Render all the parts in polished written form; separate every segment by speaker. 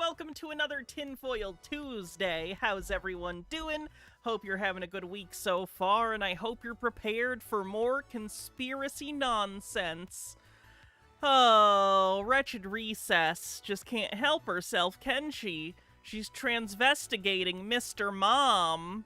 Speaker 1: welcome to another Tinfoil Tuesday. How's everyone doing? Hope you're having a good week so far, and I hope you're prepared for more conspiracy nonsense. Oh, wretched Recess just can't help herself, can she? She's transvestigating Mr. Mom.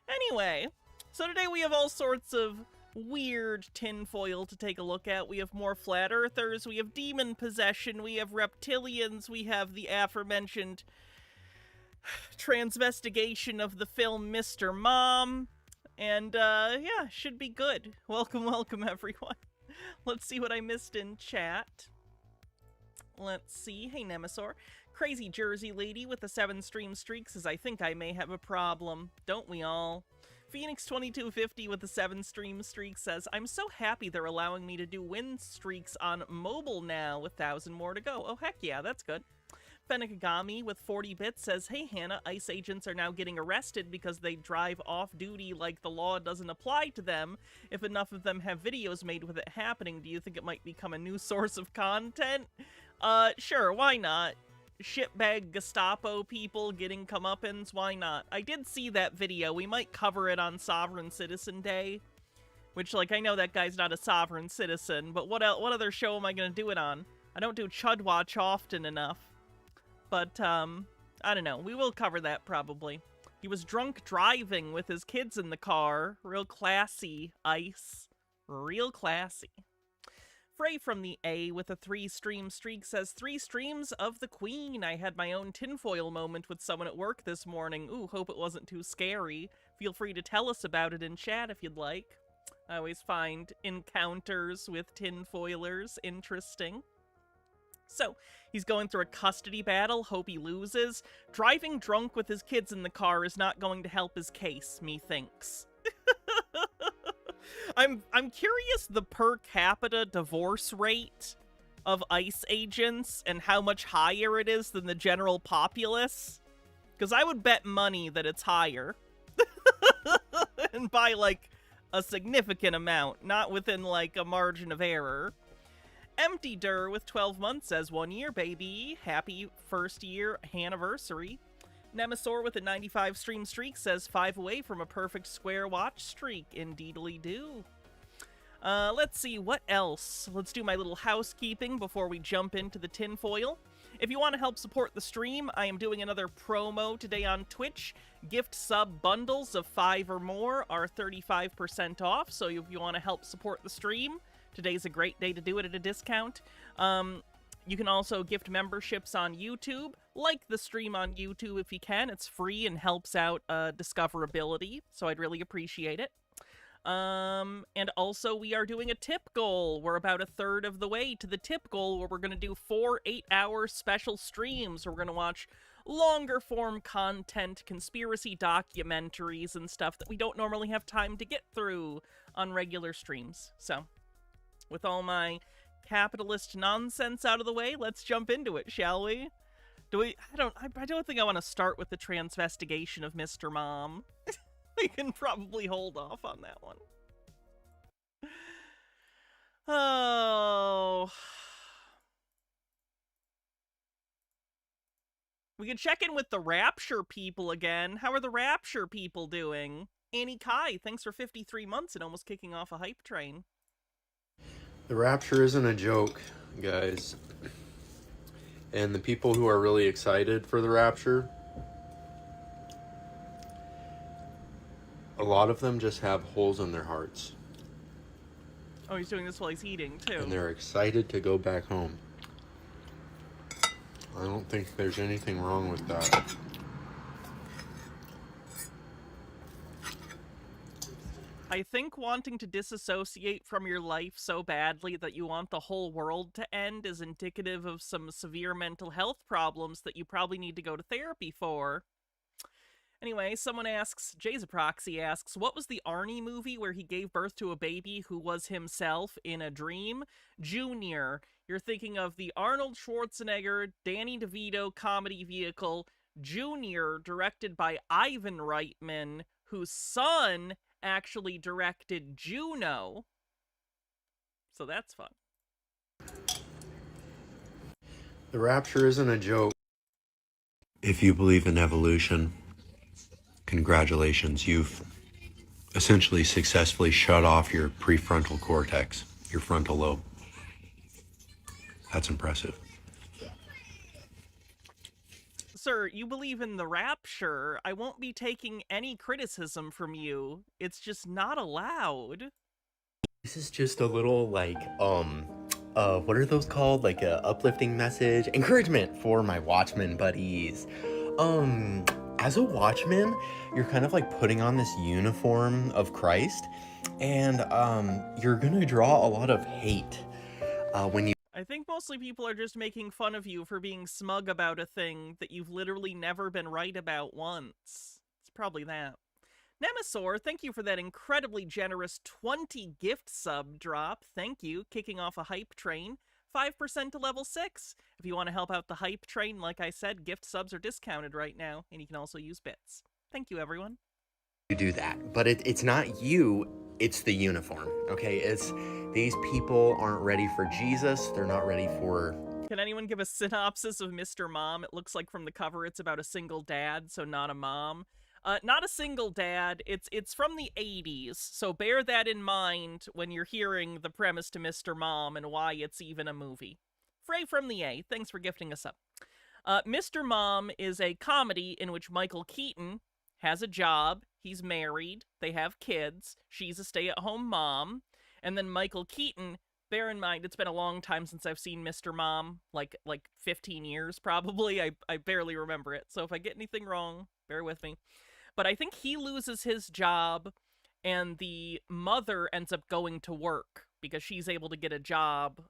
Speaker 1: Anyway, so today we have all sorts of weird tinfoil to take a look at. We have more flat earthers, we have demon possession, we have reptilians, we have the aforementioned transvestigation of the film Mr. Mom, and yeah, should be good. Welcome everyone. Let's see what I missed in chat. Let's see. Hey Nemesaur. Crazy Jersey lady with the 7 stream streak says, I think I may have a problem. Don't we all? Phoenix2250 with the 7 stream streak says, I'm so happy they're allowing me to do win streaks on mobile now with 1,000 more to go. Oh, heck yeah, that's good. Fenakagami with 40 bits says, hey Hannah, ICE agents are now getting arrested because they drive off-duty like the law doesn't apply to them. If enough of them have videos made with it happening, do you think it might become a new source of content? Sure, why not? Shitbag Gestapo people getting comeuppance, why not? I did see that video. We might cover it on Sovereign Citizen Day. Which, like, I know that guy's not a sovereign citizen, but what other show am I gonna do it on? I don't do Chud Watch often enough. But, I don't know. We will cover that, probably. He was drunk driving with his kids in the car. Real classy, ICE. Real classy. Frey from the A with a 3 stream streak says, 3 streams of the Queen. I had my own tinfoil moment with someone at work this morning. Ooh, hope it wasn't too scary. Feel free to tell us about it in chat if you'd like. I always find encounters with tinfoilers interesting. So, he's going through a custody battle, hope he loses. Driving drunk with his kids in the car is not going to help his case, methinks. I'm curious the per capita divorce rate of ICE agents and how much higher it is than the general populace. Because I would bet money that it's higher. And by, like, a significant amount, not within, like, a margin of error. Empty Dur with 12 months says, 1 year, baby. Happy first year anniversary. Nemesaur with a 95 stream streak says, 5 away from a perfect square watch streak. Indeedly do. Let's see, what else? Let's do my little housekeeping before we jump into the tinfoil. If you want to help support the stream, I am doing another promo today on Twitch. Gift sub bundles of 5 or more are 35% off, so if you want to help support the stream, today's a great day to do it at a discount. You can also gift memberships on YouTube. Like the stream on YouTube if you can. It's free and helps out discoverability, so I'd really appreciate it. And also we are doing a tip goal. We're about a third of the way to the tip goal where we're going to do 4 8-hour special streams. We're going to watch longer form content, conspiracy documentaries and stuff that we don't normally have time to get through on regular streams. So, with all my capitalist nonsense out of the way, let's jump into it, shall we? I don't think I want to start with the transvestigation of Mr. Mom. We can probably hold off on that one. Oh. We can check in with the Rapture people again. How are the Rapture people doing? Annie Kai, thanks for 53 months and almost kicking off a hype train.
Speaker 2: The Rapture isn't a joke, guys. And the people who are really excited for the Rapture, a lot of them just have holes in their hearts.
Speaker 1: Oh, he's doing this while he's eating, too.
Speaker 2: And they're excited to go back home. I don't think there's anything wrong with that.
Speaker 1: I think wanting to disassociate from your life so badly that you want the whole world to end is indicative of some severe mental health problems that you probably need to go to therapy for. Anyway, someone asks, Jayzaproxy asks, what was the Arnie movie where he gave birth to a baby who was himself in a dream? Junior. You're thinking of the Arnold Schwarzenegger, Danny DeVito comedy vehicle, Junior, directed by Ivan Reitman, whose son actually directed Juno. So that's fun.
Speaker 2: The Rapture isn't a joke. If you believe in evolution, congratulations. You've essentially successfully shut off your prefrontal cortex, your frontal lobe. That's impressive.
Speaker 1: Sir, you believe in the rapture. I won't be taking any criticism from you. It's just not allowed.
Speaker 3: This is just a little what are those called? Like a uplifting message, encouragement for my watchman buddies. As a watchman, you're kind of like putting on this uniform of Christ, and you're gonna draw a lot of hate when you.
Speaker 1: I think mostly people are just making fun of you for being smug about a thing that you've literally never been right about once. It's probably that. Nemesaur, thank you for that incredibly generous 20 gift sub drop. Thank you. Kicking off a hype train. 5% to level 6. If you want to help out the hype train, like I said, gift subs are discounted right now, and you can also use bits. Thank you, everyone.
Speaker 3: You do that, but it's not you, it's the uniform, okay? It's these people aren't ready for Jesus. They're not ready for...
Speaker 1: Can anyone give a synopsis of Mr. Mom? It looks like from the cover it's about a single dad, so not a mom. Not a single dad. It's from the 80s, so bear that in mind when you're hearing the premise to Mr. Mom and why it's even a movie. Frey from the A, thanks for gifting us up. Mr. Mom is a comedy in which Michael Keaton has a job, he's married, they have kids, she's a stay-at-home mom, and then Michael Keaton, bear in mind, it's been a long time since I've seen Mr. Mom, like 15 years probably, I barely remember it, so if I get anything wrong, bear with me. But I think he loses his job, and the mother ends up going to work because she's able to get a job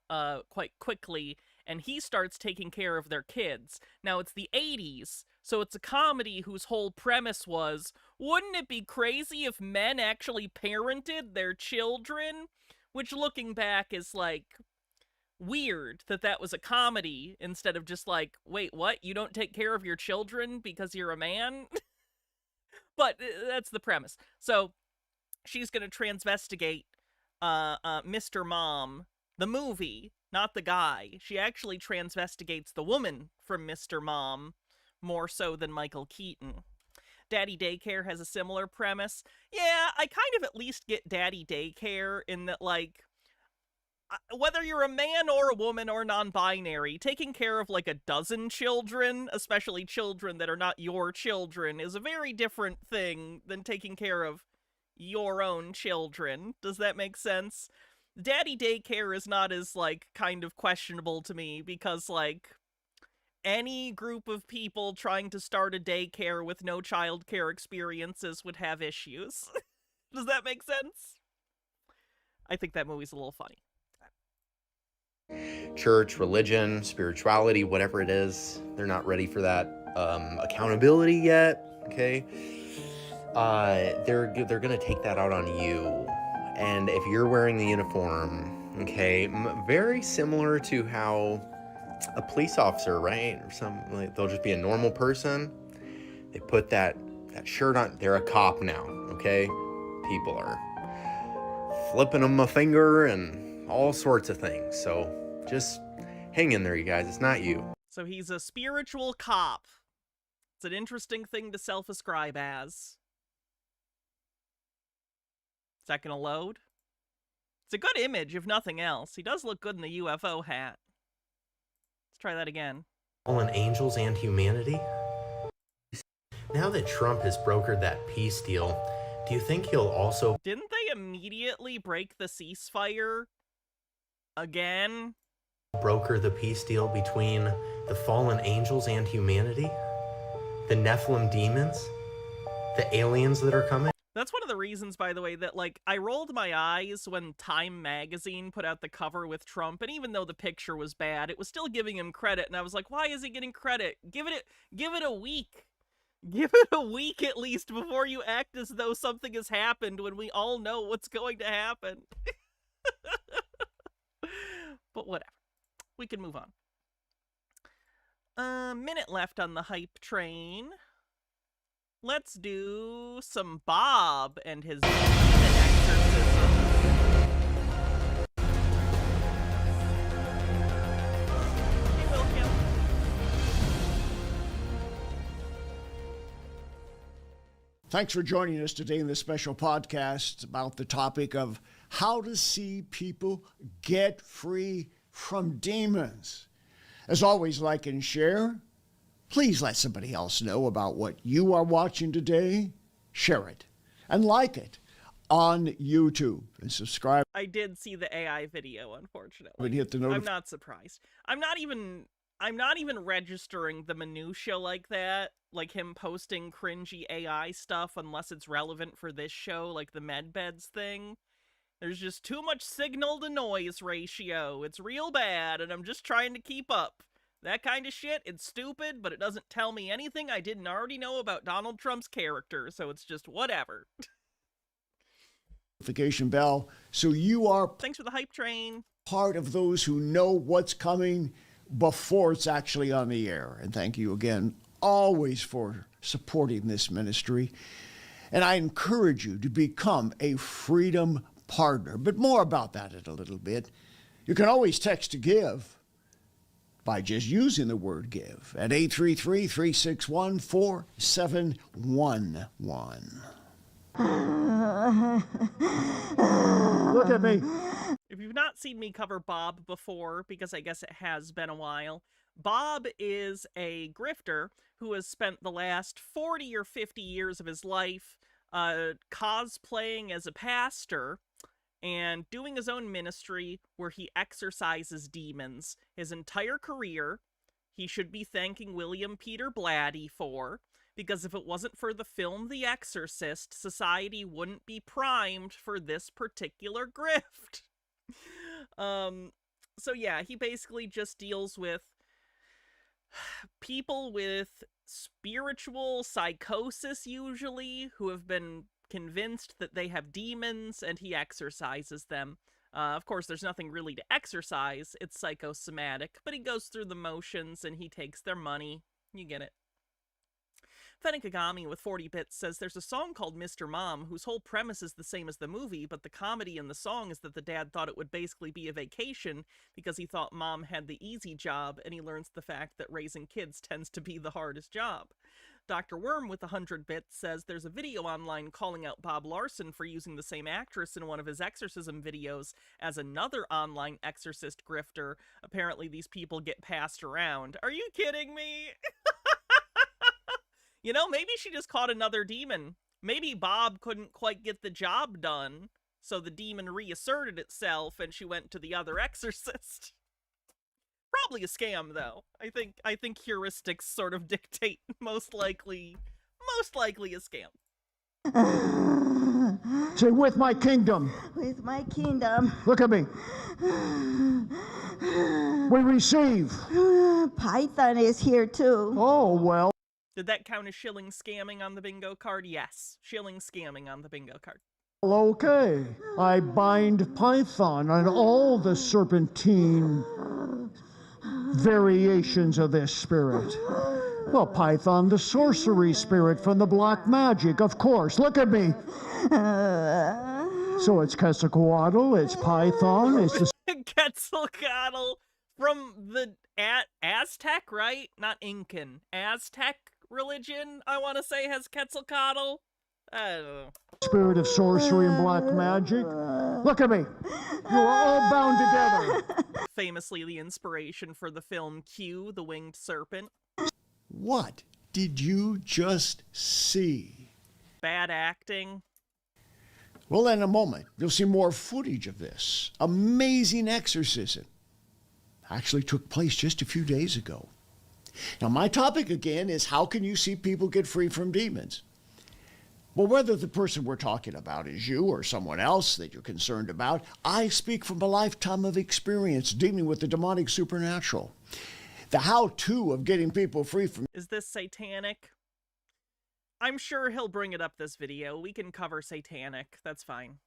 Speaker 1: quite quickly, and he starts taking care of their kids. Now, it's the 80s, so it's a comedy whose whole premise was, wouldn't it be crazy if men actually parented their children? Which, looking back, is, like, weird that that was a comedy instead of just like, wait, what? You don't take care of your children because you're a man? But that's the premise. So she's going to transvestigate Mr. Mom, the movie, not the guy. She actually transvestigates the woman from Mr. Mom more so than Michael Keaton. Daddy Daycare has a similar premise. Yeah, I kind of at least get Daddy Daycare in that, like, whether you're a man or a woman or non-binary, taking care of like a dozen children, especially children that are not your children, is a very different thing than taking care of your own children. Does that make sense? Daddy Daycare is not as, like, kind of questionable to me because, like, any group of people trying to start a daycare with no childcare experiences would have issues. Does that make sense? I think that movie's a little funny.
Speaker 3: Church, religion, spirituality, whatever it is, they're not ready for that accountability yet, okay? They're gonna take that out on you, and if you're wearing the uniform, okay, very similar to how a police officer, right, or something, like, they'll just be a normal person. They put that shirt on. They're a cop now, okay? People are flipping them a finger and all sorts of things. So just hang in there, you guys. It's not you.
Speaker 1: So he's a spiritual cop. It's an interesting thing to self-ascribe as. Is that gonna load? It's a good image, if nothing else. He does look good in the UFO hat. Let's try that again.
Speaker 3: Fallen angels and humanity? Now that Trump has brokered that peace deal, do you think he'll also...
Speaker 1: Didn't they immediately break the ceasefire again?
Speaker 3: Broker the peace deal between the fallen angels and humanity? The Nephilim demons? The aliens that are coming?
Speaker 1: That's one of the reasons, by the way, that, like, I rolled my eyes when Time magazine put out the cover with Trump, and even though the picture was bad, it was still giving him credit, and I was like, why is he getting credit? Give it a week. Give it a week at least before you act as though something has happened when we all know what's going to happen. But whatever. We can move on. A minute left on the hype train. Let's do some Bob and his demon exorcism. Hey, Wilkill.
Speaker 4: Thanks for joining us today in this special podcast about the topic of how to see people get free from demons. As always, like and share. Please let somebody else know about what you are watching today. Share it and like it on YouTube and subscribe.
Speaker 1: I did see the AI video, unfortunately.
Speaker 4: And hit the
Speaker 1: I'm not surprised. I'm not even registering the minutia like that, like him posting cringy AI stuff unless it's relevant for this show, like the medbeds thing. There's just too much signal to noise ratio. It's real bad, and I'm just trying to keep up. That kind of shit, it's stupid, but it doesn't tell me anything I didn't already know about Donald Trump's character, so it's just whatever.
Speaker 4: Notification bell, so you are
Speaker 1: Thanks for the hype train.
Speaker 4: Part of those who know what's coming before it's actually on the air. And thank you again, always, for supporting this ministry. And I encourage you to become a Freedom Partner. But more about that in a little bit. You can always text to give by just using the word give at 833-361-4711. Look at me.
Speaker 1: If you've not seen me cover Bob before, because I guess it has been a while, Bob is a grifter who has spent the last 40 or 50 years of his life cosplaying as a pastor and doing his own ministry where he exorcises demons. His entire career, he should be thanking William Peter Blatty for, because if it wasn't for the film The Exorcist, society wouldn't be primed for this particular grift. So yeah, he basically just deals with people with spiritual psychosis, usually, who have been convinced that they have demons, and he exorcises them. Of course, there's nothing really to exorcise. It's psychosomatic, but he goes through the motions and he takes their money. You get it. Fennikagami with 40 bits says there's a song called Mr. Mom whose whole premise is the same as the movie, but the comedy in the song is that the dad thought it would basically be a vacation because he thought mom had the easy job, and he learns the fact that raising kids tends to be the hardest job. Dr. Worm with 100 bits says there's a video online calling out Bob Larson for using the same actress in one of his exorcism videos as another online exorcist grifter. Apparently these people get passed around. Are you kidding me? You know, maybe she just caught another demon. Maybe Bob couldn't quite get the job done, so the demon reasserted itself and she went to the other exorcist. Probably a scam, though. I think heuristics sort of dictate most likely a scam.
Speaker 4: Say, with my kingdom.
Speaker 5: With my kingdom.
Speaker 4: Look at me. We receive.
Speaker 5: Python is here too.
Speaker 4: Oh, well.
Speaker 1: Did that count as shilling scamming on the bingo card? Yes. Shilling scamming on the bingo card.
Speaker 4: Okay. I bind Python on all the serpentine variations of this spirit. Well, Python, the sorcery spirit from the black magic, of course. Look at me. So it's Quetzalcoatl, it's Python, it's the
Speaker 1: Quetzalcoatl from the Aztec, right? Not Incan. Aztec religion, I want to say, has Quetzalcoatl. I don't know.
Speaker 4: Spirit of sorcery and black magic. Look at me. You are all bound together.
Speaker 1: Famously the inspiration for the film Q, the Winged Serpent.
Speaker 4: What did you just see?
Speaker 1: Bad acting.
Speaker 4: Well, in a moment, you'll see more footage of this amazing exorcism. Actually took place just a few days ago. Now, my topic again is how can you see people get free from demons? Well, whether the person we're talking about is you or someone else that you're concerned about, I speak from a lifetime of experience dealing with the demonic supernatural. The how-to of getting people free from...
Speaker 1: Is this satanic? I'm sure he'll bring it up this video. We can cover satanic. That's fine.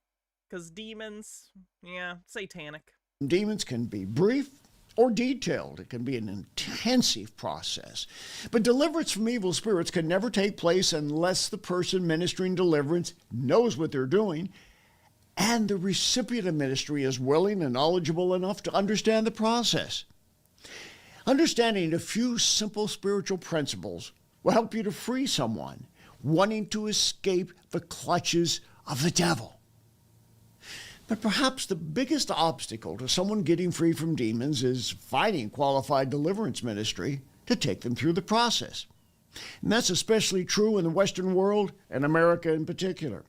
Speaker 1: Because demons, yeah, satanic.
Speaker 4: Demons can be brief or detailed. It can be an intensive process. But deliverance from evil spirits can never take place unless the person ministering deliverance knows what they're doing and the recipient of ministry is willing and knowledgeable enough to understand the process. Understanding a few simple spiritual principles will help you to free someone wanting to escape the clutches of the devil. But perhaps the biggest obstacle to someone getting free from demons is finding qualified deliverance ministry to take them through the process. And that's especially true in the Western world and America in particular.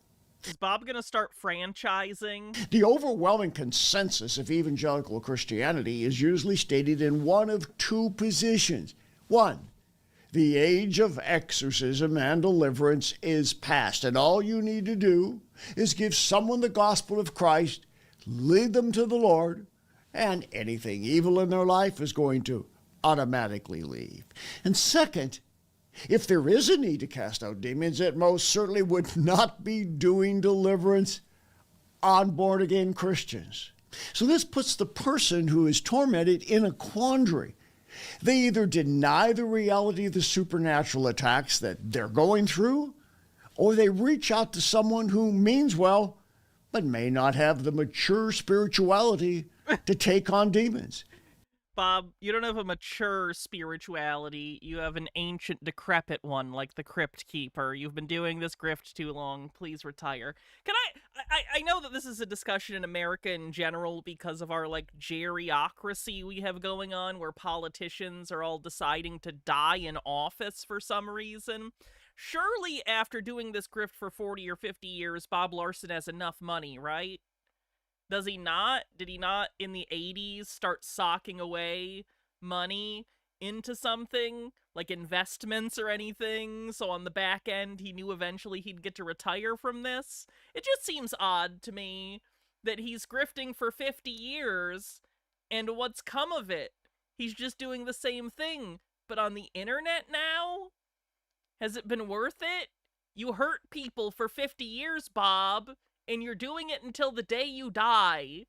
Speaker 1: Is Bob going to start franchising?
Speaker 4: The overwhelming consensus of evangelical Christianity is usually stated in one of two positions. One, the age of exorcism and deliverance is past, and all you need to do is give someone the gospel of Christ, lead them to the Lord, and anything evil in their life is going to automatically leave. And second, if there is a need to cast out demons, it most certainly would not be doing deliverance on born-again Christians. So this puts the person who is tormented in a quandary. They either deny the reality of the supernatural attacks that they're going through, or they reach out to someone who means well, but may not have the mature spirituality to take on demons.
Speaker 1: Bob, you don't have a mature spirituality. You have an ancient, decrepit one, like the Crypt Keeper. You've been doing this grift too long. Please retire. Can I know that this is a discussion in America in general because of our, like, geriocracy we have going on, where politicians are all deciding to die in office for some reason. Surely, after doing this grift for 40 or 50 years, Bob Larson has enough money, right? Does he not? Did he not, in the 80s, start socking away money into something, like investments or anything, so on the back end he knew eventually he'd get to retire from this? It just seems odd to me that he's grifting for 50 years, and what's come of it? He's just doing the same thing, but on the internet now? Has it been worth it? You hurt people for 50 years, Bob, and you're doing it until the day you die.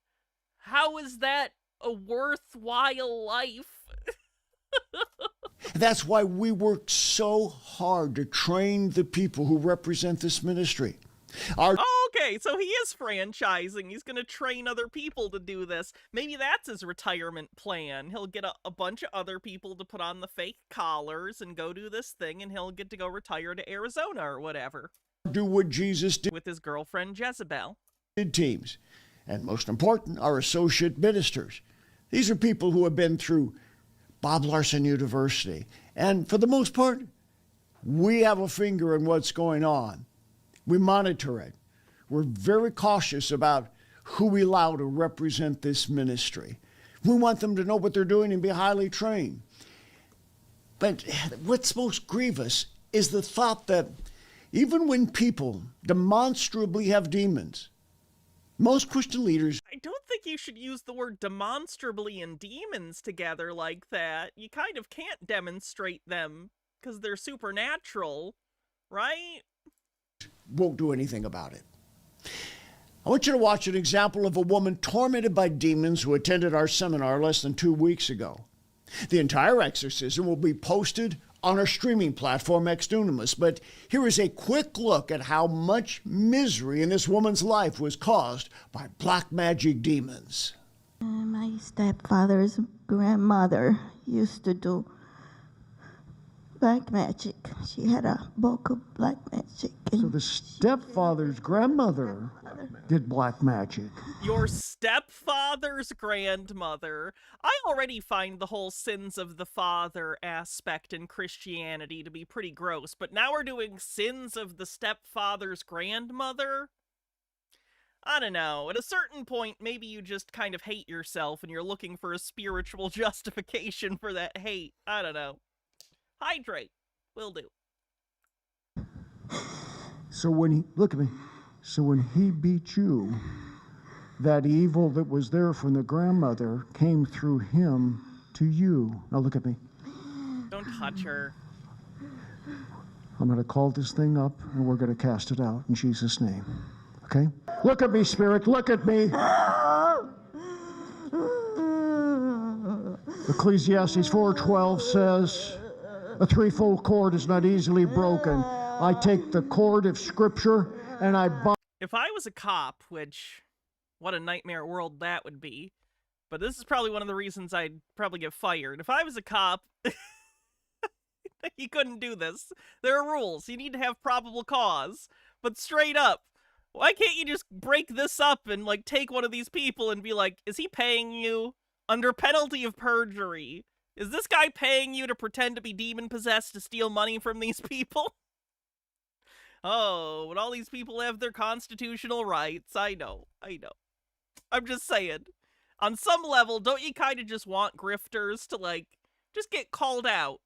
Speaker 1: How is that a worthwhile life?
Speaker 4: That's why we work so hard to train the people who represent this ministry.
Speaker 1: Okay, so he is franchising. He's going to train other people to do this. Maybe that's his retirement plan. He'll get a bunch of other people to put on the fake collars and go do this thing, and he'll get to go retire to Arizona or whatever.
Speaker 4: Do what Jesus did
Speaker 1: with his girlfriend Jezebel.
Speaker 4: Teams, and most important, our associate ministers. These are people who have been through Bob Larson University, and for the most part, we have a finger in what's going on. We monitor it. We're very cautious about who we allow to represent this ministry. We want them to know what they're doing and be highly trained. But what's most grievous is the thought that even when people demonstrably have demons, most Christian leaders...
Speaker 1: I don't think you should use the word demonstrably and demons together like that. You kind of can't demonstrate them because they're supernatural, right?
Speaker 4: Won't do anything about it. I want you to watch an example of a woman tormented by demons who attended our seminar less than 2 weeks ago. The entire exorcism will be posted on our streaming platform, Exdunamis, but here is a quick look at how much misery in this woman's life was caused by black magic demons.
Speaker 5: My stepfather's grandmother used to do black magic. She had a book of black magic.
Speaker 4: So the stepfather's grandmother did black magic.
Speaker 1: Your stepfather's grandmother. I already find the whole sins of the father aspect in Christianity to be pretty gross, but now we're doing sins of the stepfather's grandmother? I don't know. At a certain point, maybe you just kind of hate yourself and you're looking for a spiritual justification for that hate. I don't know. Hydrate. Will do.
Speaker 4: So when he, look at me, so when he beat you, that evil that was there from the grandmother came through him to you. Now look at me.
Speaker 1: Don't touch her.
Speaker 4: I'm going to call this thing up and we're going to cast it out in Jesus' name. Okay? Look at me, Spirit. Look at me. Ecclesiastes 4:12 says, a threefold cord is not easily broken. I take the cord of Scripture and I bind.
Speaker 1: If I was a cop, which, what a nightmare world that would be, but this is probably one of the reasons I'd probably get fired. If I was a cop, I He couldn't do this. There are rules. You need to have probable cause. But straight up, why can't you just break this up and, like, take one of these people and be like, is he paying you under penalty of perjury? Is this guy paying you to pretend to be demon-possessed to steal money from these people? Oh, but all these people have their constitutional rights. I know. I'm just saying. On some level, don't you kind of just want grifters to, like, just get called out?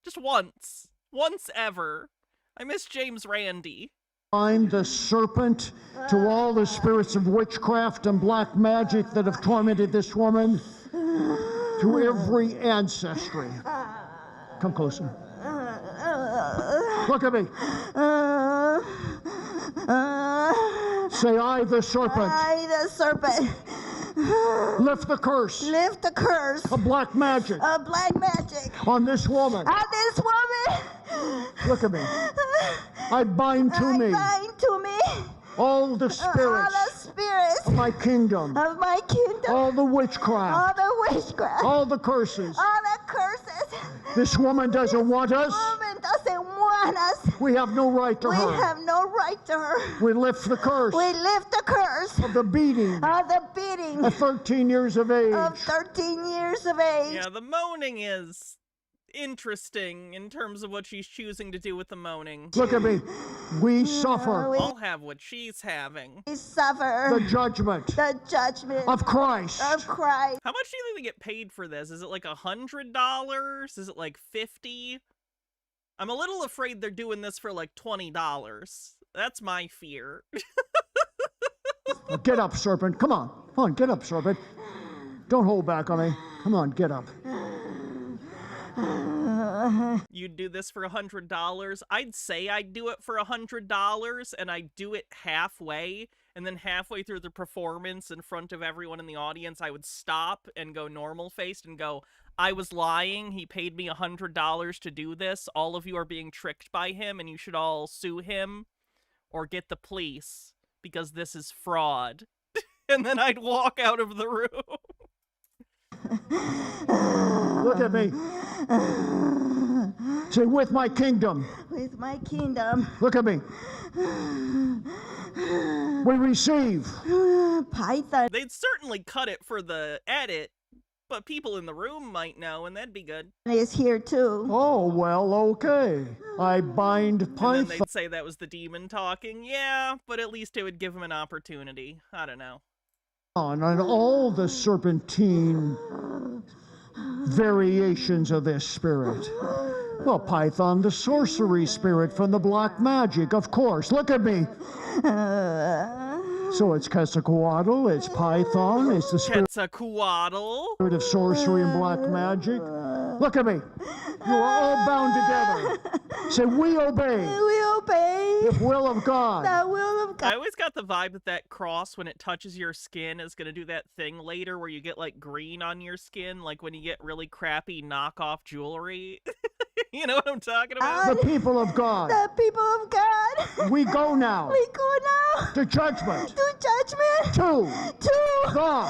Speaker 1: Just once. Once ever. I miss James Randi.
Speaker 4: Bind the serpent to all the spirits of witchcraft and black magic that have tormented this woman through every ancestry. Come closer. Look at me. Say, I, the serpent.
Speaker 5: I, the serpent.
Speaker 4: Lift the curse.
Speaker 5: Lift the curse.
Speaker 4: Of black magic.
Speaker 5: Of black magic.
Speaker 4: On this woman.
Speaker 5: On this woman.
Speaker 4: Look at me. I bind to me.
Speaker 5: Bind to me.
Speaker 4: All the spirits.
Speaker 5: All the spirits.
Speaker 4: Of my kingdom.
Speaker 5: Of my kingdom.
Speaker 4: All the witchcraft.
Speaker 5: All the witchcraft.
Speaker 4: All the curses.
Speaker 5: All the curses.
Speaker 4: This woman doesn't want us.
Speaker 5: This woman doesn't want us.
Speaker 4: We have no right to her.
Speaker 5: We have no right to her.
Speaker 4: We lift the curse.
Speaker 5: We lift the curse.
Speaker 4: Of the beating.
Speaker 5: Of the beating.
Speaker 4: Of 13 years of age.
Speaker 5: Of 13 years of age.
Speaker 1: Yeah, the moaning is interesting in terms of what she's choosing to do with the moaning.
Speaker 4: Look at me. We suffer.
Speaker 1: I'll have what she's having.
Speaker 5: We suffer.
Speaker 4: The judgment.
Speaker 5: The judgment.
Speaker 4: Of Christ.
Speaker 5: Of Christ.
Speaker 1: How much do you think they get paid for this? Is it like $100? Is it like $50? I'm a little afraid they're doing this for like $20. That's my fear.
Speaker 4: Get up, serpent. Come on. Come on, get up, serpent. Don't hold back on me. Come on, get up.
Speaker 1: You'd do this for $100? I'd say I'd do it for $100, and I'd do it halfway, and then halfway through the performance in front of everyone in the audience, I would stop and go normal-faced and go, I was lying, he paid me $100 to do this, all of you are being tricked by him, and you should all sue him, or get the police, because this is fraud. And then I'd walk out of the room.
Speaker 4: Look at me. Say, with my kingdom.
Speaker 5: With my kingdom.
Speaker 4: Look at me. We receive.
Speaker 5: Python.
Speaker 1: They'd certainly cut it for the edit, but people in the room might know, and that'd be good.
Speaker 5: Is here too.
Speaker 4: Oh, well, okay. I bind Python.
Speaker 1: And then they'd say that was the demon talking. Yeah, but at least it would give him an opportunity. I don't know.
Speaker 4: On all the serpentine variations of this spirit. Well, Python, the sorcery spirit from the black magic, of course. Look at me. So it's Quetzalcoatl, it's Python, it's the spirit
Speaker 1: Quetzalcoatl
Speaker 4: of sorcery and black magic. Look at me. You are all bound together. Say, we obey.
Speaker 5: We obey.
Speaker 4: The will of God.
Speaker 5: The will of God.
Speaker 1: I always got the vibe that that cross, when it touches your skin, is going to do that thing later where you get, like, green on your skin, like when you get really crappy knockoff jewelry. You know what I'm talking about?
Speaker 4: The people of God.
Speaker 5: The people of God.
Speaker 4: We go now.
Speaker 5: We go now.
Speaker 4: To judgment.
Speaker 5: To judgment.
Speaker 4: To
Speaker 5: the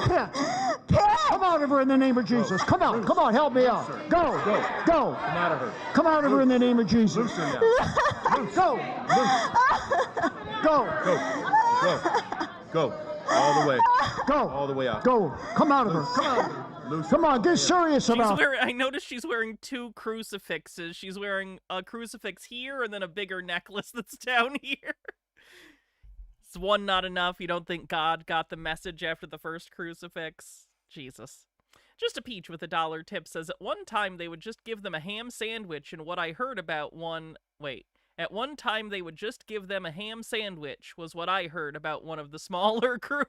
Speaker 4: pit. Come out of her in the name of Jesus. Come on, help me out. Go.
Speaker 6: Come out of her.
Speaker 4: Come out of her in the name of Jesus.
Speaker 6: Loose her now.
Speaker 4: Go.
Speaker 6: Go. All the way.
Speaker 4: Go.
Speaker 6: All the way out.
Speaker 4: Go. Come out of her. Come on, get serious about it.
Speaker 1: I noticed she's wearing 2 crucifixes. She's wearing a crucifix here and then a bigger necklace that's down here. Is one not enough? You don't think God got the message after the first crucifix? Jesus. Just a Peach with $1 tip says, at one time they would just give them a ham sandwich, and what I heard about at one time they would just give them a ham sandwich was what I heard about one of the smaller crews.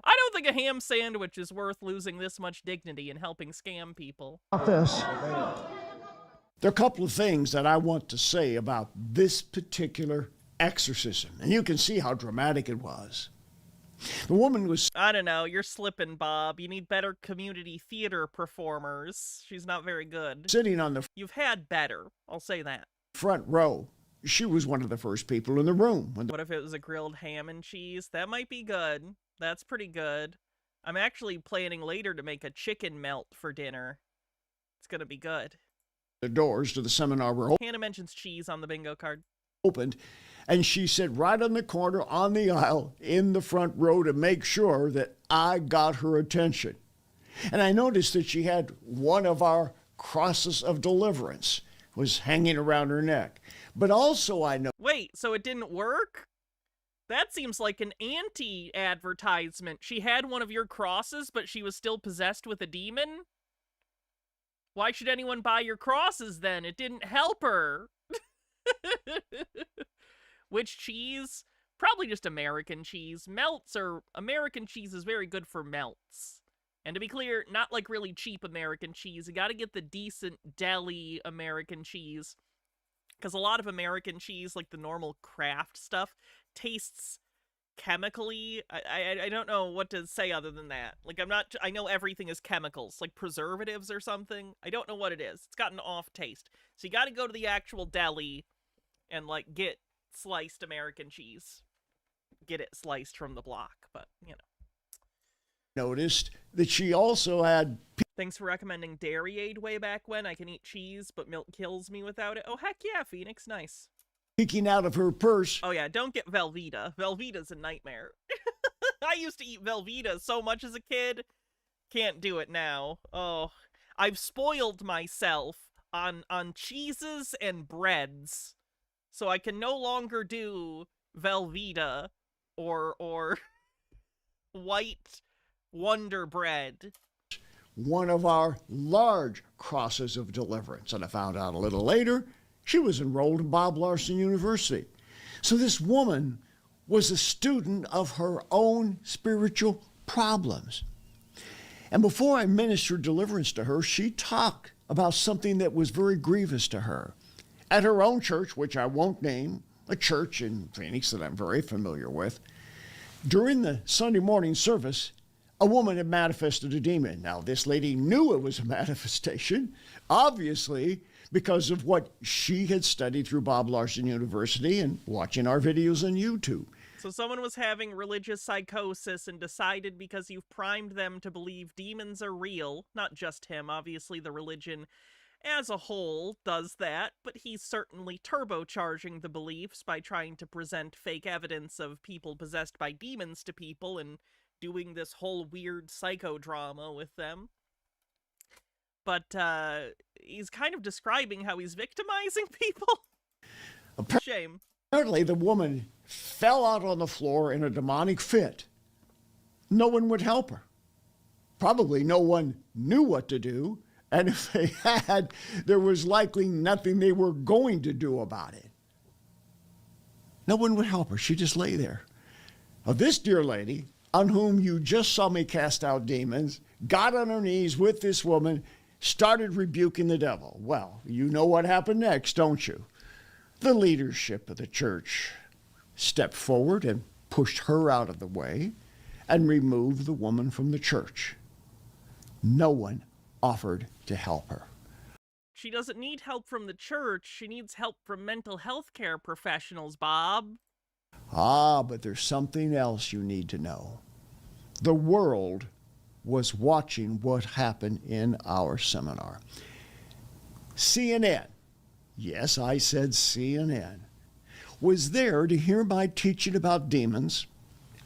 Speaker 1: I don't think a ham sandwich is worth losing this much dignity in helping scam people.
Speaker 4: This.
Speaker 7: There are a couple of things that I want to say about this particular exorcism, and you can see how dramatic it was. The woman was...
Speaker 1: I don't know, you're slipping, Bob. You need better community theater performers. She's not very good.
Speaker 7: Sitting on the
Speaker 1: You've had better, I'll say that.
Speaker 7: front row. She was one of the first people in the room.
Speaker 1: What if it was a grilled ham and cheese? That might be good. That's pretty good. I'm actually planning later to make a chicken melt for dinner. It's gonna be good.
Speaker 7: The doors to the seminar were
Speaker 1: Hannah mentions cheese on the bingo card.
Speaker 7: opened, and she sat right on the corner on the aisle in the front row to make sure that I got her attention. And I noticed that she had one of our crosses of deliverance was hanging around her neck. But also I know
Speaker 1: Wait, so it didn't work? That seems like an anti-advertisement. She had one of your crosses, but she was still possessed with a demon? Why should anyone buy your crosses then? It didn't help her. Which cheese? Probably just American cheese. Melts or American cheese is very good for melts. And to be clear, not like really cheap American cheese. You gotta get the decent deli American cheese. Because a lot of American cheese, like the normal Kraft stuff, tastes chemically. I don't know what to say other than that. Like, I know everything is chemicals, like preservatives or something. I don't know what it is. It's got an off taste. So you gotta go to the actual deli and, like, get sliced American cheese. Get it sliced from the block, but, you know.
Speaker 7: noticed that she also had
Speaker 1: Thanks for recommending Dairy Aid way back when. I can eat cheese, but milk kills me without it. Oh, heck yeah, Phoenix. Nice.
Speaker 7: peeking out of her purse.
Speaker 1: Oh, yeah, don't get Velveeta. Velveeta's a nightmare. I used to eat Velveeta so much as a kid. Can't do it now. Oh, I've spoiled myself on cheeses and breads. So I can no longer do Velveeta or white Wonder Bread.
Speaker 7: One of our large crosses of deliverance. And I found out a little later she was enrolled in Bob Larson University. So this woman was a student of her own spiritual problems. And before I ministered deliverance to her, she talked about something that was very grievous to her. At her own church, which I won't name, a church in Phoenix that I'm very familiar with, during the Sunday morning service, a woman had manifested a demon. Now, this lady knew it was a manifestation, obviously, because of what she had studied through Bob Larson University and watching our videos on YouTube.
Speaker 1: So someone was having religious psychosis and decided because you've primed them to believe demons are real, not just him, obviously the religion as a whole does that, but he's certainly turbocharging the beliefs by trying to present fake evidence of people possessed by demons to people and doing this whole weird psychodrama with them. But he's kind of describing how he's victimizing people. Shame.
Speaker 7: Apparently, the woman fell out on the floor in a demonic fit. No one would help her. Probably no one knew what to do, and if they had, there was likely nothing they were going to do about it. No one would help her. She just lay there. Now, this dear lady, on whom you just saw me cast out demons, got on her knees with this woman, started rebuking the devil. Well, you know what happened next, don't you? The leadership of the church stepped forward and pushed her out of the way and removed the woman from the church. No one offered to help her.
Speaker 1: She doesn't need help from the church. She needs help from mental health care professionals, Bob.
Speaker 7: Ah, but there's something else you need to know. The world was watching what happened in our seminar. CNN, yes, I said CNN, was there to hear my teaching about demons,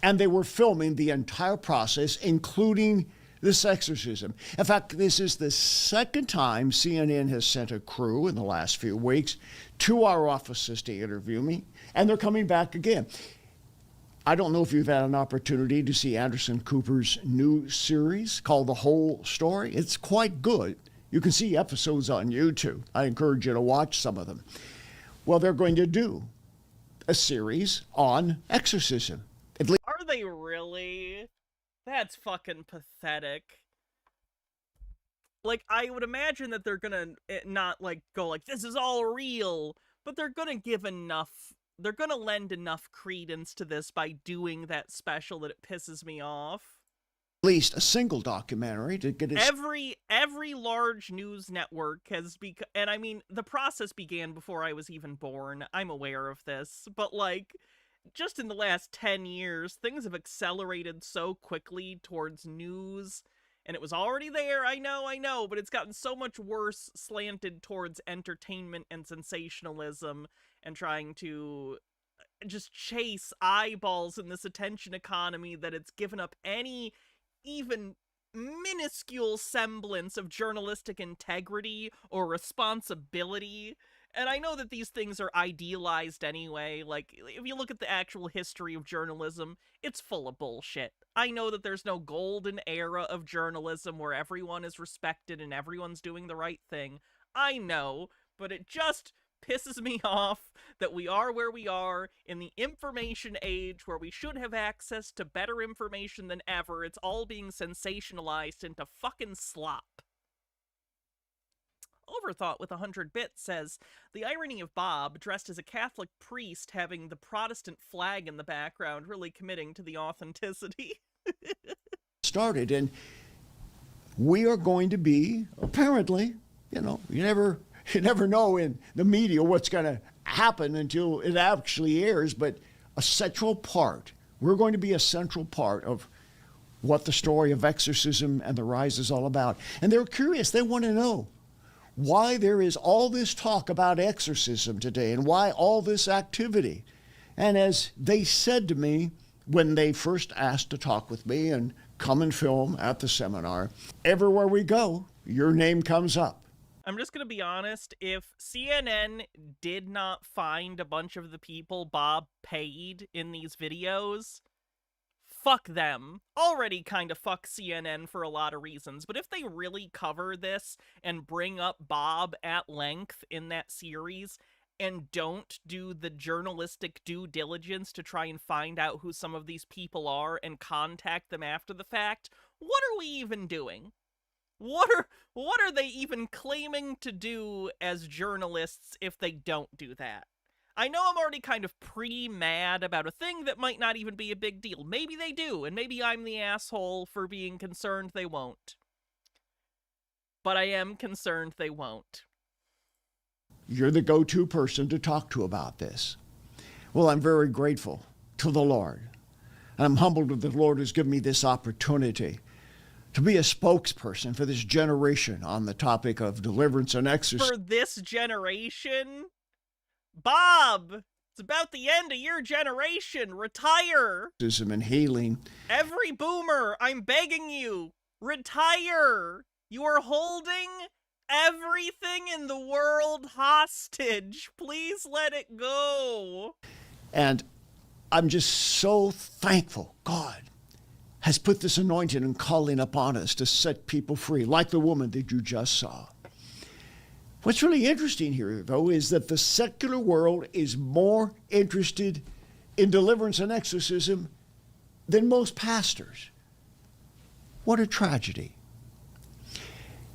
Speaker 7: and they were filming the entire process, including this exorcism. In fact, this is the second time CNN has sent a crew in the last few weeks to our offices to interview me, and they're coming back again. I don't know if you've had an opportunity to see Anderson Cooper's new series called The Whole Story. It's quite good. You can see episodes on YouTube. I encourage you to watch some of them. Well, they're going to do a series on exorcism.
Speaker 1: Are they really? That's fucking pathetic. Like, I would imagine that they're gonna not, like, go like, this is all real, but they're gonna give enough, they're gonna lend enough credence to this by doing that special that it pisses me off.
Speaker 7: At least a single documentary to get its...
Speaker 1: Every large news network has and I mean, the process began before I was even born. I'm aware of this, but like, just in the last 10 years, things have accelerated so quickly towards news And it was already there, I know, but it's gotten so much worse, slanted towards entertainment and sensationalism and trying to just chase eyeballs in this attention economy that it's given up any even minuscule semblance of journalistic integrity or responsibility. And I know that these things are idealized anyway. Like, if you look at the actual history of journalism, it's full of bullshit. I know that there's no golden era of journalism where everyone is respected and everyone's doing the right thing. I know, but it just pisses me off that we are where we are in the information age where we should have access to better information than ever. It's all being sensationalized into fucking slop. Overthought with 100 bits says, the irony of Bob, dressed as a Catholic priest having the Protestant flag in the background, really committing to the authenticity.
Speaker 7: Started, and we are going to be, apparently, you never know in the media what's going to happen until it actually airs, but a central part, we're going to be a central part of what the story of exorcism and the rise is all about. And they're curious, they want to know why there is all this talk about exorcism today and why all this activity. And as they said to me when they first asked to talk with me and come and film at the seminar, everywhere we go, your name comes up.
Speaker 1: I'm just going to be honest, if CNN did not find a bunch of the people Bob paid in these videos, fuck them. Already kind of fuck CNN for a lot of reasons, but if they really cover this and bring up Bob at length in that series and don't do the journalistic due diligence to try and find out who some of these people are and contact them after the fact, what are we even doing? What are they even claiming to do as journalists if they don't do that? I know I'm already kind of pre-mad about a thing that might not even be a big deal. Maybe they do, and maybe I'm the asshole for being concerned they won't. But I am concerned they won't.
Speaker 7: You're the go-to person to talk to about this. Well, I'm very grateful to the Lord. And I'm humbled that the Lord has given me this opportunity to be a spokesperson for this generation on the topic of deliverance and exorcism.
Speaker 1: For this generation? Bob, it's about the end of your generation. Retire.
Speaker 7: And healing.
Speaker 1: Every boomer, I'm begging you, retire. You are holding everything in the world hostage. Please let it go.
Speaker 7: And I'm just so thankful God has put this anointing and calling upon us to set people free, like the woman that you just saw. What's really interesting here, though, is that the secular world is more interested in deliverance and exorcism than most pastors. What a tragedy.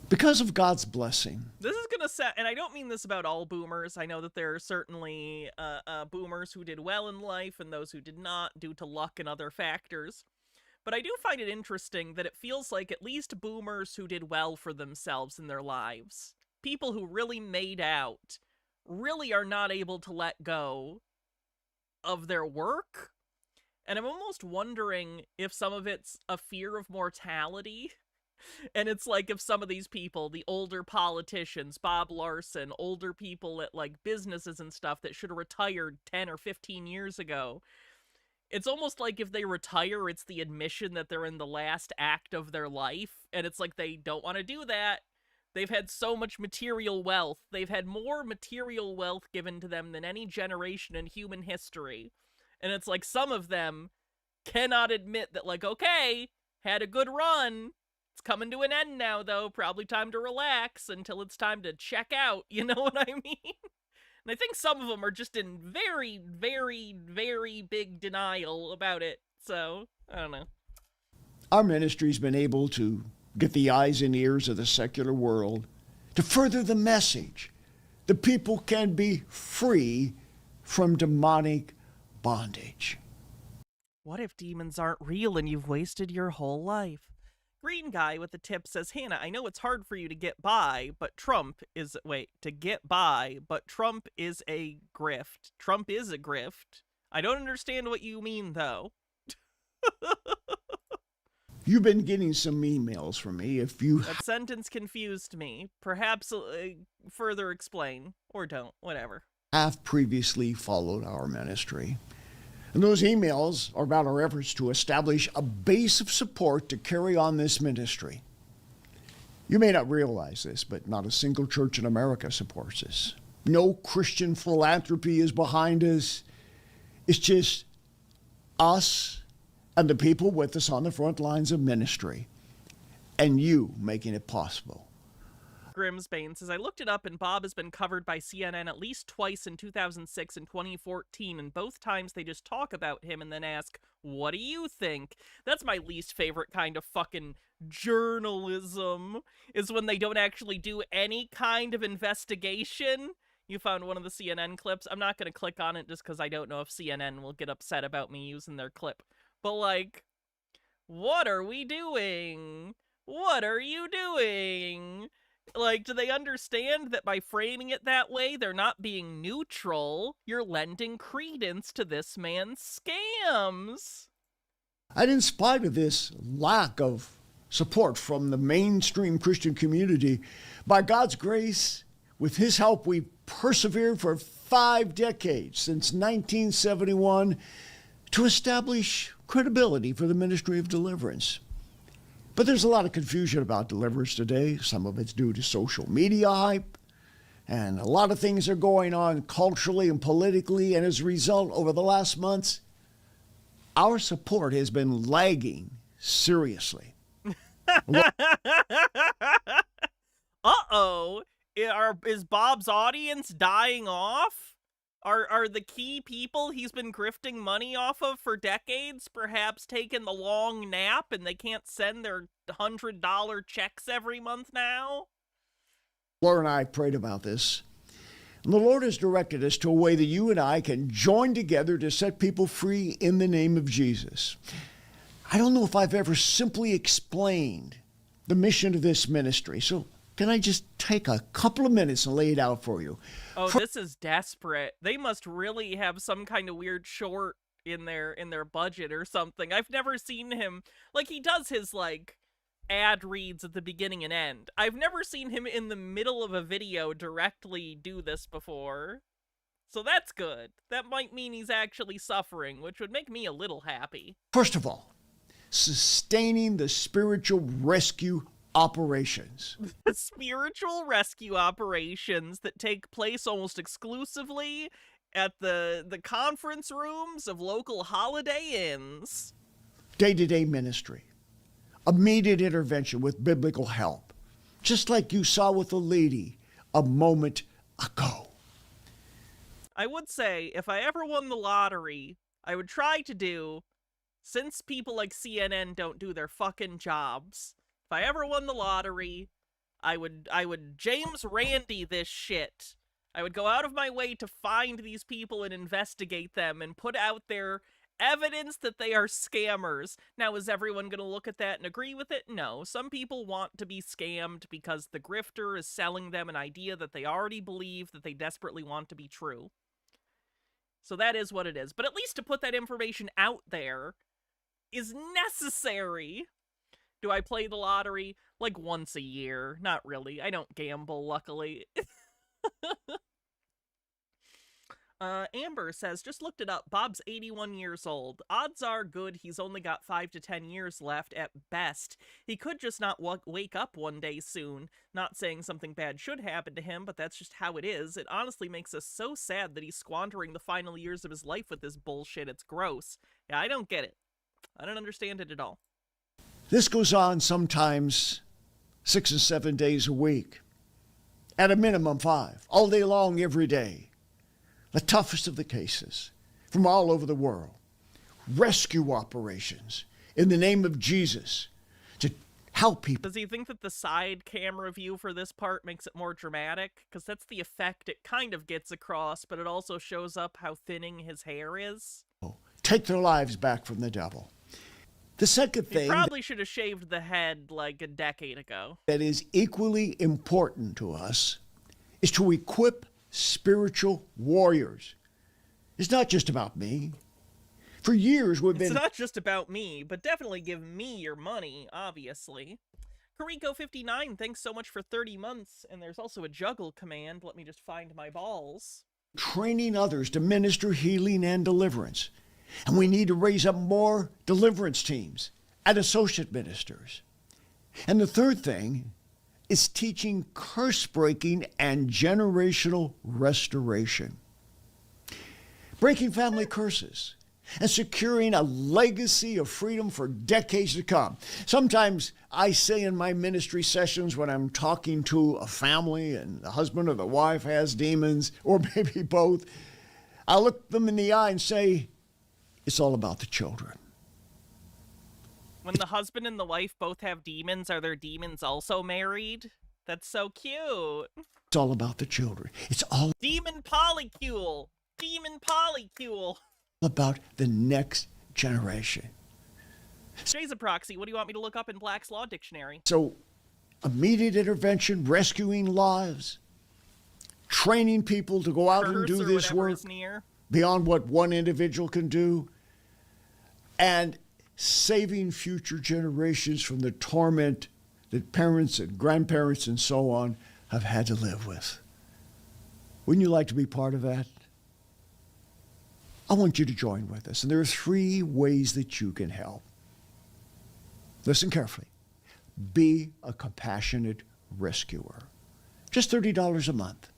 Speaker 7: Because of God's blessing.
Speaker 1: This is going to set, and I don't mean this about all boomers. I know that there are certainly boomers who did well in life and those who did not due to luck and other factors. But I do find it interesting that it feels like at least boomers who did well for themselves in their lives, people who really made out, really are not able to let go of their work. And I'm almost wondering if some of it's a fear of mortality. And it's like if some of these people, the older politicians, Bob Larson, older people at like businesses and stuff that should have retired 10 or 15 years ago, it's almost like if they retire, it's the admission that they're in the last act of their life. And it's like they don't want to do that. They've had so much material wealth. They've had more material wealth given to them than any generation in human history. And it's like some of them cannot admit that, like, okay, had a good run. It's coming to an end now, though. Probably time to relax until it's time to check out. You know what I mean? And I think some of them are just in very, very, very big denial about it. So, I don't know.
Speaker 7: Our ministry's been able to get the eyes and ears of the secular world to further the message that people can be free from demonic bondage.
Speaker 1: What if demons aren't real and you've wasted your whole life? Green guy with the tip says, Hannah, I know it's hard for you to get by, but Trump is a grift. Trump is a grift. I don't understand what you mean, though.
Speaker 7: You've been getting some emails from me. If you
Speaker 1: That sentence confused me. Perhaps further explain. Or don't. Whatever.
Speaker 7: have previously followed our ministry, and those emails are about our efforts to establish a base of support to carry on this ministry. You may not realize this, but not a single church in America supports us. No Christian philanthropy is behind us. It's just us and the people with us on the front lines of ministry, and you making it possible.
Speaker 1: Grimsbane says, I looked it up and Bob has been covered by CNN at least twice in 2006 and 2014, and both times they just talk about him and then ask, what do you think? That's my least favorite kind of fucking journalism, is when they don't actually do any kind of investigation. You found one of the CNN clips. I'm not going to click on it just because I don't know if CNN will get upset about me using their clip. But, like, what are we doing? What are you doing? Like, do they understand that by framing it that way, they're not being neutral? You're lending credence to this man's scams.
Speaker 7: And in spite of this lack of support from the mainstream Christian community, by God's grace, with his help, we've persevered for 5 decades, since 1971, to establish credibility for the ministry of deliverance. But there's a lot of confusion about deliverance today. Some of it's due to social media hype, and a lot of things are going on culturally and politically, and as a result, over the last months, our support has been lagging seriously.
Speaker 1: Uh-oh. Is Bob's audience dying off? Are the key people he's been grifting money off of for decades perhaps taking the long nap and they can't send their $100 checks every month now?
Speaker 7: Laura and I prayed about this. And the Lord has directed us to a way that you and I can join together to set people free in the name of Jesus. I don't know if I've ever simply explained the mission of this ministry, so can I just take a couple of minutes and lay it out for you?
Speaker 1: Oh, this is desperate. They must really have some kind of weird short in their budget or something. I've never seen him, like, he does his, like, ad reads at the beginning and end. I've never seen him in the middle of a video directly do this before. So that's good. That might mean he's actually suffering, which would make me a little happy.
Speaker 7: First of all, sustaining the spiritual rescue operations.
Speaker 1: Spiritual rescue operations that take place almost exclusively at the conference rooms of local Holiday Inns.
Speaker 7: Day-to-day ministry. Immediate intervention with biblical help. Just like you saw with the lady a moment ago.
Speaker 1: I would say, if I ever won the lottery, I would try to do, since people like CNN don't do their fucking jobs, if I ever won the lottery, I would James Randi this shit. I would go out of my way to find these people and investigate them and put out their evidence that they are scammers. Now, is everyone going to look at that and agree with it? No. Some people want to be scammed because the grifter is selling them an idea that they already believe that they desperately want to be true. So that is what it is. But at least to put that information out there is necessary. Do I play the lottery? Like once a year. Not really. I don't gamble, luckily. Amber says, just looked it up. Bob's 81 years old. Odds are good he's only got 5 to 10 years left at best. He could just not wake up one day soon. Not saying something bad should happen to him, but that's just how it is. It honestly makes us so sad that he's squandering the final years of his life with this bullshit. It's gross. Yeah, I don't get it. I don't understand it at all.
Speaker 7: This goes on sometimes 6 and 7 days a week. At a minimum 5. All day long, every day. The toughest of the cases from all over the world. Rescue operations in the name of Jesus to help people.
Speaker 1: Does he think that the side camera view for this part makes it more dramatic? Because that's the effect it kind of gets across, but it also shows up how thinning his hair is.
Speaker 7: Take their lives back from the devil. The second thing,
Speaker 1: he probably should have shaved the head like a decade ago.
Speaker 7: That is equally important to us is to equip spiritual warriors. It's not just about me. For years, we've
Speaker 1: It's
Speaker 7: been
Speaker 1: not just about me, but definitely give me your money, obviously. Kariko59, thanks so much for 30 months, and there's also a juggle command. Let me just find my balls.
Speaker 7: training others to minister healing and deliverance. And we need to raise up more deliverance teams and associate ministers. And the third thing is teaching curse breaking and generational restoration. Breaking family curses and securing a legacy of freedom for decades to come. Sometimes I say in my ministry sessions when I'm talking to a family and the husband or the wife has demons, or maybe both, I look them in the eye and say, it's all about the children.
Speaker 1: When the husband and the wife both have demons, are their demons also married? That's so cute.
Speaker 7: It's all about the children. It's all
Speaker 1: Demon polycule! Demon polycule!
Speaker 7: about the next generation.
Speaker 1: Jay's a proxy. What do you want me to look up in Black's Law Dictionary?
Speaker 7: So, immediate intervention, rescuing lives, training people to go out and
Speaker 1: Curse
Speaker 7: do
Speaker 1: or
Speaker 7: this
Speaker 1: whatever
Speaker 7: work
Speaker 1: is near.
Speaker 7: beyond what one individual can do, and saving future generations from the torment that parents and grandparents and so on have had to live with. Wouldn't you like to be part of that? I want you to join with us, and there are 3 ways that you can help. Listen carefully. Be a compassionate rescuer. Just $30 a month.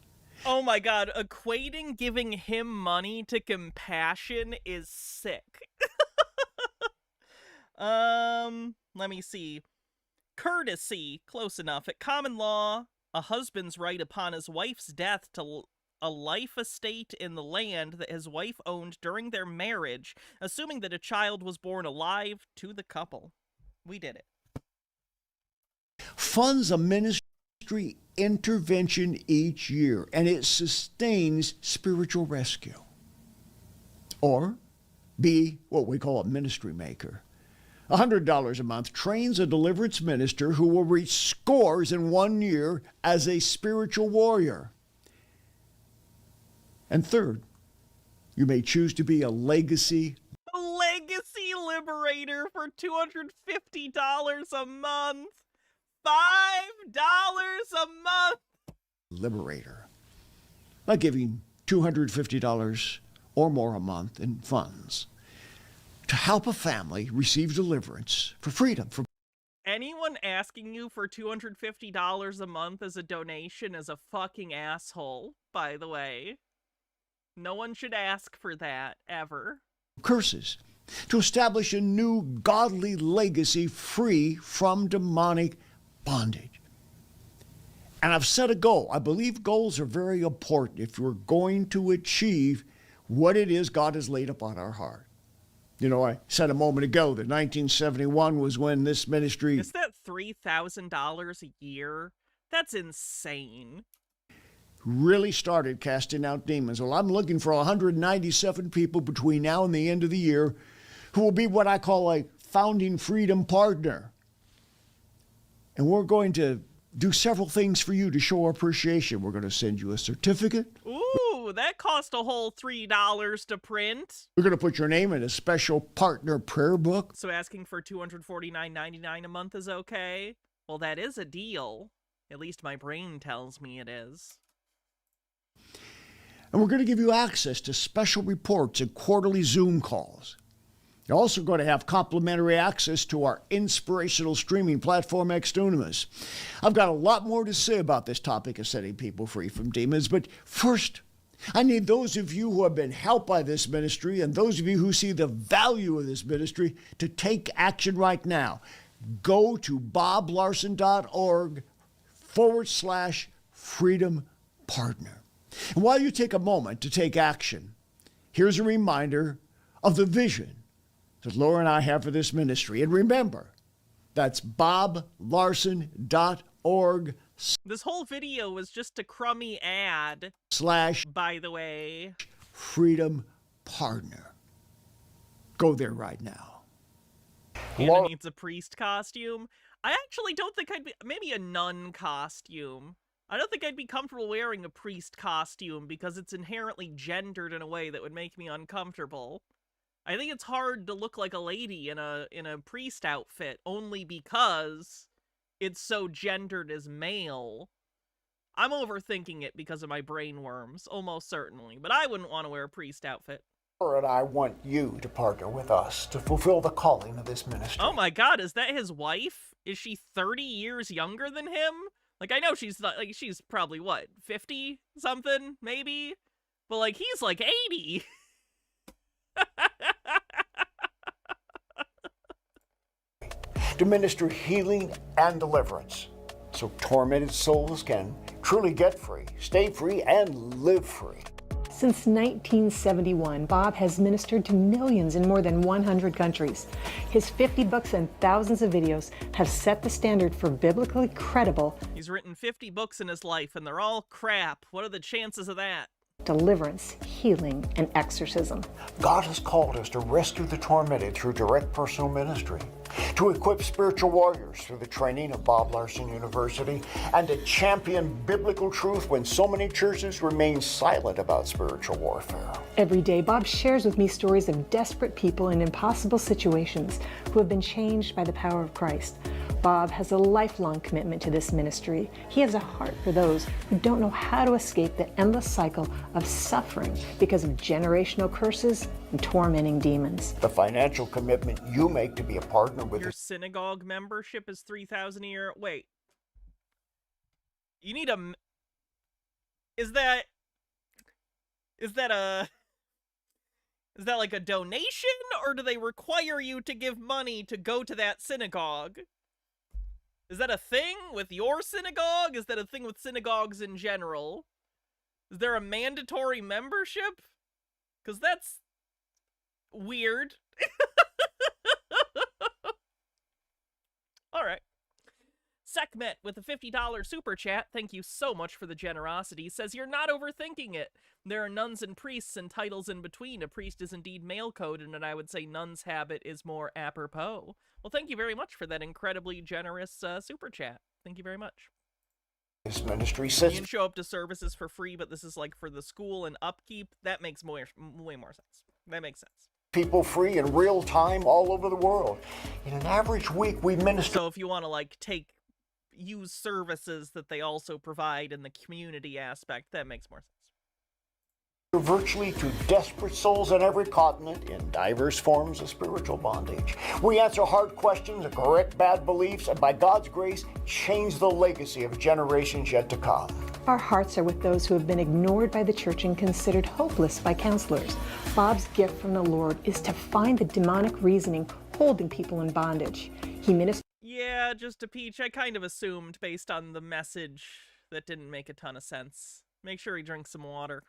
Speaker 1: Oh my god, equating giving him money to compassion is sick. Let me see. Courtesy, close enough. At common law, a husband's right upon his wife's death to a life estate in the land that his wife owned during their marriage, assuming that a child was born alive to the couple. We did it.
Speaker 7: Funds a ministry intervention each year, and it sustains spiritual rescue. Or be what we call a ministry maker. $100 a month trains a deliverance minister who will reach scores in 1 year as a spiritual warrior. And third, you may choose to be a legacy
Speaker 1: Liberator for $250 a month. $5 a month.
Speaker 7: liberator by giving $250 or more a month in funds to help a family receive deliverance for freedom.
Speaker 1: Anyone asking you for $250 a month as a donation is a fucking asshole, by the way. No one should ask for that, ever.
Speaker 7: Curses, to establish a new godly legacy free from demonic bondage. And I've set a goal. I believe goals are very important if we're going to achieve what it is God has laid upon our heart. You know, I said a moment ago that 1971 was when this ministry...
Speaker 1: Is that $3,000 a year? That's insane.
Speaker 7: ...really started casting out demons. Well, I'm looking for 197 people between now and the end of the year who will be what I call a founding freedom partner. And we're going to do several things for you to show our appreciation. We're going to send you a certificate.
Speaker 1: Ooh, that cost a whole $3 to print.
Speaker 7: We're going to put your name in a special partner prayer book.
Speaker 1: So asking for $249.99 a month is okay? Well, that is a deal. At least my brain tells me it is.
Speaker 7: And we're going to give you access to special reports and quarterly Zoom calls. You're also going to have complimentary access to our inspirational streaming platform, Exdunamis. I've got a lot more to say about this topic of setting people free from demons, but first, I need those of you who have been helped by this ministry and those of you who see the value of this ministry to take action right now. Go to boblarson.org/freedom partner. And while you take a moment to take action, here's a reminder of the vision that Laura and I have for this ministry. And remember, that's boblarson.org.
Speaker 1: This whole video was just a crummy ad, by the way.
Speaker 7: Freedom partner. Go there right now.
Speaker 1: Anna needs a priest costume. I actually don't think I'd be... Maybe a nun costume. I don't think I'd be comfortable wearing a priest costume because it's inherently gendered in a way that would make me uncomfortable. I think it's hard to look like a lady in a priest outfit only because it's so gendered as male. I'm overthinking it because of my brain worms, almost certainly, but I wouldn't want to wear a priest outfit.
Speaker 7: And I want you to partner with us to fulfill the calling of this ministry.
Speaker 1: Oh my god, is that his wife? Is she 30 years younger than him? Like, I know she's not, like, she's probably, what, 50 something, maybe? But, like, he's like 80.
Speaker 7: To minister healing and deliverance, so tormented souls can truly get free, stay free, and live free.
Speaker 8: Since 1971, Bob has ministered to millions in more than 100 countries. His 50 books and thousands of videos have set the standard for biblically credible.
Speaker 1: He's written 50 books in his life, and they're all crap. What are the chances of that?
Speaker 8: Deliverance, healing, and exorcism.
Speaker 7: God has called us to rescue the tormented through direct personal ministry, to equip spiritual warriors through the training of Bob Larson University, and to champion biblical truth when so many churches remain silent about spiritual warfare.
Speaker 8: Every day, Bob shares with me stories of desperate people in impossible situations who have been changed by the power of Christ. Bob has a lifelong commitment to this ministry. He has a heart for those who don't know how to escape the endless cycle of suffering because of generational curses and tormenting demons.
Speaker 7: The financial commitment you make to be a partner with
Speaker 1: Your synagogue membership is $3,000 a year. Wait. You need a... Is that like a donation, or do they require you to give money to go to that synagogue? Is that a thing with your synagogue? Is that a thing with synagogues in general? Is there a mandatory membership? Because that's weird. All right. Sekhmet with a $50 super chat. Thank you so much for the generosity. Says, you're not overthinking it. There are nuns and priests and titles in between. A priest is indeed male-coded, and I would say nun's habit is more apropos. Well, thank you very much for that incredibly generous super chat. Thank you very much.
Speaker 7: this ministry
Speaker 1: You
Speaker 7: sits
Speaker 1: can show up to services for free, but this is like for the school and upkeep. That makes way more sense. That makes sense.
Speaker 7: people free in real time all over the world. In an average week, we minister
Speaker 1: So if you want to like use services that they also provide in the community aspect, that makes more sense.
Speaker 7: virtually to desperate souls on every continent in diverse forms of spiritual bondage. We answer hard questions and correct bad beliefs, and by God's grace, change the legacy of generations yet to come.
Speaker 8: Our hearts are with those who have been ignored by the church and considered hopeless by counselors. Bob's gift from the Lord is to find the demonic reasoning holding people in bondage. He ministers.
Speaker 1: Yeah, just a peach. I kind of assumed based on the message that didn't make a ton of sense. Make sure he drinks some water.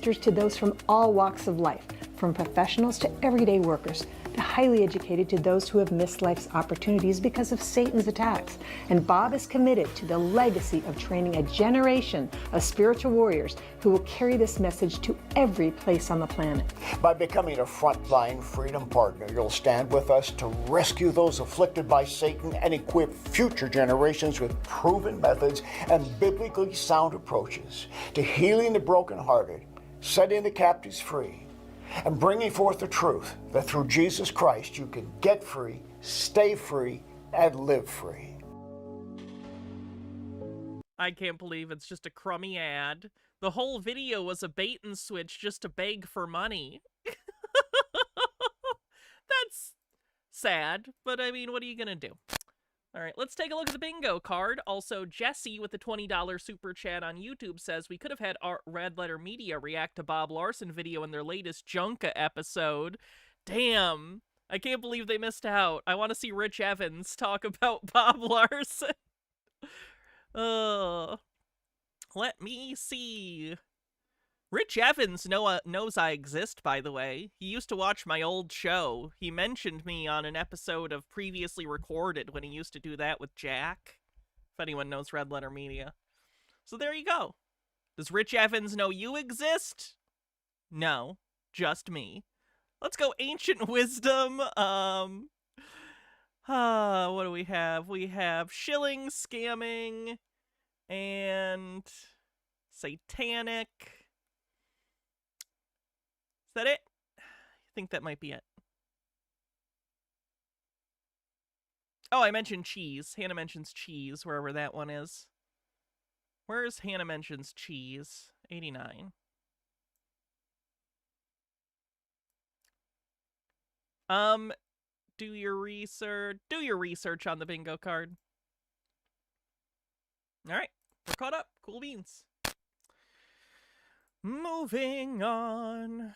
Speaker 8: To those from all walks of life, from professionals to everyday workers, to highly educated to those who have missed life's opportunities because of Satan's attacks. And Bob is committed to the legacy of training a generation of spiritual warriors who will carry this message to every place on the planet.
Speaker 7: By becoming a frontline freedom partner, you'll stand with us to rescue those afflicted by Satan and equip future generations with proven methods and biblically sound approaches to healing the brokenhearted, setting the captives free, and bringing forth the truth that through Jesus Christ you can get free, stay free, and live free.
Speaker 1: I can't believe it's just a crummy ad. The whole video was a bait and switch just to beg for money. That's sad, but I mean, what are you gonna do? All right, let's take a look at the bingo card. Also, Jesse with the $20 super chat on YouTube says, we could have had our Red Letter Media react to Bob Larson video in their latest Junka episode. Damn, I can't believe they missed out. I want to see Rich Evans talk about Bob Larson. Let me see. Rich Evans knows I exist, by the way. He used to watch my old show. He mentioned me on an episode of Previously Recorded when he used to do that with Jack. If anyone knows Red Letter Media. So there you go. Does Rich Evans know you exist? No, just me. Let's go Ancient Wisdom. What do we have? We have shilling, scamming, and satanic. Is that it? I think that might be it. Oh, I mentioned cheese. Hannah mentions cheese, wherever that one is. Where's Hannah mentions cheese? 89. Do your research on the bingo card. Alright, we're caught up. Cool beans. Moving on.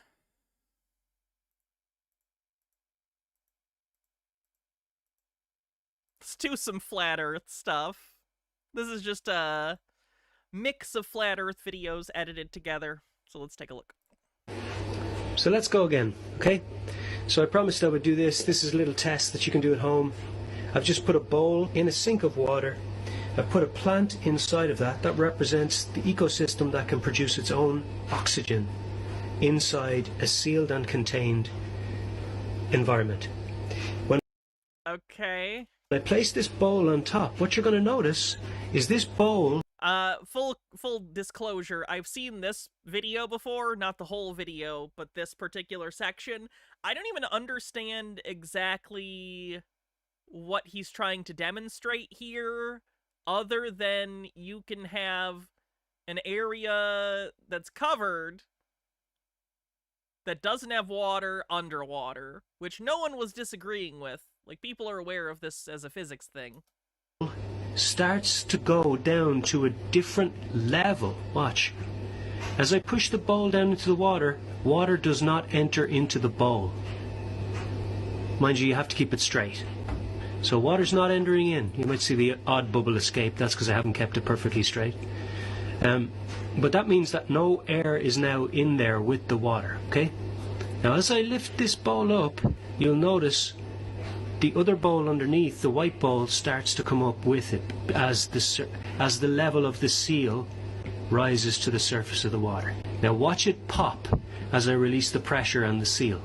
Speaker 1: Let's do some Flat Earth stuff. This is just a mix of Flat Earth videos edited together. So let's take a look.
Speaker 9: So let's go again, okay? So I promised I would do this. This is a little test that you can do at home. I've just put a bowl in a sink of water. I've put a plant inside of that. That represents the ecosystem that can produce its own oxygen inside a sealed and contained environment. When
Speaker 1: Okay.
Speaker 9: I place this bowl on top, what you're going to notice is this bowl...
Speaker 1: Full disclosure, I've seen this video before, not the whole video, but this particular section. I don't even understand exactly what he's trying to demonstrate here, other than you can have an area that's covered that doesn't have water underwater, which no one was disagreeing with. Like, people are aware of this as a physics thing.
Speaker 9: Starts to go down to a different level. Watch. As I push the bowl down into the water, water does not enter into the bowl. Mind you have to keep it straight. So water's not entering in. You might see the odd bubble escape. That's because I haven't kept it perfectly straight. But that means that no air is now in there with the water, okay? Now as I lift this bowl up, you'll notice the other bowl underneath, the white bowl, starts to come up with it as the level of the seal rises to the surface of the water. Now watch it pop as I release the pressure on the seal.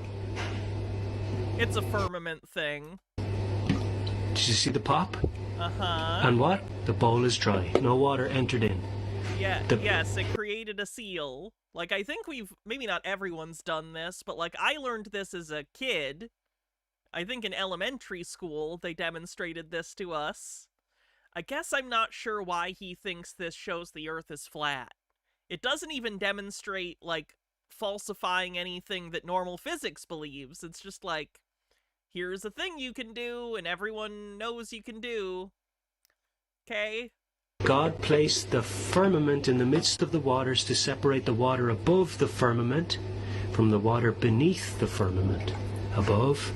Speaker 1: It's a firmament thing.
Speaker 9: Did you see the pop?
Speaker 1: Uh-huh.
Speaker 9: And what? The bowl is dry. No water entered in.
Speaker 1: Yeah, yes, it created a seal. Like, I think maybe not everyone's done this, but like, I learned this as a kid. I think in elementary school, they demonstrated this to us. I guess I'm not sure why he thinks this shows the Earth is flat. It doesn't even demonstrate, like, falsifying anything that normal physics believes. It's just like, here's a thing you can do, and everyone knows you can do. Okay?
Speaker 9: God placed the firmament in the midst of the waters to separate the water above the firmament from the water beneath the firmament. Above,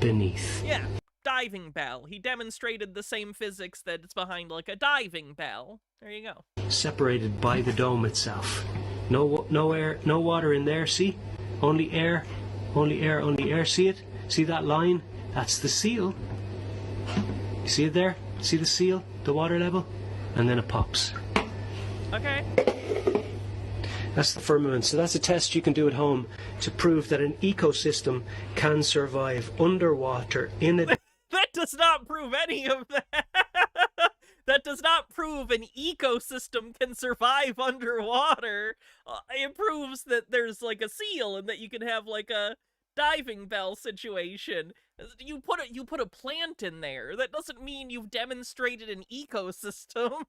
Speaker 9: beneath.
Speaker 1: Yeah, diving bell. He demonstrated the same physics that it's behind, like, a diving bell. There you go.
Speaker 9: Separated by the dome itself. No air, no water in there, see? Only air, only air, only air. See it? See that line? That's the seal. You see it there? See the seal? The water level? And then it pops.
Speaker 1: Okay.
Speaker 9: That's the firmament. So that's a test you can do at home to prove that an ecosystem can survive underwater in a...
Speaker 1: That does not prove any of that. That does not prove an ecosystem can survive underwater. It proves that there's, like, a seal and that you can have, like, a diving bell situation. You put a plant in there. That doesn't mean you've demonstrated an ecosystem.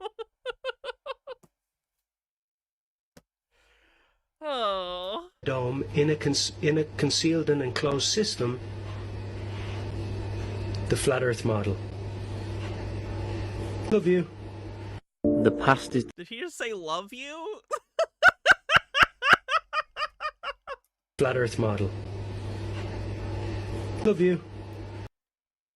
Speaker 1: Oh.
Speaker 9: Dome in a concealed and enclosed system. The flat Earth model. Love you.
Speaker 10: The past is...
Speaker 1: Did he just say love you?
Speaker 9: Flat Earth model. Love you.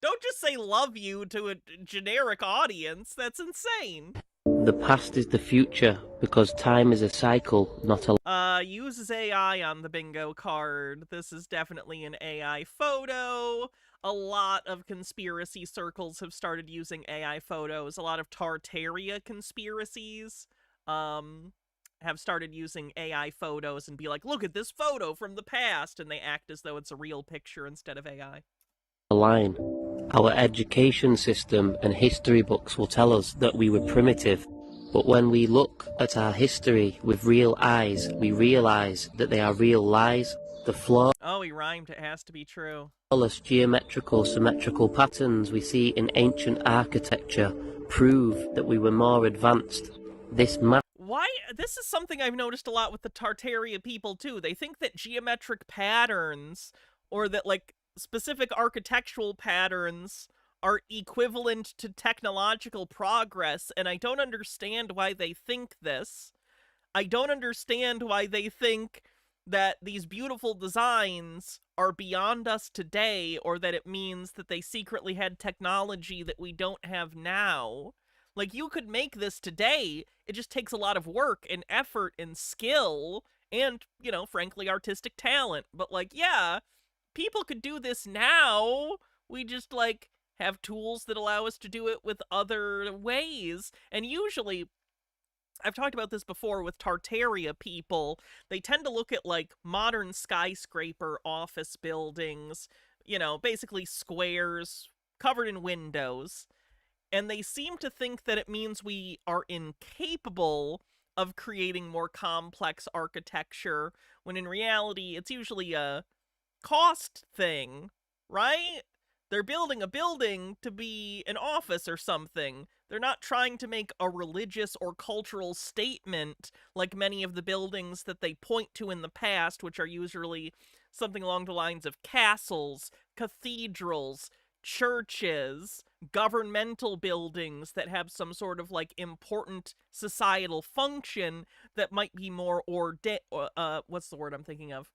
Speaker 1: Don't just say love you to a generic audience. That's insane.
Speaker 10: The past is the future, because time is a cycle, not a...
Speaker 1: Uses AI on the bingo card. This is definitely an AI photo. A lot of conspiracy circles have started using AI photos. A lot of Tartaria conspiracies, have started using AI photos and be like, look at this photo from the past, and they act as though it's a real picture instead of AI.
Speaker 10: line. Our education system and history books will tell us that we were primitive, but when we look at our history with real eyes, we realize that they are real lies. The flaw...
Speaker 1: Oh, he rhymed. It has to be true.
Speaker 10: flawless geometrical symmetrical patterns we see in ancient architecture prove that we were more advanced.
Speaker 1: Why? This is something I've noticed a lot with the Tartaria people, too. They think that geometric patterns, or that, like, specific architectural patterns are equivalent to technological progress, and I don't understand why they think this. I don't understand why they think that these beautiful designs are beyond us today, or that it means that they secretly had technology that we don't have now. Like, you could make this today, it just takes a lot of work and effort and skill and, you know, frankly, artistic talent. But, like, yeah, people could do this now. We just, like, have tools that allow us to do it with other ways. And usually, I've talked about this before with Tartaria people, they tend to look at, like, modern skyscraper office buildings, you know, basically squares covered in windows, and they seem to think that it means we are incapable of creating more complex architecture, when in reality, it's usually a cost thing, right? They're building a building to be an office or something. They're not trying to make a religious or cultural statement like many of the buildings that they point to in the past, which are usually something along the lines of castles, cathedrals, churches, governmental buildings that have some sort of, like, important societal function that might be more what's the word I'm thinking of?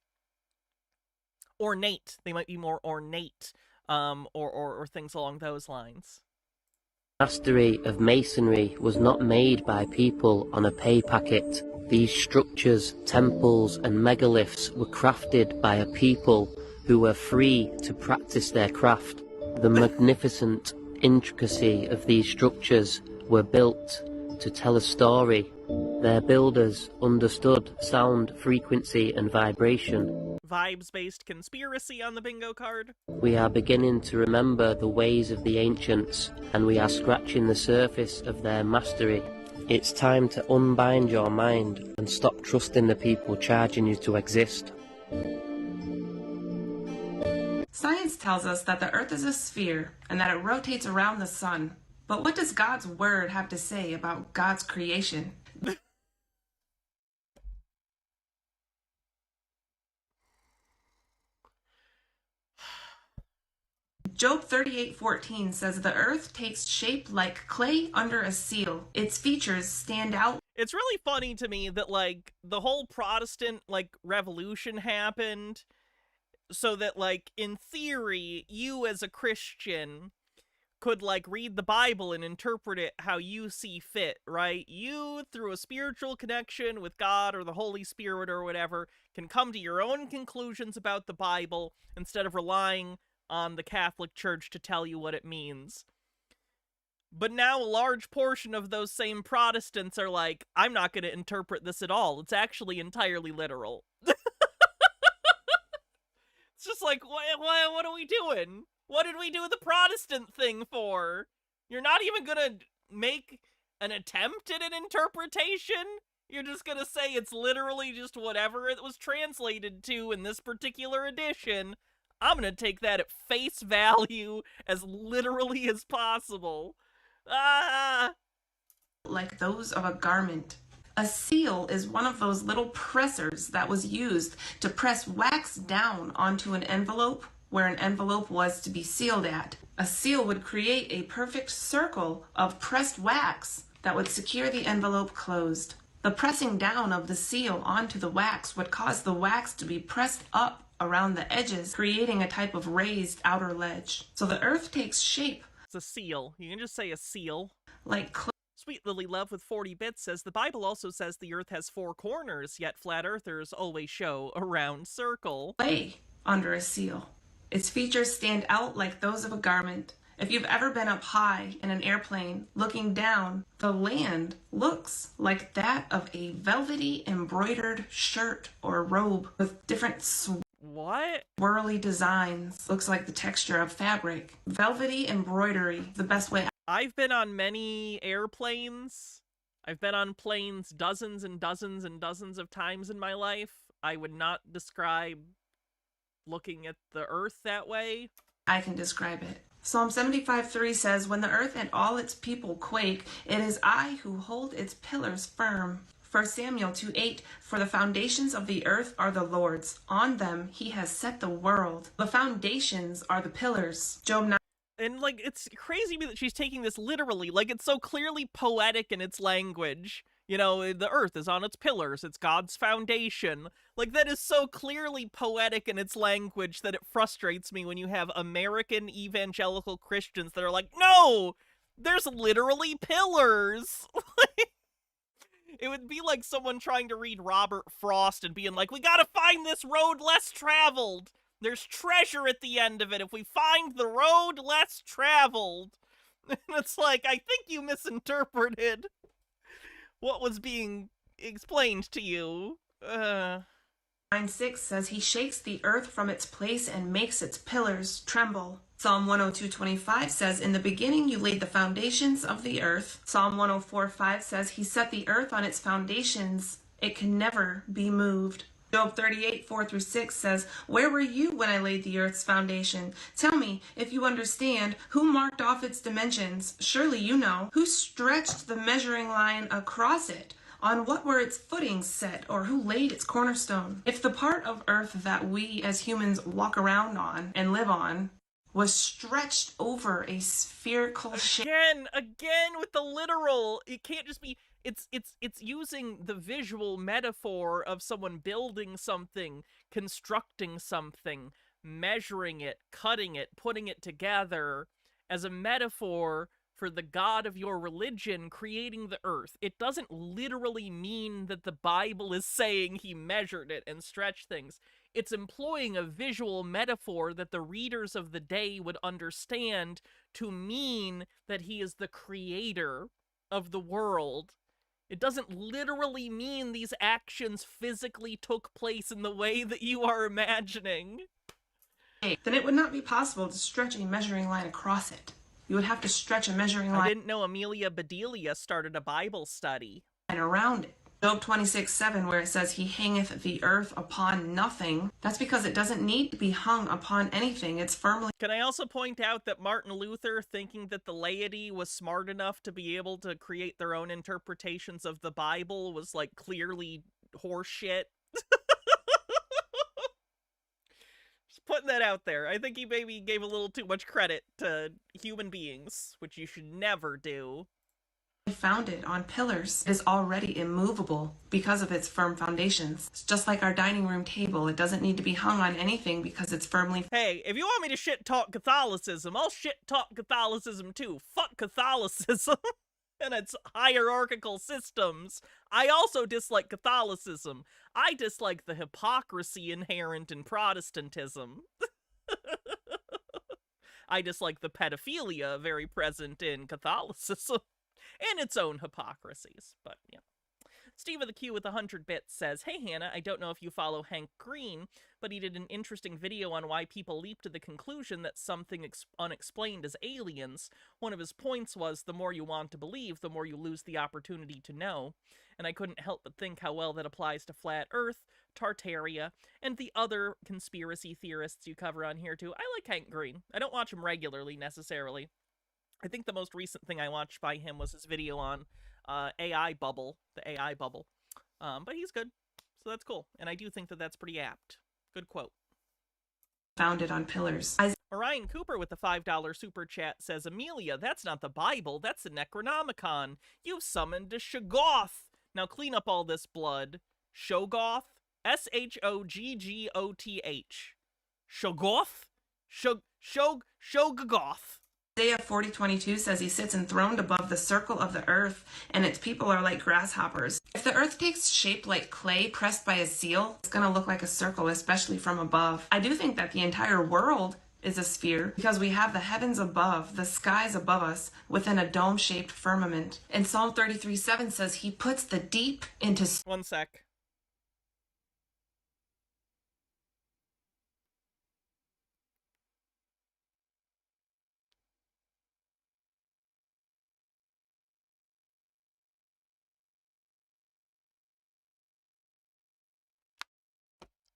Speaker 1: Ornate. They might be more ornate, or things along those lines.
Speaker 10: Mastery of masonry was not made by people on a pay packet. These structures, temples and megaliths were crafted by a people who were free to practice their craft. The magnificent intricacy of these structures were built to tell a story. Their builders understood sound, frequency and vibration.
Speaker 1: Vibes-based conspiracy on the bingo card.
Speaker 10: We are beginning to remember the ways of the ancients, and we are scratching the surface of their mastery. It's time to unbind your mind and stop trusting the people charging you to exist.
Speaker 11: Science tells us that the Earth is a sphere and that it rotates around the sun. But what does God's word have to say about God's creation? Job 38:14 says the earth takes shape like clay under a seal. Its features stand out.
Speaker 1: It's really funny to me that, like, the whole Protestant, like, revolution happened so that, like, in theory, you as a Christian could, like, read the Bible and interpret it how you see fit, right? You, through a spiritual connection with God or the Holy Spirit or whatever, can come to your own conclusions about the Bible instead of relying on the Catholic Church to tell you what it means. But now a large portion of those same Protestants are like, I'm not going to interpret this at all. It's actually entirely literal. It's just like, what are we doing? What did we do the Protestant thing for? You're not even going to make an attempt at an interpretation? You're just going to say it's literally just whatever it was translated to in this particular edition. I'm going to take that at face value as literally as possible.
Speaker 11: Like those of a garment. A seal is one of those little pressers that was used to press wax down onto an envelope where an envelope was to be sealed at. A seal would create a perfect circle of pressed wax that would secure the envelope closed. The pressing down of the seal onto the wax would cause the wax to be pressed up around the edges, creating a type of raised outer ledge. So the earth takes shape.
Speaker 1: It's a seal. You can just say a seal.
Speaker 11: Like
Speaker 1: Sweet Lily Love with 40 bits says, the Bible also says the earth has 4 corners, yet flat earthers always show a round circle.
Speaker 11: Clay under a seal. Its features stand out like those of a garment. If you've ever been up high in an airplane looking down, the land looks like that of a velvety embroidered shirt or robe with different swirly designs. Looks like the texture of fabric. Velvety embroidery, the best way.
Speaker 1: I've been on many airplanes. I've been on planes dozens and dozens and dozens of times in my life. I would not describe looking at the earth that way.
Speaker 11: I can describe it. Psalm 75:3 says, "When the earth and all its people quake, it is I who hold its pillars firm." 1 Samuel 2:8, "For the foundations of the earth are the Lord's. On them he has set the world." The foundations are the pillars. Job 9.
Speaker 1: And, like, it's crazy to me that she's taking this literally. Like, it's so clearly poetic in its language. You know, the earth is on its pillars. It's God's foundation. Like, that is so clearly poetic in its language that it frustrates me when you have American evangelical Christians that are like, no, there's literally pillars. It would be like someone trying to read Robert Frost and being like, we gotta find this road less traveled. There's treasure at the end of it if we find the road less traveled. And it's like, I think you misinterpreted what was being explained to you.
Speaker 11: 9:6 says, "He shakes the earth from its place and makes its pillars tremble." Psalm 102:25 says, "In the beginning you laid the foundations of the earth." Psalm 104:5 says, "He set the earth on its foundations. It can never be moved." Job 38:4-6 says, "Where were you when I laid the earth's foundation? Tell me, if you understand, who marked off its dimensions? Surely you know. Who stretched the measuring line across it? On what were its footings set, or who laid its cornerstone? If the part of earth that we as humans walk around on and live on was stretched over a spherical shape..."
Speaker 1: Again with the literal. It can't just be. It's using the visual metaphor of someone building something, constructing something, measuring it, cutting it, putting it together as a metaphor for the God of your religion creating the earth. It doesn't literally mean that the Bible is saying he measured it and stretched things. It's employing a visual metaphor that the readers of the day would understand to mean that he is the creator of the world. It doesn't literally mean these actions physically took place in the way that you are imagining.
Speaker 11: Then it would not be possible to stretch a measuring line across it. You would have to stretch a measuring line.
Speaker 1: I didn't know Amelia Bedelia started a Bible study.
Speaker 11: Around it. Job 26:7, where it says, "He hangeth the earth upon nothing." That's because it doesn't need to be hung upon anything. It's firmly...
Speaker 1: Can I also point out that Martin Luther, thinking that the laity was smart enough to be able to create their own interpretations of the Bible, was, like, clearly horseshit? Just putting that out there. I think he maybe gave a little too much credit to human beings, which you should never do.
Speaker 11: Founded on pillars. It is already immovable because of its firm foundations. It's just like our dining room table. It doesn't need to be hung on anything because it's firmly...
Speaker 1: Hey, if you want me to shit-talk Catholicism, I'll shit-talk Catholicism too. Fuck Catholicism and its hierarchical systems. I also dislike Catholicism. I dislike the hypocrisy inherent in Protestantism. I dislike the pedophilia very present in Catholicism. And its own hypocrisies, but yeah. Steve of the Q with 100 bits says, "Hey Hannah, I don't know if you follow Hank Green, but he did an interesting video on why people leap to the conclusion that something unexplained is aliens. One of his points was, the more you want to believe, the more you lose the opportunity to know. And I couldn't help but think how well that applies to Flat Earth, Tartaria, and the other conspiracy theorists you cover on here too. I like Hank Green. I don't watch him regularly, necessarily. I think the most recent thing I watched by him was his video on AI bubble, the AI bubble. But he's good, so that's cool. And I do think that that's pretty apt. Good quote.
Speaker 11: Founded on pillars.
Speaker 1: Orion Cooper with the $5 super chat says, "Amelia, that's not the Bible, that's the Necronomicon. You've summoned a Shoggoth. Now clean up all this blood." Shoggoth? Shoggoth? Shoggoth? Shoggoth.
Speaker 11: Isaiah 40:22 says he sits enthroned above the circle of the earth, and its people are like grasshoppers. If the earth takes shape like clay pressed by a seal, it's going to look like a circle, especially from above. I do think that the entire world is a sphere because we have the heavens above, the skies above us, within a dome-shaped firmament. And Psalm 33:7 says he puts the deep into...
Speaker 1: One sec.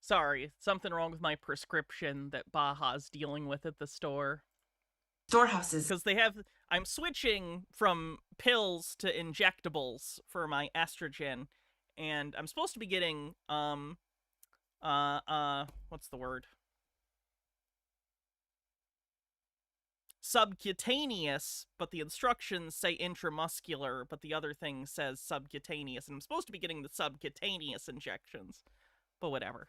Speaker 1: Sorry, something wrong with my prescription that Baja's dealing with at the store.
Speaker 11: Storehouses.
Speaker 1: Because I'm switching from pills to injectables for my estrogen, and I'm supposed to be getting, what's the word? Subcutaneous, but the instructions say intramuscular, but the other thing says subcutaneous, and I'm supposed to be getting the subcutaneous injections, but whatever.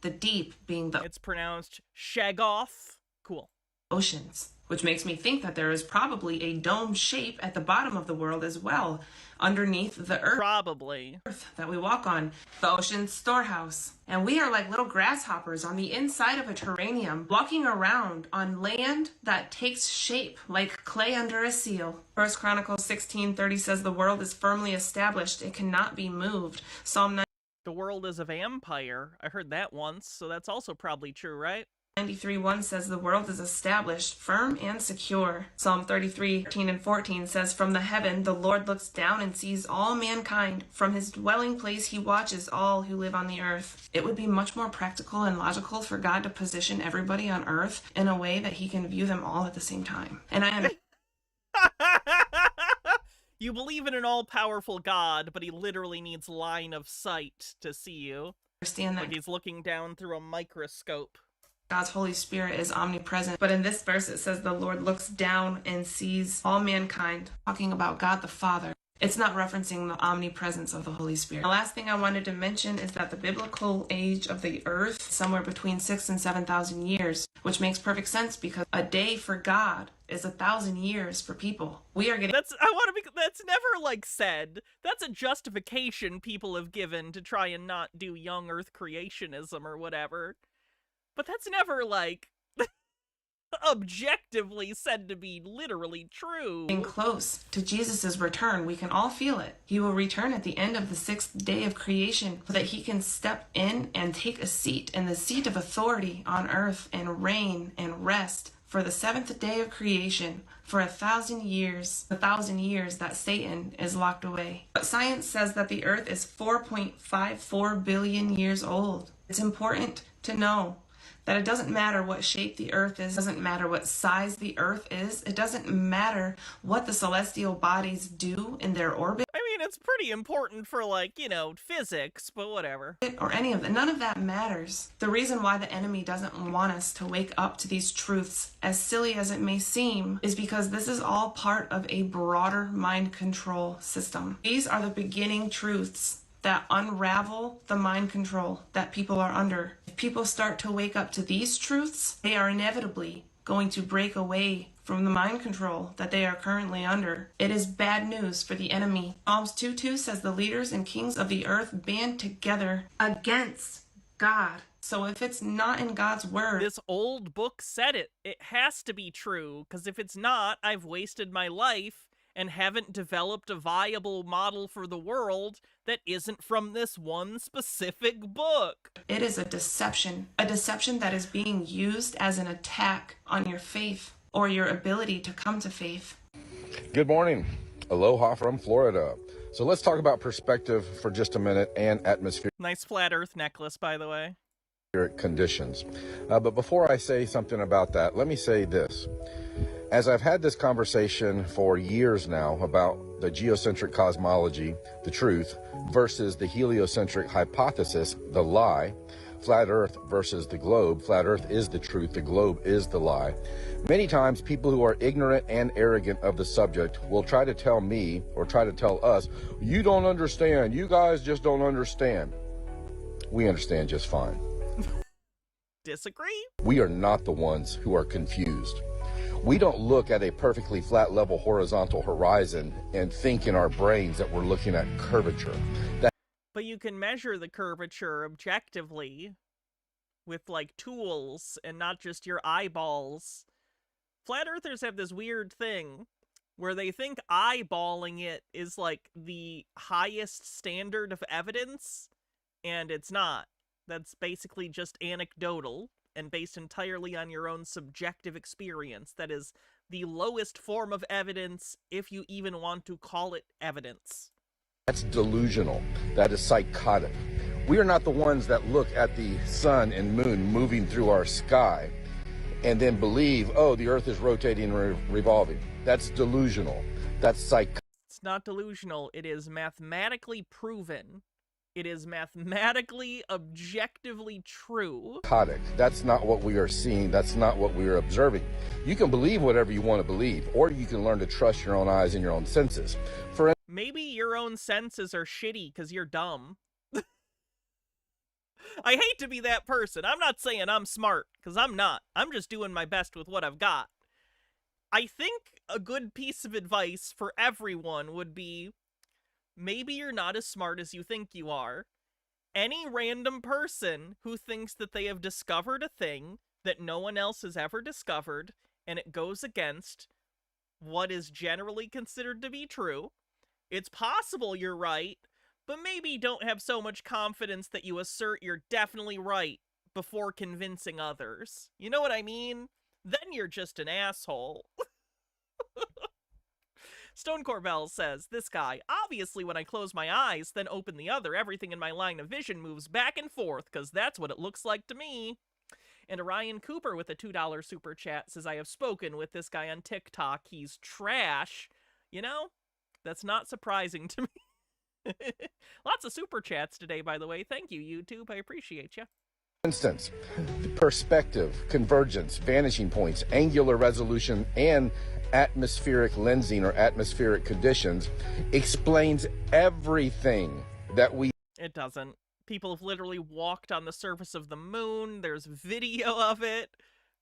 Speaker 11: The deep being the...
Speaker 1: It's pronounced Shagoth. Cool.
Speaker 11: Oceans, which makes me think that there is probably a dome shape at the bottom of the world as well, underneath the earth.
Speaker 1: Probably.
Speaker 11: That we walk on, the ocean's storehouse. And we are like little grasshoppers on the inside of a terrarium, walking around on land that takes shape like clay under a seal. 1 Chronicles 16:30 says the world is firmly established, it cannot be moved. Psalm 9.
Speaker 1: The world is a vampire. I heard that once, so that's also probably true, right?
Speaker 11: 93:1 says the world is established, firm and secure. Psalm 33:13 and 14 says, from the heaven the Lord looks down and sees all mankind. From his dwelling place he watches all who live on the earth. It would be much more practical and logical for God to position everybody on earth in a way that he can view them all at the same time. And I am...
Speaker 1: You believe in an all-powerful God, but he literally needs line of sight to see you.
Speaker 11: Understand that.
Speaker 1: Like he's looking down through a microscope.
Speaker 11: God's Holy Spirit is omnipresent. But in this verse, it says the Lord looks down and sees all mankind, talking about God the Father. It's not referencing the omnipresence of the Holy Spirit. The last thing I wanted to mention is that the biblical age of the earth is somewhere between 6,000 and 7,000 years, which makes perfect sense because a day for God is 1,000 years for people. We are getting...
Speaker 1: That's never, like, said. That's a justification people have given to try and not do young earth creationism or whatever. But that's never, like, objectively said to be literally true.
Speaker 11: Getting close to Jesus' return. We can all feel it. He will return at the end of the 6th day of creation so that he can step in and take a seat in the seat of authority on earth and reign and rest for the 7th day of creation for 1,000 years, 1,000 years that Satan is locked away. But science says that the earth is 4.54 billion years old. It's important to know that it doesn't matter what shape the earth is, it doesn't matter what size the earth is, it doesn't matter what the celestial bodies do in their orbit.
Speaker 1: I mean, it's pretty important for, like, you know, physics, but whatever.
Speaker 11: Or any of that. None of that matters. The reason why the enemy doesn't want us to wake up to these truths, as silly as it may seem, is because this is all part of a broader mind control system. These are the beginning truths that unravel the mind control that people are under. If people start to wake up to these truths, they are inevitably going to break away from the mind control that they are currently under. It is bad news for the enemy. Psalms 2:2 says the leaders and kings of the earth band together against God. So if it's not in God's word...
Speaker 1: This old book said it. It has to be true, because if it's not, I've wasted my life and haven't developed a viable model for the world that isn't from this one specific book.
Speaker 11: It is a deception that is being used as an attack on your faith or your ability to come to faith.
Speaker 12: Good morning. Aloha from Florida. So let's talk about perspective for just a minute and atmosphere.
Speaker 1: Nice flat earth necklace, by the way.
Speaker 12: Conditions. But before I say something about that, let me say this. As I've had this conversation for years now about the geocentric cosmology, the truth, versus the heliocentric hypothesis, the lie, flat earth versus the globe, flat earth is the truth, the globe is the lie. Many times people who are ignorant and arrogant of the subject will try to tell me or try to tell us, you don't understand, you guys just don't understand. We understand just fine.
Speaker 1: Disagree?
Speaker 12: We are not the ones who are confused. We don't look at a perfectly flat level horizontal horizon and think in our brains that we're looking at curvature.
Speaker 1: But you can measure the curvature objectively with, like, tools and not just your eyeballs. Flat earthers have this weird thing where they think eyeballing it is, like, the highest standard of evidence, and it's not. That's basically just anecdotal and based entirely on your own subjective experience. That is the lowest form of evidence, if you even want to call it evidence.
Speaker 12: That's delusional. That is psychotic. We are not the ones that look at the sun and moon moving through our sky and then believe, oh, the earth is rotating and revolving. That's delusional. That's psychotic.
Speaker 1: It's not delusional. It is mathematically proven. It is mathematically, objectively true.
Speaker 12: That's not what we are seeing. That's not what we are observing. You can believe whatever you want to believe, or you can learn to trust your own eyes and your own senses.
Speaker 1: Maybe your own senses are shitty because you're dumb. I hate to be that person. I'm not saying I'm smart, because I'm not. I'm just doing my best with what I've got. I think a good piece of advice for everyone would be, maybe you're not as smart as you think you are. Any random person who thinks that they have discovered a thing that no one else has ever discovered, and it goes against what is generally considered to be true, it's possible you're right, but maybe don't have so much confidence that you assert you're definitely right before convincing others. You know what I mean? Then you're just an asshole. Stone Corbell says, this guy, obviously when I close my eyes, then open the other, everything in my line of vision moves back and forth, because that's what it looks like to me. And Orion Cooper with a $2 super chat says, I have spoken with this guy on TikTok. He's trash. You know, that's not surprising to me. Lots of super chats today, by the way. Thank you, YouTube. I appreciate you.
Speaker 12: Instance, perspective, convergence, vanishing points, angular resolution, and atmospheric lensing or atmospheric conditions explains everything that we...
Speaker 1: It doesn't. People have literally walked on the surface of the moon. There's video of it.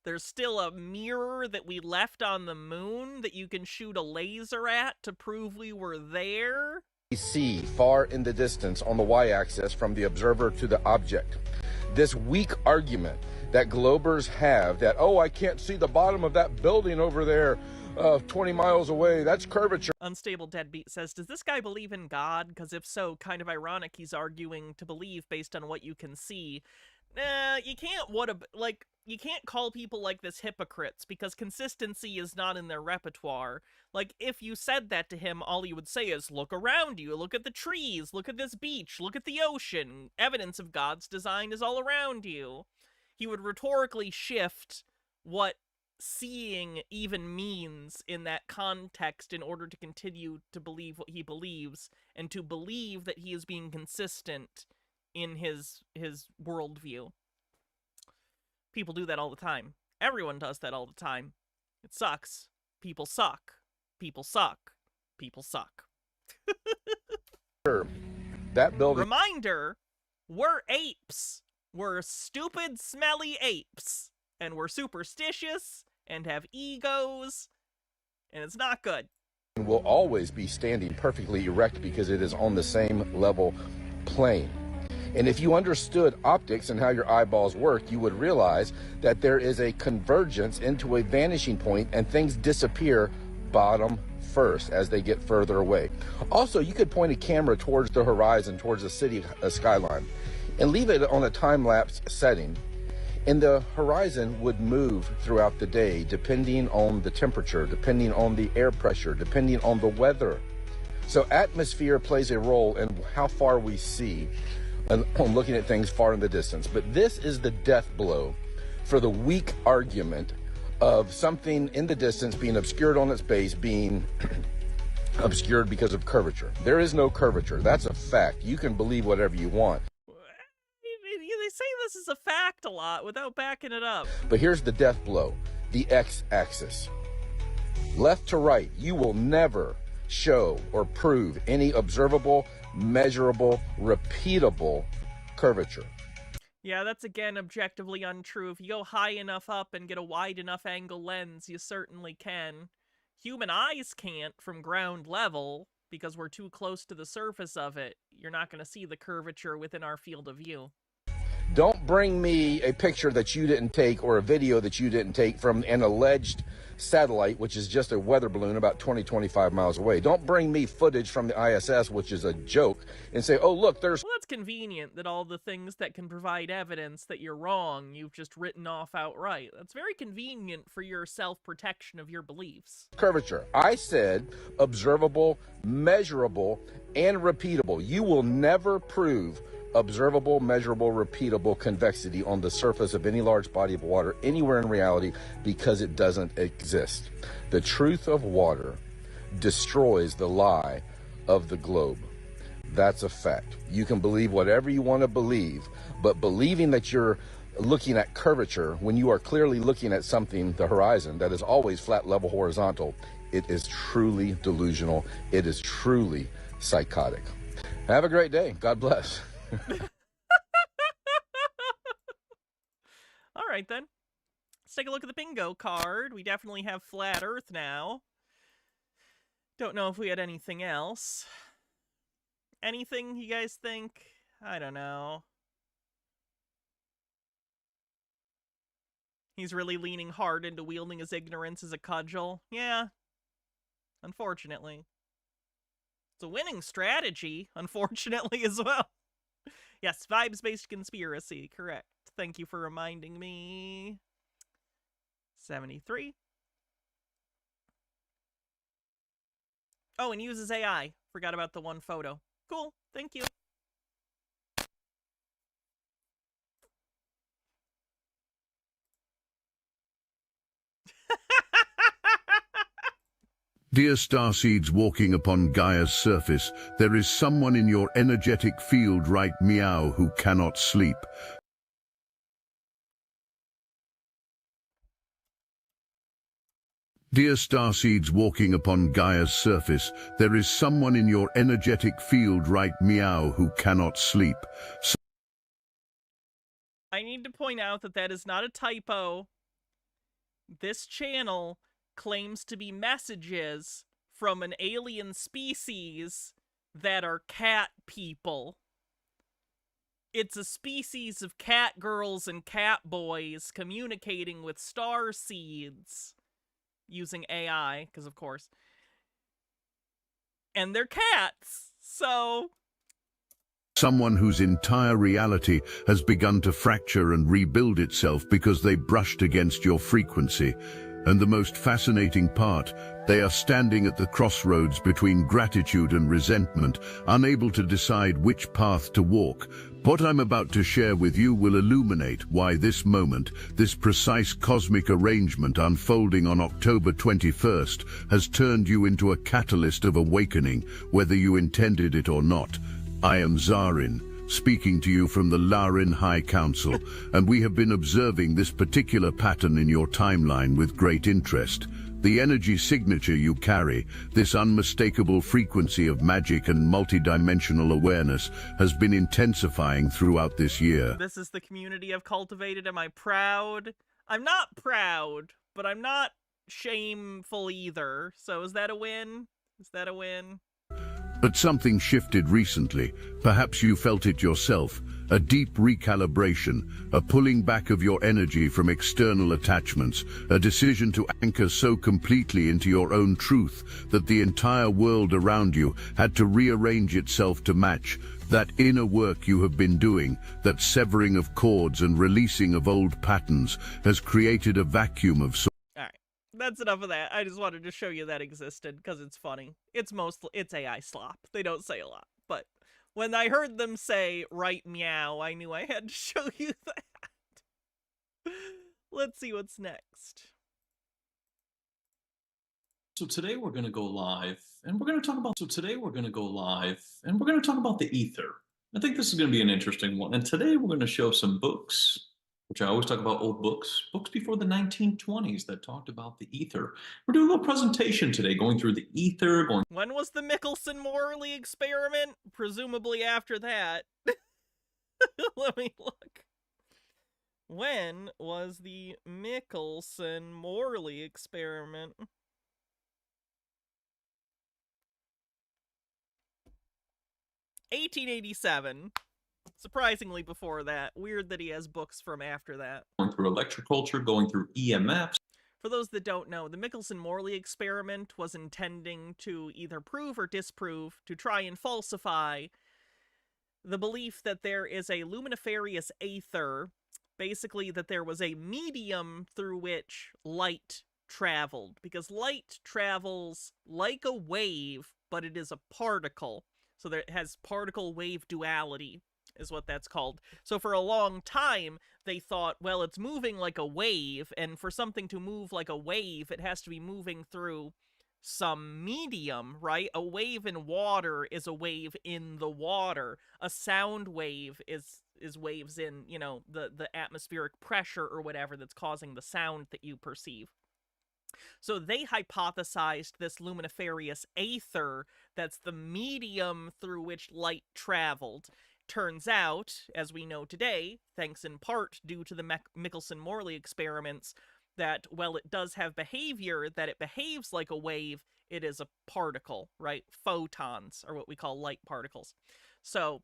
Speaker 1: There's still a mirror that we left on the moon that you can shoot a laser at to prove we were there.
Speaker 12: See far in the distance on the y-axis from the observer to the object. This weak argument that globers have that, oh, I can't see the bottom of that building over there 20 miles away, that's curvature.
Speaker 1: Unstable Deadbeat says, does this guy believe in God? Because if so, kind of ironic he's arguing to believe based on what you can see. You can't, you can't call people like this hypocrites, because consistency is not in their repertoire. Like, if you said that to him, all he would say is, look around you, look at the trees, look at this beach, look at the ocean, evidence of God's design is all around you. He would rhetorically shift what seeing even means in that context in order to continue to believe what he believes, and to believe that he is being consistent in his worldview. People do that all the time. Everyone does that all the time. It sucks. People suck. People suck. People suck.
Speaker 12: That building...
Speaker 1: Reminder, we're apes. We're stupid, smelly apes. And we're superstitious, and have egos, and it's not good.
Speaker 12: Will always be standing perfectly erect because it is on the same level plane. And if you understood optics and how your eyeballs work, you would realize that there is a convergence into a vanishing point, and things disappear bottom first as they get further away. Also, you could point a camera towards the horizon, towards the city skyline, and leave it on a time-lapse setting, and the horizon would move throughout the day depending on the temperature, depending on the air pressure, depending on the weather. So atmosphere plays a role in how far we see on looking at things far in the distance. But this is the death blow for the weak argument of something in the distance being obscured on its base, being obscured because of curvature. There is no curvature. That's a fact. You can believe whatever you want.
Speaker 1: They say this is a fact a lot without backing it up.
Speaker 12: But here's the death blow, the x-axis. Left to right, you will never show or prove any observable, measurable, repeatable curvature.
Speaker 1: Yeah, that's again objectively untrue. If you go high enough up and get a wide enough angle lens, you certainly can. Human eyes can't from ground level because we're too close to the surface of it. You're not going to see the curvature within our field of view.
Speaker 12: Don't bring me a picture that you didn't take or a video that you didn't take from an alleged satellite, which is just a weather balloon about 20-25 miles away. Don't bring me footage from the ISS, which is a joke, and say, oh, look, there's...
Speaker 1: Well, that's convenient that all the things that can provide evidence that you're wrong, you've just written off outright. That's very convenient for your self-protection of your beliefs.
Speaker 12: Curvature. I said observable, measurable, and repeatable. You will never prove observable, measurable, repeatable convexity on the surface of any large body of water anywhere in reality because it doesn't exist. The truth of water destroys the lie of the globe. That's a fact. You can believe whatever you want to believe, but believing that you're looking at curvature when you are clearly looking at something, the horizon, that is always flat, level, horizontal, it is truly delusional. It is truly psychotic. Have a great day. God bless.
Speaker 1: All right, then. Let's take a look at the bingo card. We definitely have Flat Earth now. Don't know if we had anything else. Anything you guys think? I don't know. He's really leaning hard into wielding his ignorance as a cudgel. Yeah. Unfortunately. It's a winning strategy, unfortunately, as well. Yes, vibes-based conspiracy, correct. Thank you for reminding me. 73. Oh, and uses AI. Forgot about the one photo. Cool, thank you.
Speaker 13: Dear starseeds walking upon Gaia's surface, there is someone in your energetic field right meow who cannot sleep. Dear starseeds walking upon Gaia's surface, there is someone in your energetic field right meow who cannot sleep.
Speaker 1: I need to point out that that is not a typo. This channel claims to be messages from an alien species that are cat people. It's a species of cat girls and cat boys communicating with star seeds using AI, because of course. And they're cats, so...
Speaker 13: Someone whose entire reality has begun to fracture and rebuild itself because they brushed against your frequency. And the most fascinating part, they are standing at the crossroads between gratitude and resentment, unable to decide which path to walk. What I'm about to share with you will illuminate why this moment, this precise cosmic arrangement unfolding on October 21st, has turned you into a catalyst of awakening, whether you intended it or not. I am Zarin, speaking to you from the Larin High Council, and we have been observing this particular pattern in your timeline with great interest. The energy signature you carry, this unmistakable frequency of magic and multidimensional awareness, has been intensifying throughout this year.
Speaker 1: This is the community I've cultivated. Am I proud? I'm not proud, but I'm not shameful either. So is that a win? Is that a win?
Speaker 13: But something shifted recently. Perhaps you felt it yourself. A deep recalibration, a pulling back of your energy from external attachments, a decision to anchor so completely into your own truth that the entire world around you had to rearrange itself to match. That inner work you have been doing, that severing of cords and releasing of old patterns, has created a vacuum of sorts.
Speaker 1: That's enough of that. I just wanted to show you that existed because it's funny. It's AI slop. They don't say a lot. But when I heard them say right meow, I knew I had to show you that. Let's see what's next.
Speaker 14: So today we're going to go live and we're going to talk about the ether. I think this is going to be an interesting one. And today we're going to show some books, which I always talk about old books before the 1920s that talked about the ether. We're doing a little presentation today, going through the ether.
Speaker 1: When was the Michelson-Morley experiment? Presumably after that. Let me look. When was the Michelson-Morley experiment? (1887). Surprisingly before that. Weird that he has books from after that.
Speaker 14: Going through electroculture, going through EMFs.
Speaker 1: For those that don't know, the Michelson-Morley experiment was intending to either prove or disprove, to try and falsify the belief that there is a luminiferous aether, basically that there was a medium through which light traveled, because light travels like a wave, but it is a particle, so that it has particle-wave duality. is what that's called. So for a long time, they thought, well, it's moving like a wave, and for something to move like a wave, it has to be moving through some medium, right? A wave in water is a wave in the water. A sound wave is waves in, you know, the atmospheric pressure or whatever that's causing the sound that you perceive. So they hypothesized this luminiferous aether that's the medium through which light traveled. Turns out, as we know today, thanks in part due to the Michelson-Morley experiments, that, well, it does have behavior, that it behaves like a wave, it is a particle, right? Photons are what we call light particles. So,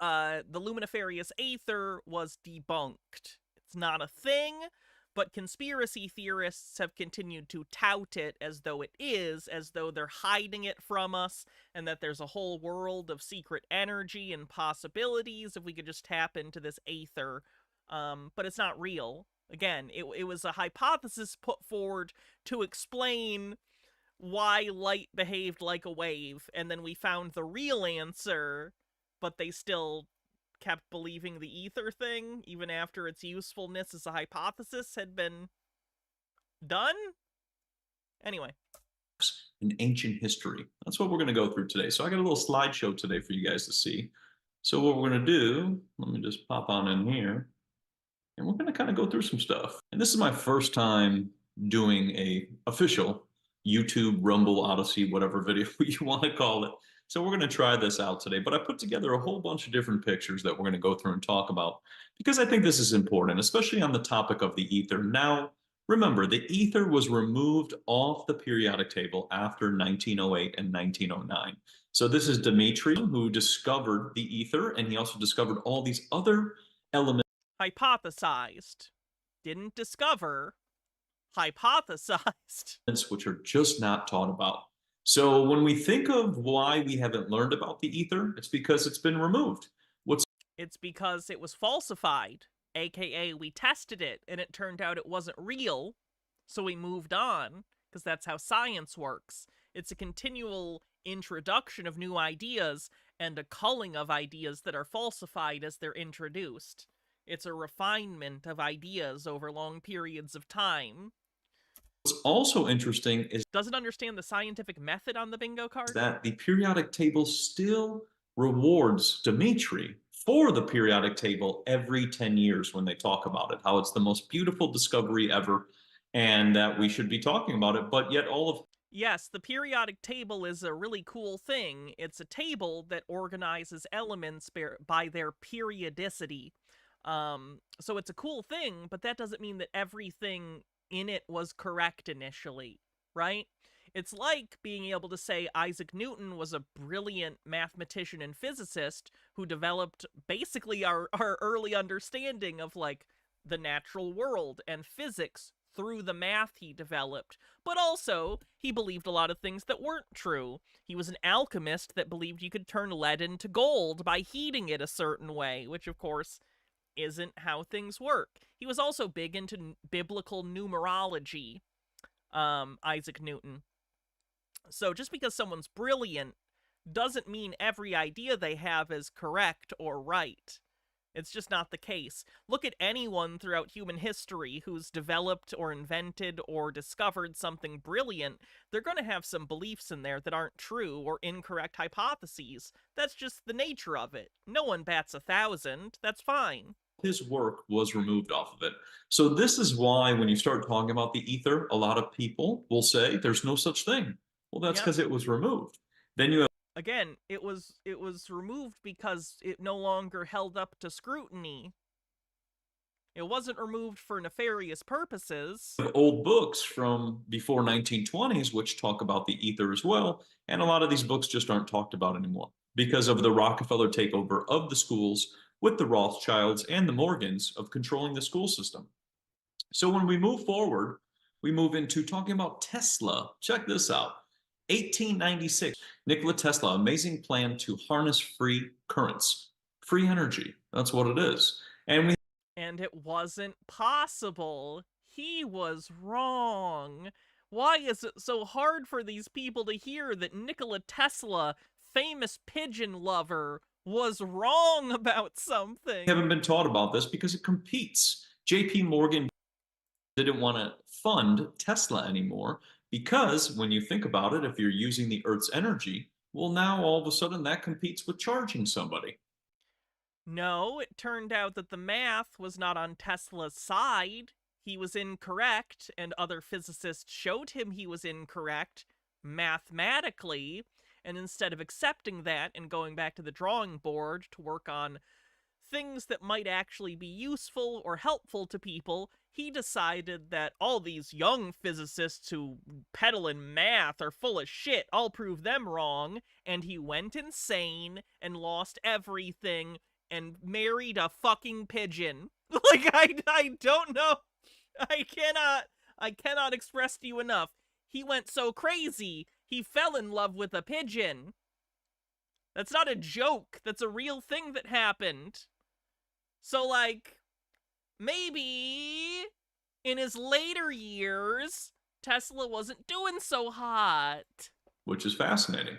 Speaker 1: the luminiferous aether was debunked. It's not a thing, but conspiracy theorists have continued to tout it as though it is, as though they're hiding it from us, and that there's a whole world of secret energy and possibilities if we could just tap into this aether. But it's not real. Again, it was a hypothesis put forward to explain why light behaved like a wave, and then we found the real answer, but they still kept believing the ether thing, even after its usefulness as a hypothesis had been done? Anyway.
Speaker 14: In ancient history. That's what we're going to go through today. So I got a little slideshow today for you guys to see. So what we're going to do, let me just pop on in here, and we're going to kind of go through some stuff. And this is my first time doing a official YouTube, Rumble, Odyssey, whatever video you want to call it. So we're going to try this out today, but I put together a whole bunch of different pictures that we're going to go through and talk about because I think this is important, especially on the topic of the ether. Now, remember, the ether was removed off the periodic table after 1908 and 1909. So this is Dmitri, who discovered the ether, and he also discovered all these other elements.
Speaker 1: Hypothesized. Didn't discover. Hypothesized.
Speaker 14: Which are just not taught about. So when we think of why we haven't learned about the ether, it's because it's been removed.
Speaker 1: It's because it was falsified, aka we tested it and it turned out it wasn't real, so we moved on, because that's how science works. It's a continual introduction of new ideas and a culling of ideas that are falsified as they're introduced. It's a refinement of ideas over long periods of time.
Speaker 14: What's also interesting is
Speaker 1: doesn't understand the scientific method on the bingo card.
Speaker 14: That the periodic table still rewards Dmitri for the periodic table every 10 years when they talk about it, how it's the most beautiful discovery ever and that we should be talking about it, but yet all of
Speaker 1: Yes, the periodic table is a really cool thing. It's a table that organizes elements by their periodicity. So it's a cool thing, but that doesn't mean that everything in it was correct initially, right? It's like being able to say Isaac Newton was a brilliant mathematician and physicist who developed basically our early understanding of, like, the natural world and physics through the math he developed. But also, he believed a lot of things that weren't true. He was an alchemist that believed you could turn lead into gold by heating it a certain way, which, of course, isn't how things work. He was also big into biblical numerology, Isaac Newton. So just because someone's brilliant doesn't mean every idea they have is correct or right. It's just not the case. Look at anyone throughout human history who's developed or invented or discovered something brilliant. They're going to have some beliefs in there that aren't true or incorrect hypotheses. That's just the nature of it. No one bats 1,000. That's fine.
Speaker 14: His work was removed off of it. So this is why when you start talking about the ether, a lot of people will say there's no such thing. Well, that's because it was removed. Then you have
Speaker 1: again, it was removed because it no longer held up to scrutiny. It wasn't removed for nefarious purposes.
Speaker 14: Old books from before 1920s which talk about the ether as well, and a lot of these books just aren't talked about anymore because of the Rockefeller takeover of the schools with the Rothschilds and the Morgans of controlling the school system. So when we move forward, we move into talking about Tesla. Check this out. 1896, Nikola Tesla, amazing plan to harness free currents, free energy. That's what it is.
Speaker 1: And it wasn't possible. He was wrong. Why is it so hard for these people to hear that Nikola Tesla, famous pigeon lover, was wrong about something.
Speaker 14: Haven't been taught about this because it competes. JP Morgan didn't want to fund Tesla anymore because when you think about it, if you're using the Earth's energy, well, now all of a sudden that competes with charging somebody.
Speaker 1: No, it turned out that the math was not on Tesla's side. He was incorrect, and other physicists showed him he was incorrect mathematically, and instead of accepting that and going back to the drawing board to work on things that might actually be useful or helpful to people, he decided that all these young physicists who peddle in math are full of shit. I'll prove them wrong. And he went insane and lost everything and married a fucking pigeon. Like, I don't know. I cannot express to you enough. He went so crazy, he fell in love with a pigeon. That's not a joke. That's a real thing that happened. So, like, maybe in his later years, Tesla wasn't doing so hot.
Speaker 14: Which is fascinating.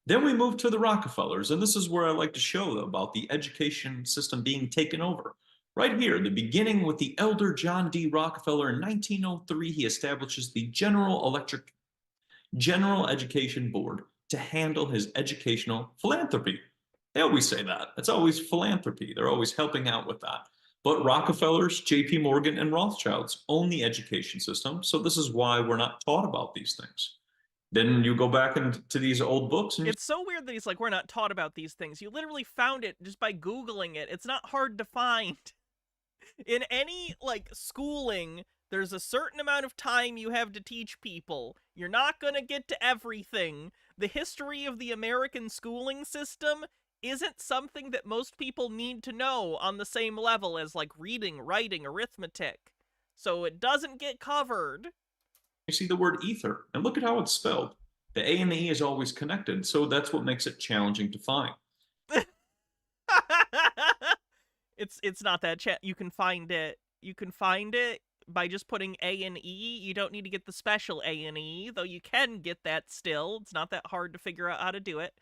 Speaker 14: Then we move to the Rockefellers, and this is where I like to show about the education system being taken over. Right here, the beginning with the elder John D. Rockefeller in 1903, he establishes the General Education Board to handle his educational philanthropy. They always say that. It's always philanthropy. They're always helping out with that. But Rockefellers, JP Morgan, and Rothschilds own the education system, so this is why we're not taught about these things. Then you go back into these old books and
Speaker 1: it's so weird that he's like, we're not taught about these things. You literally found it just by Googling it. It's not hard to find. In any, like, schooling, there's a certain amount of time you have to teach people. You're not gonna get to everything. The history of the American schooling system isn't something that most people need to know on the same level as, like, reading, writing, arithmetic. So it doesn't get covered.
Speaker 14: you see the word ether, and look at how it's spelled. The A and the E is always connected, so that's what makes it challenging to find.
Speaker 1: It's not that you can find it. You can find it by just putting A and E. You don't need to get the special A and E, though you can get that still. It's not that hard to figure out how to do it.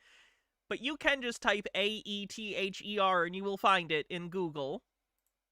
Speaker 1: But you can just type AETHER and you will find it in Google.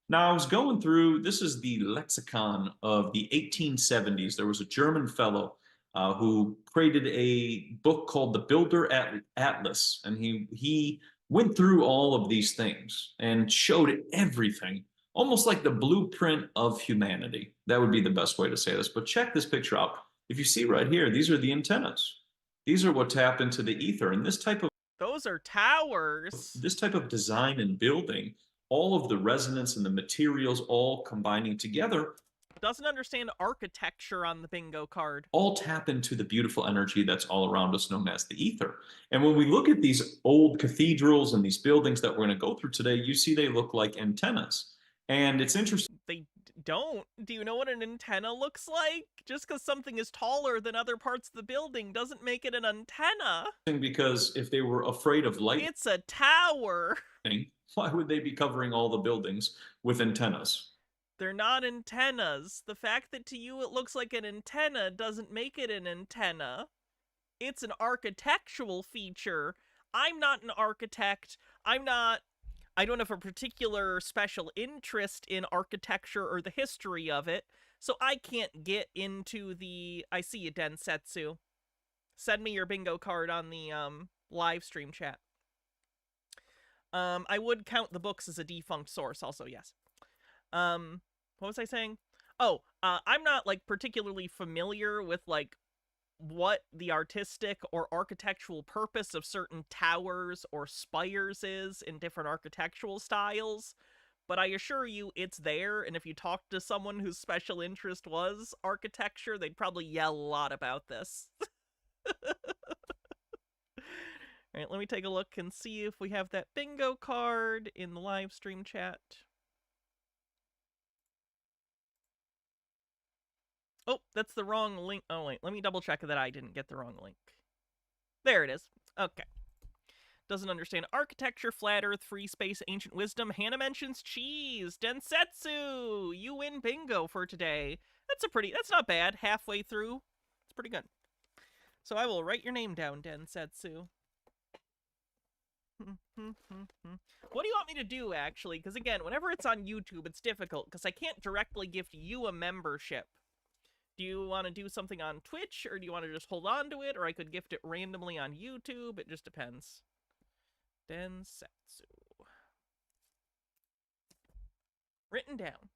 Speaker 14: Now, I was going through, this is the lexicon of the 1870s. There was a German fellow who created a book called The Builder Atlas, and he went through all of these things and showed everything, almost like the blueprint of humanity. That would be the best way to say this. But check this picture out. If you see right here, these are the antennas. These are what tap into the ether, and
Speaker 1: those are towers.
Speaker 14: This type of design and building, all of the resonance and the materials all combining together,
Speaker 1: doesn't understand architecture on the bingo card.
Speaker 14: All tap into the beautiful energy that's all around us, known as the ether. And when we look at these old cathedrals and these buildings that we're going to go through today, you see they look like antennas. And it's interesting.
Speaker 1: They don't. Do you know what an antenna looks like? Just because something is taller than other parts of the building doesn't make it an antenna.
Speaker 14: Because if they were afraid of light,
Speaker 1: it's a tower.
Speaker 14: Why would they be covering all the buildings with antennas?
Speaker 1: They're not antennas. The fact that to you it looks like an antenna doesn't make it an antenna. It's an architectural feature. I'm not an architect. I don't have a particular special interest in architecture or the history of it, so I can't get into the... I see you, Densetsu. Send me your bingo card on the live stream chat. I would count the books as a defunct source also, yes. What was I saying? Oh, I'm not, like, particularly familiar with, like, what the artistic or architectural purpose of certain towers or spires is in different architectural styles, but I assure you it's there, and if you talk to someone whose special interest was architecture, they'd probably yell a lot about this. Alright, let me take a look and see if we have that bingo card in the live stream chat. Oh, that's the wrong link. Oh, wait. Let me double check that I didn't get the wrong link. There it is. Okay. Doesn't understand architecture, flat earth, free space, ancient wisdom. Hannah mentions cheese. Densetsu! You win bingo for today. That's not bad. Halfway through. It's pretty good. So I will write your name down, Densetsu. What do you want me to do, actually? Because, again, whenever it's on YouTube, it's difficult, because I can't directly gift you a membership. Do you want to do something on Twitch, or do you want to just hold on to it, or I could gift it randomly on YouTube? It just depends. Densatsu. Written down.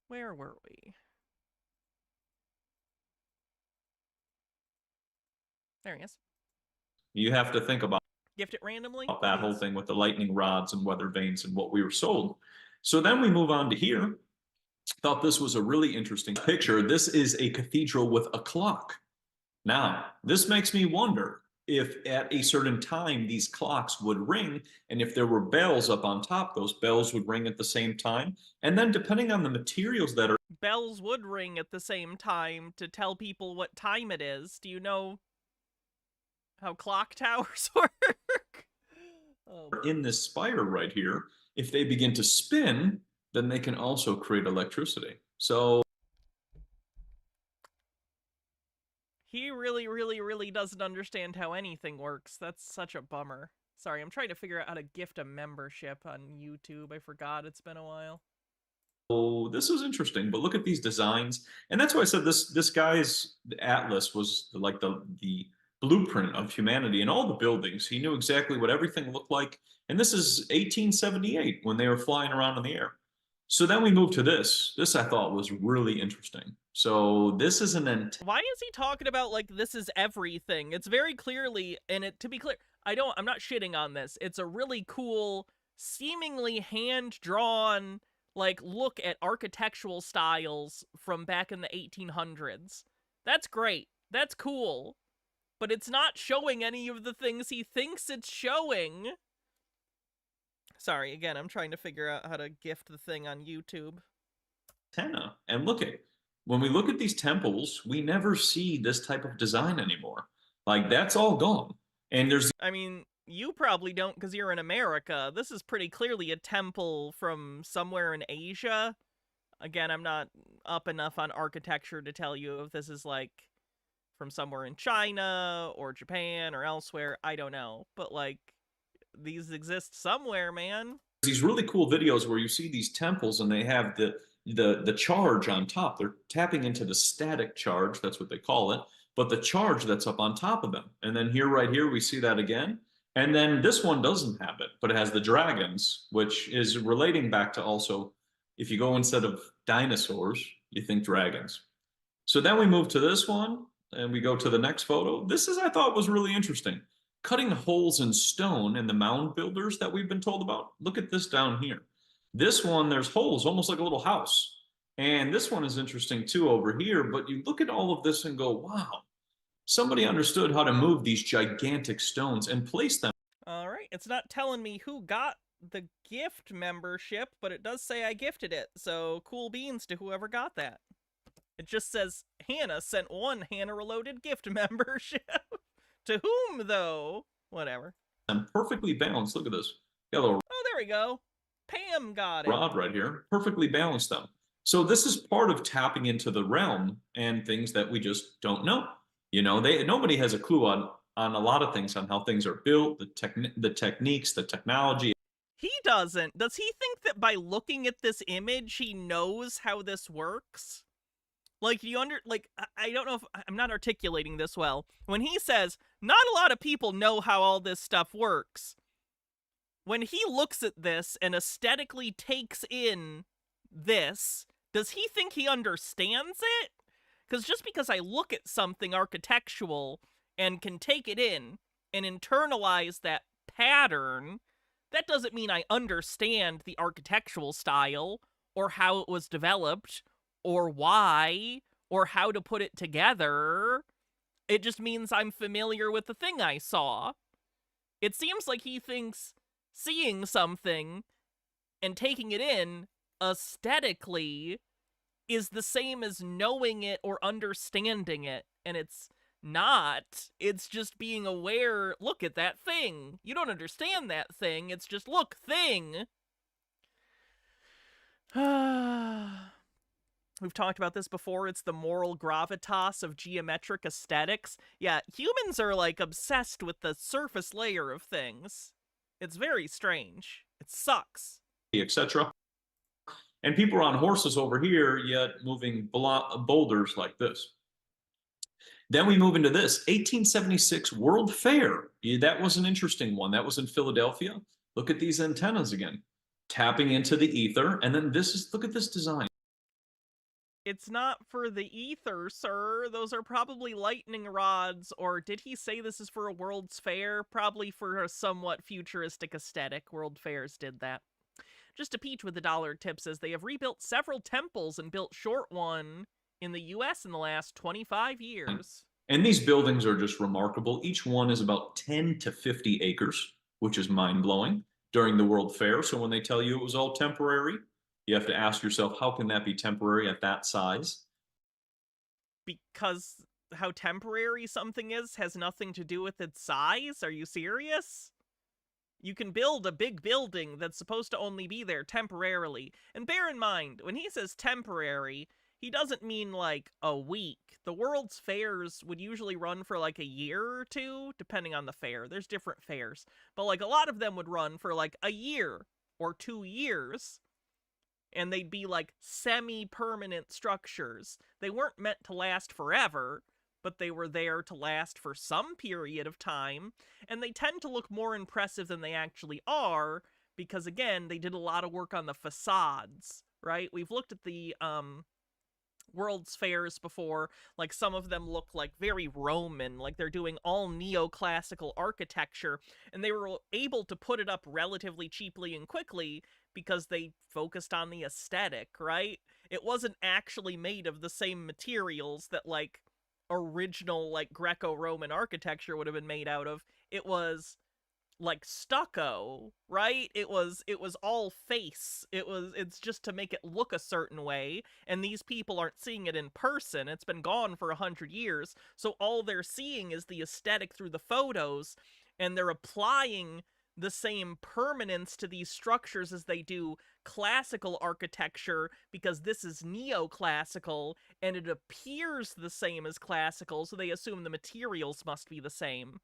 Speaker 1: Where were we? There he is.
Speaker 14: You have to think about
Speaker 1: Gift it randomly?
Speaker 14: that whole thing with the lightning rods and weather vanes and what we were sold. So then we move on to here. Thought this was a really interesting picture. This is a cathedral with a clock. Now, this makes me wonder if at a certain time these clocks would ring, and if there were bells up on top, those bells would ring at the same time. And then depending on the materials that are...
Speaker 1: Bells would ring at the same time to tell people what time it is. Do you know how clock towers work?
Speaker 14: In this spire right here, if they begin to spin, then they can also create electricity. So
Speaker 1: he really doesn't understand how anything works. That's such a bummer. Sorry, I'm trying to figure out how to gift a membership on YouTube. I forgot, it's been a while.
Speaker 14: Oh, this was interesting, but look at these designs. And that's why I said this guy's atlas was like the blueprint of humanity in all the buildings. He knew exactly what everything looked like. And this is 1878 when they were flying around in the air. So then we move to this. This I thought was really interesting. So this is an...
Speaker 1: Why is he talking about, like, this is everything? It's very clearly, and to be clear, I'm not shitting on this. It's a really cool, seemingly hand-drawn, like, look at architectural styles from back in the 1800s. That's great. That's cool. But it's not showing any of the things he thinks it's showing. Sorry, again, I'm trying to figure out how to gift the thing on YouTube.
Speaker 14: Antenna. And look at, when we look at these temples, we never see this type of design anymore. Like, that's all gone. And there's...
Speaker 1: I mean, you probably don't because you're in America. This is pretty clearly a temple from somewhere in Asia. Again, I'm not up enough on architecture to tell you if this is, like, from somewhere in China or Japan or elsewhere. I don't know. But, like, these exist somewhere, man.
Speaker 14: These really cool videos where you see these temples and they have the charge on top. They're tapping into the static charge, that's what they call it, but the charge that's up on top of them. And then here, right here, we see that again. And then this one doesn't have it, but it has the dragons, which is relating back to also, if you go instead of dinosaurs, you think dragons. So then we move to this one and we go to the next photo. This is, I thought, was really interesting. Cutting holes in stone in the mound builders that we've been told about. Look at this down here. This one, there's holes, almost like a little house. And this one is interesting too over here, but you look at all of this and go, wow, somebody understood how to move these gigantic stones and place them.
Speaker 1: All right, it's not telling me who got the gift membership, but it does say I gifted it, so cool beans to whoever got that. It just says Hannah sent one Hannah-reloaded gift membership. To whom, though? Whatever.
Speaker 14: And perfectly balanced. Look at this. Got a little...
Speaker 1: Oh, there we go. Pam got it.
Speaker 14: Rod right here. Perfectly balanced them. So this is part of tapping into the realm and things that we just don't know. You know, nobody has a clue on a lot of things, on how things are built, the techniques, the technology.
Speaker 1: He doesn't. Does he think that by looking at this image, he knows how this works? Like, I don't know if I'm not articulating this well. When he says, not a lot of people know how all this stuff works. When he looks at this and aesthetically takes in this, does he think he understands it? Because just because I look at something architectural and can take it in and internalize that pattern, that doesn't mean I understand the architectural style or how it was developed or why, or how to put it together. It just means I'm familiar with the thing I saw. It seems like he thinks seeing something and taking it in aesthetically is the same as knowing it or understanding it, and it's not. It's just being aware, look at that thing. You don't understand that thing, it's just, look, thing. We've talked about this before. It's the moral gravitas of geometric aesthetics. Yeah, humans are like obsessed with the surface layer of things. It's very strange. It sucks.
Speaker 14: etc. And people are on horses over here, yet moving boulders like this. Then we move into this 1876 World Fair. Yeah, that was an interesting one. That was in Philadelphia. Look at these antennas again, tapping into the ether. And then look at this design.
Speaker 1: It's not for the ether, sir. Those are probably lightning rods. Or did he say this is for a World's Fair? Probably for a somewhat futuristic aesthetic. World Fairs did that. Just a peach with the dollar tip says they have rebuilt several temples and built short one in the U.S. in the last 25 years.
Speaker 14: And these buildings are just remarkable. Each one is about 10 to 50 acres, which is mind-blowing during the World Fair. So when they tell you it was all temporary, you have to ask yourself, how can that be temporary at that size?
Speaker 1: Because how temporary something is has nothing to do with its size? Are you serious? You can build a big building that's supposed to only be there temporarily. And bear in mind, when he says temporary, he doesn't mean like a week. The World's Fairs would usually run for like a year or two, depending on the fair. There's different fairs. But like a lot of them would run for like a year or 2 years. And they'd be like semi-permanent structures. They weren't meant to last forever, but they were there to last for some period of time. And they tend to look more impressive than they actually are, because again, they did a lot of work on the facades, right? We've looked at the World's Fairs before. Like some of them look like very Roman, like they're doing all neoclassical architecture, and they were able to put it up relatively cheaply and quickly because they focused on the aesthetic, right? It wasn't actually made of the same materials that like original like Greco-Roman architecture would have been made out of. It was like stucco, right? It was all face. It's just to make it look a certain way, and these people aren't seeing it in person. It's been gone for 100 years, so all they're seeing is the aesthetic through the photos, and they're applying the same permanence to these structures as they do classical architecture, because this is neoclassical and it appears the same as classical, so they assume the materials must be the same.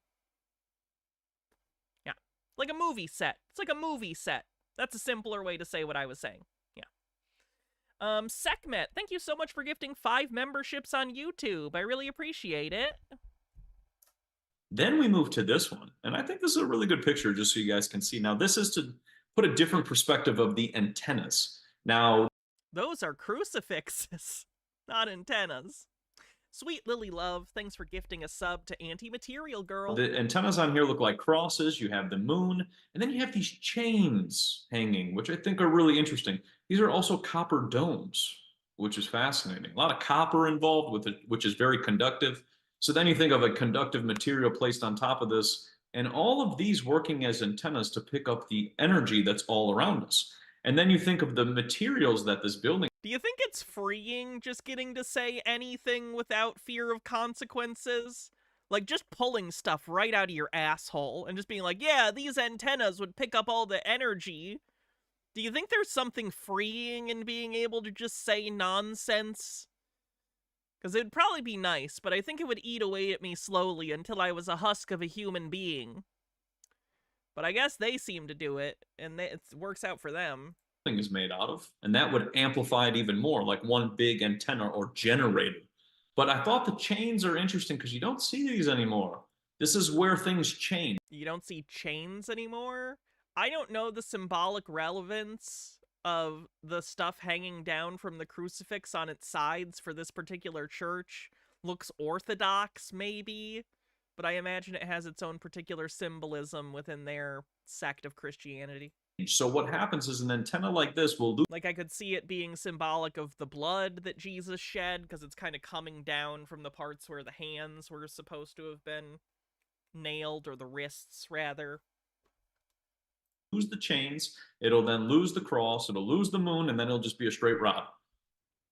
Speaker 1: Yeah, like a movie set. It's like a movie set. That's a simpler way to say what I was saying. Yeah. Sekhmet, thank you so much for gifting 5 memberships on YouTube. I really appreciate it.
Speaker 14: Then we move to this one, and I think this is a really good picture just so you guys can see. Now, this is to put a different perspective of the antennas. Now,
Speaker 1: those are crucifixes, not antennas. Sweet Lily Love, thanks for gifting a sub to Anti-Material Girl.
Speaker 14: the antennas on here look like crosses. You have the moon, and then you have these chains hanging, which I think are really interesting. These are also copper domes, which is fascinating. A lot of copper involved with it, which is very conductive. So then you think of a conductive material placed on top of this, and all of these working as antennas to pick up the energy that's all around us. And then you think of the materials that this building.
Speaker 1: Do you think it's freeing just getting to say anything without fear of consequences? Like just pulling stuff right out of your asshole and just being like, yeah, these antennas would pick up all the energy. Do you think there's something freeing in being able to just say nonsense? Because it would probably be nice, but I think it would eat away at me slowly until I was a husk of a human being. But I guess they seem to do it, and it works out for them.
Speaker 14: Is made out of, and that would amplify it even more, like one big antenna or generator. But I thought the chains are interesting because you don't see these anymore. This is where things change.
Speaker 1: You don't see chains anymore? I don't know the symbolic relevance of the stuff hanging down from the crucifix on its sides for this particular church. Looks orthodox, maybe, but I imagine it has its own particular symbolism within their sect of Christianity.
Speaker 14: So what happens is an antenna like this will lose.
Speaker 1: Like I could see it being symbolic of the blood that Jesus shed, because it's kind of coming down from the parts where the hands were supposed to have been nailed, or the wrists, rather.
Speaker 14: Lose the chains, it'll then lose the cross, it'll lose the moon, and then it'll just be a straight rod.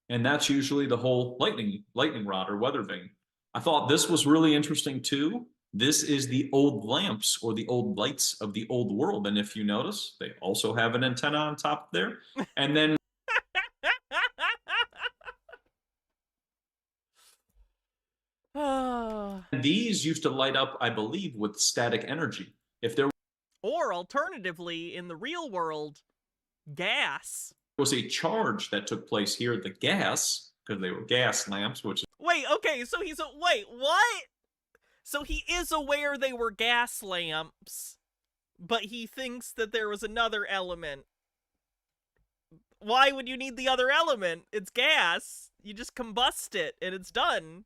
Speaker 14: And that's usually the whole lightning rod or weather vane. I thought this was really interesting too. This is the old lamps or the old lights of the old world. And if you notice, they also have an antenna on top there. And then These used to light up, I believe, with static energy. If there
Speaker 1: Or alternatively, in the real world, gas.
Speaker 14: was a charge that took place here, the gas, because they were gas lamps, which
Speaker 1: Wait, okay, so wait, what? So he is aware they were gas lamps, but he thinks that there was another element. Why would you need the other element? It's gas. You just combust it, and it's done.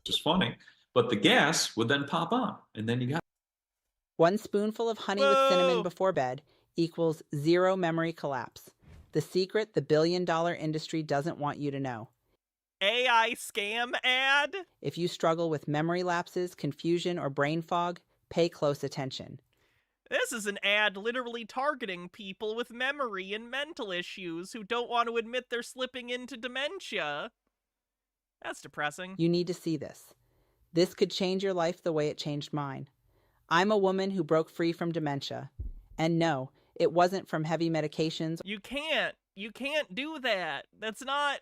Speaker 14: is funny. But the gas would then pop on, and then you got
Speaker 15: 1 spoonful of honey with cinnamon before bed equals 0 memory collapse. The secret the billion-dollar industry doesn't want you to know.
Speaker 1: AI scam ad?
Speaker 15: If you struggle with memory lapses, confusion, or brain fog, pay close attention.
Speaker 1: This is an ad literally targeting people with memory and mental issues who don't want to admit they're slipping into dementia. That's depressing.
Speaker 15: You need to see this. This could change your life the way it changed mine. I'm a woman who broke free from dementia. And no, it wasn't from heavy medications.
Speaker 1: You can't do that. That's not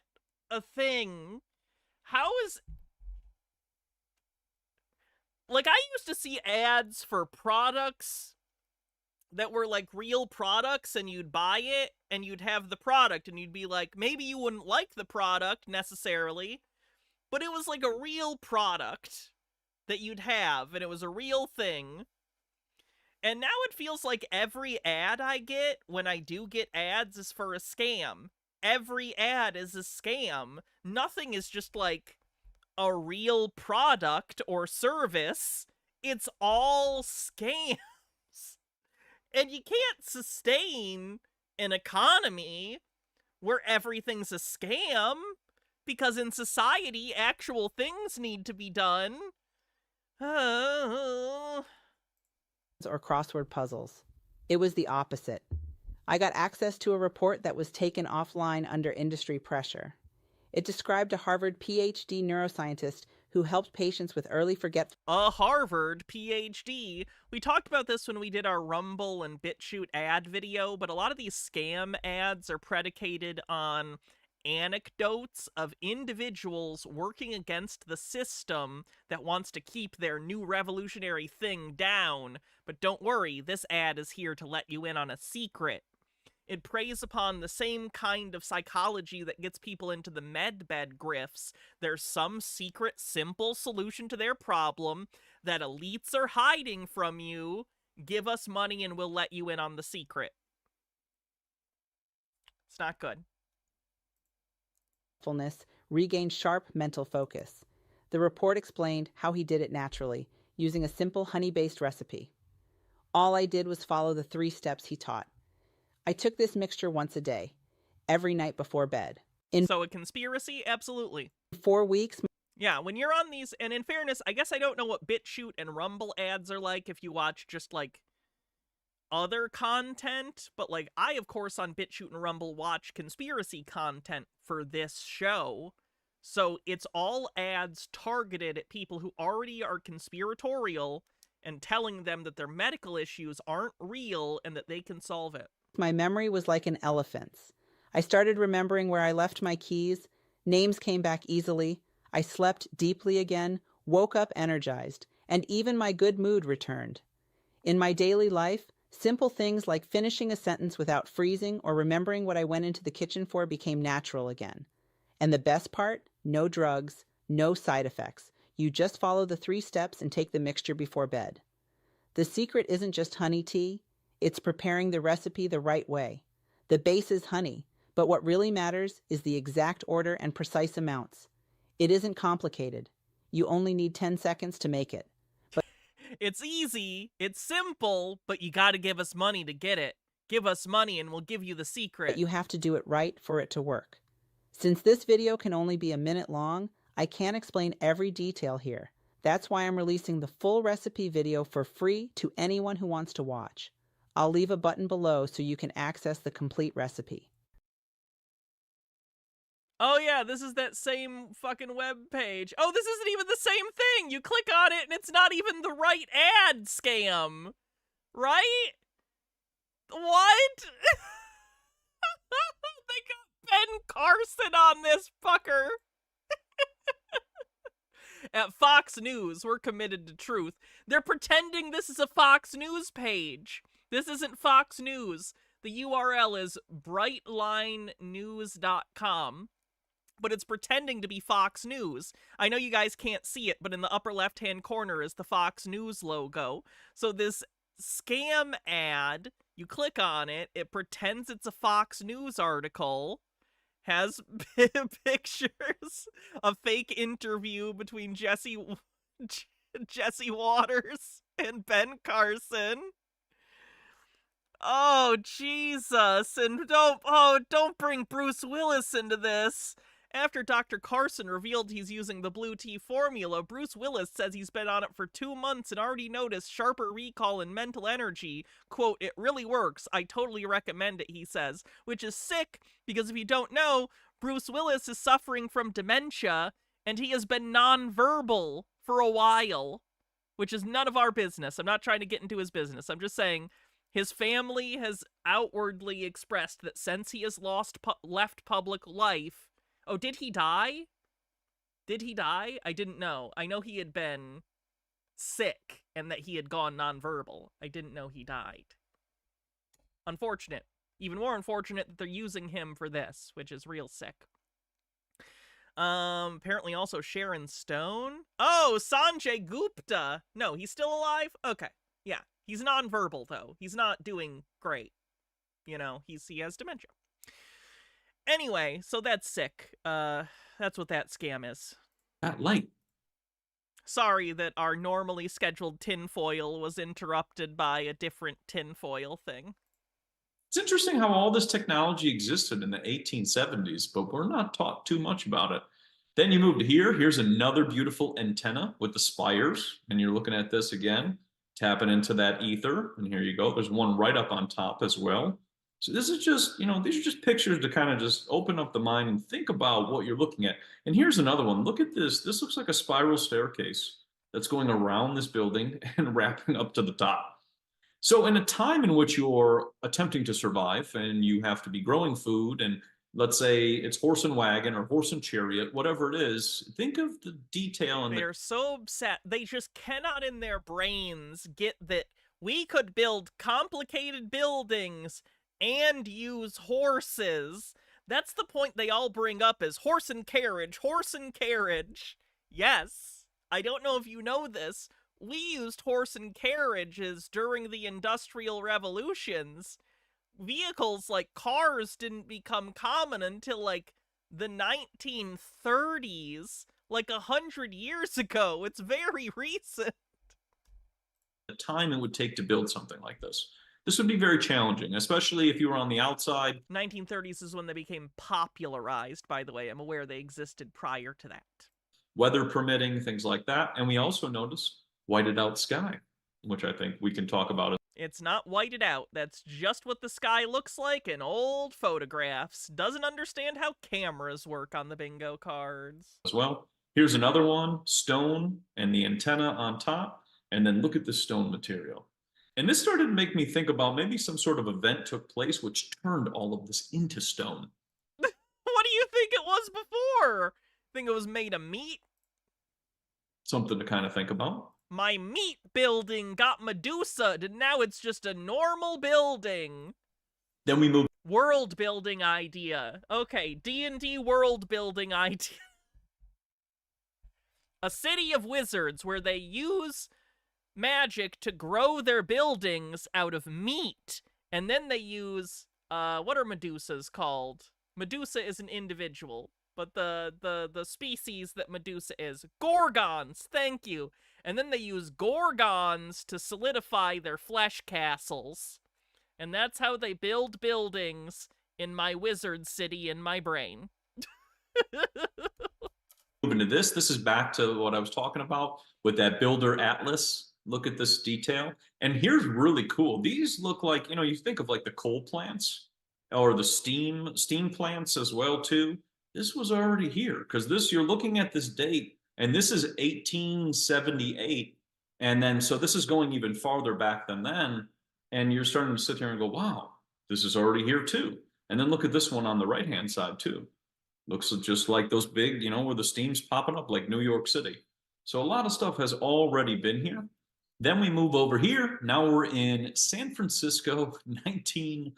Speaker 1: a thing. How is... Like, I used to see ads for products that were like real products, and you'd buy it and you'd have the product and you'd be like, maybe you wouldn't like the product necessarily, but it was like a real product that you'd have, and it was a real thing. And now it feels like every ad I get, when I do get ads, is for a scam. Every ad is a scam. Nothing is just like a real product or service. It's all scams. And you can't sustain an economy where everything's a scam, because in society, actual things need to be done.
Speaker 15: Or crossword puzzles. It was the opposite. I got access to a report that was taken offline under industry pressure. It described a Harvard PhD neuroscientist who helped patients with early forgetfulness.
Speaker 1: A Harvard PhD. We talked about this when we did our Rumble and BitChute ad video, but a lot of these scam ads are predicated on anecdotes of individuals working against the system that wants to keep their new revolutionary thing down. But don't worry, this ad is here to let you in on a secret. It preys upon the same kind of psychology that gets people into the medbed grifts. There's some secret, simple solution to their problem that elites are hiding from you. Give us money and we'll let you in on the secret. It's not good.
Speaker 15: Regained sharp mental focus. The report explained how he did it naturally, using a simple honey-based recipe. All I did was follow the 3 steps he taught. I took this mixture once a day, every night before bed.
Speaker 1: So a conspiracy? Absolutely.
Speaker 15: 4 weeks...
Speaker 1: Yeah, when you're on these, and in fairness, I guess I don't know what BitChute and Rumble ads are like if you watch just, like, other content, but, like, I, of course, on BitChute and Rumble watch conspiracy content for this show, so it's all ads targeted at people who already are conspiratorial and telling them that their medical issues aren't real and that they can solve it.
Speaker 15: My memory was like an elephant's. I started remembering where I left my keys. Names came back easily. I slept deeply again, woke up energized, and even my good mood returned. In my daily life, simple things like finishing a sentence without freezing or remembering what I went into the kitchen for became natural again. And the best part? No drugs, no side effects. You just follow the 3 steps and take the mixture before bed. The secret isn't just honey tea. It's preparing the recipe the right way. The base is honey, but what really matters is the exact order and precise amounts. It isn't complicated. You only need 10 seconds to make it. But
Speaker 1: it's easy, it's simple, but you gotta give us money to get it. Give us money and we'll give you the secret.
Speaker 15: You have to do it right for it to work. Since this video can only be a minute long, I can't explain every detail here. That's why I'm releasing the full recipe video for free to anyone who wants to watch. I'll leave a button below so you can access the complete recipe.
Speaker 1: Oh yeah, this is that same fucking web page. Oh, this isn't even the same thing! You click on it and it's not even the right ad scam! Right? What? They got Ben Carson on this fucker! At Fox News, we're committed to truth. They're pretending this is a Fox News page. This isn't Fox News. The URL is brightlinenews.com, but it's pretending to be Fox News. I know you guys can't see it, but in the upper left-hand corner is the Fox News logo. So this scam ad, you click on it, it pretends it's a Fox News article, has pictures, a fake interview between Jesse Waters and Ben Carson. Oh, Jesus. And don't bring Bruce Willis into this. After Dr. Carson revealed he's using the blue tea formula, Bruce Willis says he's been on it for 2 months and already noticed sharper recall and mental energy. Quote, "It really works. I totally recommend it," he says, which is sick because if you don't know, Bruce Willis is suffering from dementia and he has been nonverbal for a while, which is none of our business. I'm not trying to get into his business. I'm just saying his family has outwardly expressed that since he has left public life. Oh, did he die? Did he die? I didn't know. I know he had been sick and that he had gone nonverbal. I didn't know he died. Unfortunate. Even more unfortunate that they're using him for this, which is real sick. Apparently also Sharon Stone. Oh, Sanjay Gupta. No, he's still alive? Okay. Yeah. He's nonverbal, though. He's not doing great. You know, he has dementia. Anyway, so that's sick. That's what that scam is.
Speaker 14: That light.
Speaker 1: Sorry that our normally scheduled tinfoil was interrupted by a different tinfoil thing.
Speaker 14: It's interesting how all this technology existed in the 1870s, but we're not taught too much about it. Then you move to here. Here's another beautiful antenna with the spires, and you're looking at this again, tapping into that ether, and here you go. There's one right up on top as well. So this is just, these are just pictures to kind of just open up the mind and think about what you're looking at. And here's another one. Look at this. This looks like a spiral staircase that's going around this building and wrapping up to the top. So in a time in which you're attempting to survive and you have to be growing food, and let's say it's horse and wagon or horse and chariot, whatever it is, think of the detail.
Speaker 1: They're so upset. They just cannot in their brains get that we could build complicated buildings and use horses. That's the point they all bring up is horse and carriage, horse and carriage. Yes, I don't know if you know this. We used horse and carriages during the Industrial Revolutions. Vehicles like cars didn't become common until like the 1930s, like 100 years ago. It's very recent.
Speaker 14: The time it would take to build something like this. This would be very challenging, especially if you were on the outside.
Speaker 1: 1930s is when they became popularized, by the way. I'm aware they existed prior to that.
Speaker 14: Weather permitting, things like that. And we also noticed whited out sky, which I think we can talk about.
Speaker 1: It's not whited out. That's just what the sky looks like in old photographs. Doesn't understand how cameras work on the bingo cards.
Speaker 14: As well. Here's another one, stone and the antenna on top. And then look at the stone material. And this started to make me think about maybe some sort of event took place which turned all of this into stone.
Speaker 1: What do you think it was before? Think it was made of meat?
Speaker 14: Something to kind of think about.
Speaker 1: My meat building got Medusa, and now it's just a normal building.
Speaker 14: Then we move.
Speaker 1: World building idea. Okay, D&D world building idea. A city of wizards where they use magic to grow their buildings out of meat, and then they use what are Medusas called? Medusa is an individual, but the species that Medusa is, gorgons, thank you. And then they use gorgons to solidify their flesh castles, and that's how they build buildings in my wizard city in my brain.
Speaker 14: Moving to this is back to what I was talking about with that builder atlas. Look at this detail. And here's really cool. These look like, you think of like the coal plants or the steam plants as well too. This was already here because you're looking at this date and this is 1878. And then, so this is going even farther back than then. And you're starting to sit here and go, wow, this is already here too. And then look at this one on the right-hand side too. Looks just like those big, where the steam's popping up like New York City. So a lot of stuff has already been here. Then we move over here. Now we're in San Francisco, 1905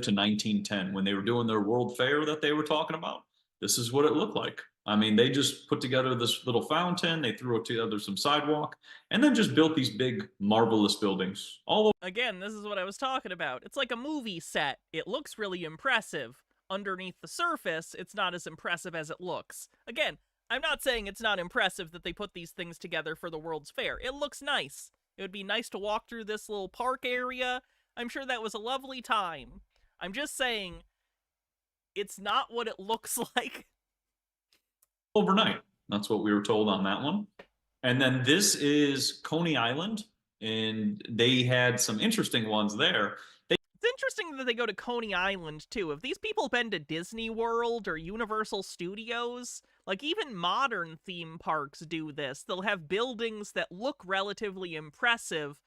Speaker 14: to 1910, when they were doing their World Fair that they were talking about. This is what it looked like. I mean, they just put together this little fountain, they threw together some sidewalk, and then just built these big, marvelous buildings all over.
Speaker 1: Again, this is what I was talking about. It's like a movie set. It looks really impressive. Underneath the surface, it's not as impressive as it looks. Again, I'm not saying it's not impressive that they put these things together for the World's Fair. It looks nice. It would be nice to walk through this little park area. I'm sure that was a lovely time. I'm just saying, it's not what it looks like.
Speaker 14: Overnight. That's what we were told on that one. And then this is Coney Island, and they had some interesting ones there.
Speaker 1: It's interesting that they go to Coney Island, too. Have these people been to Disney World or Universal Studios? Like, even modern theme parks do this. They'll have buildings that look relatively impressive,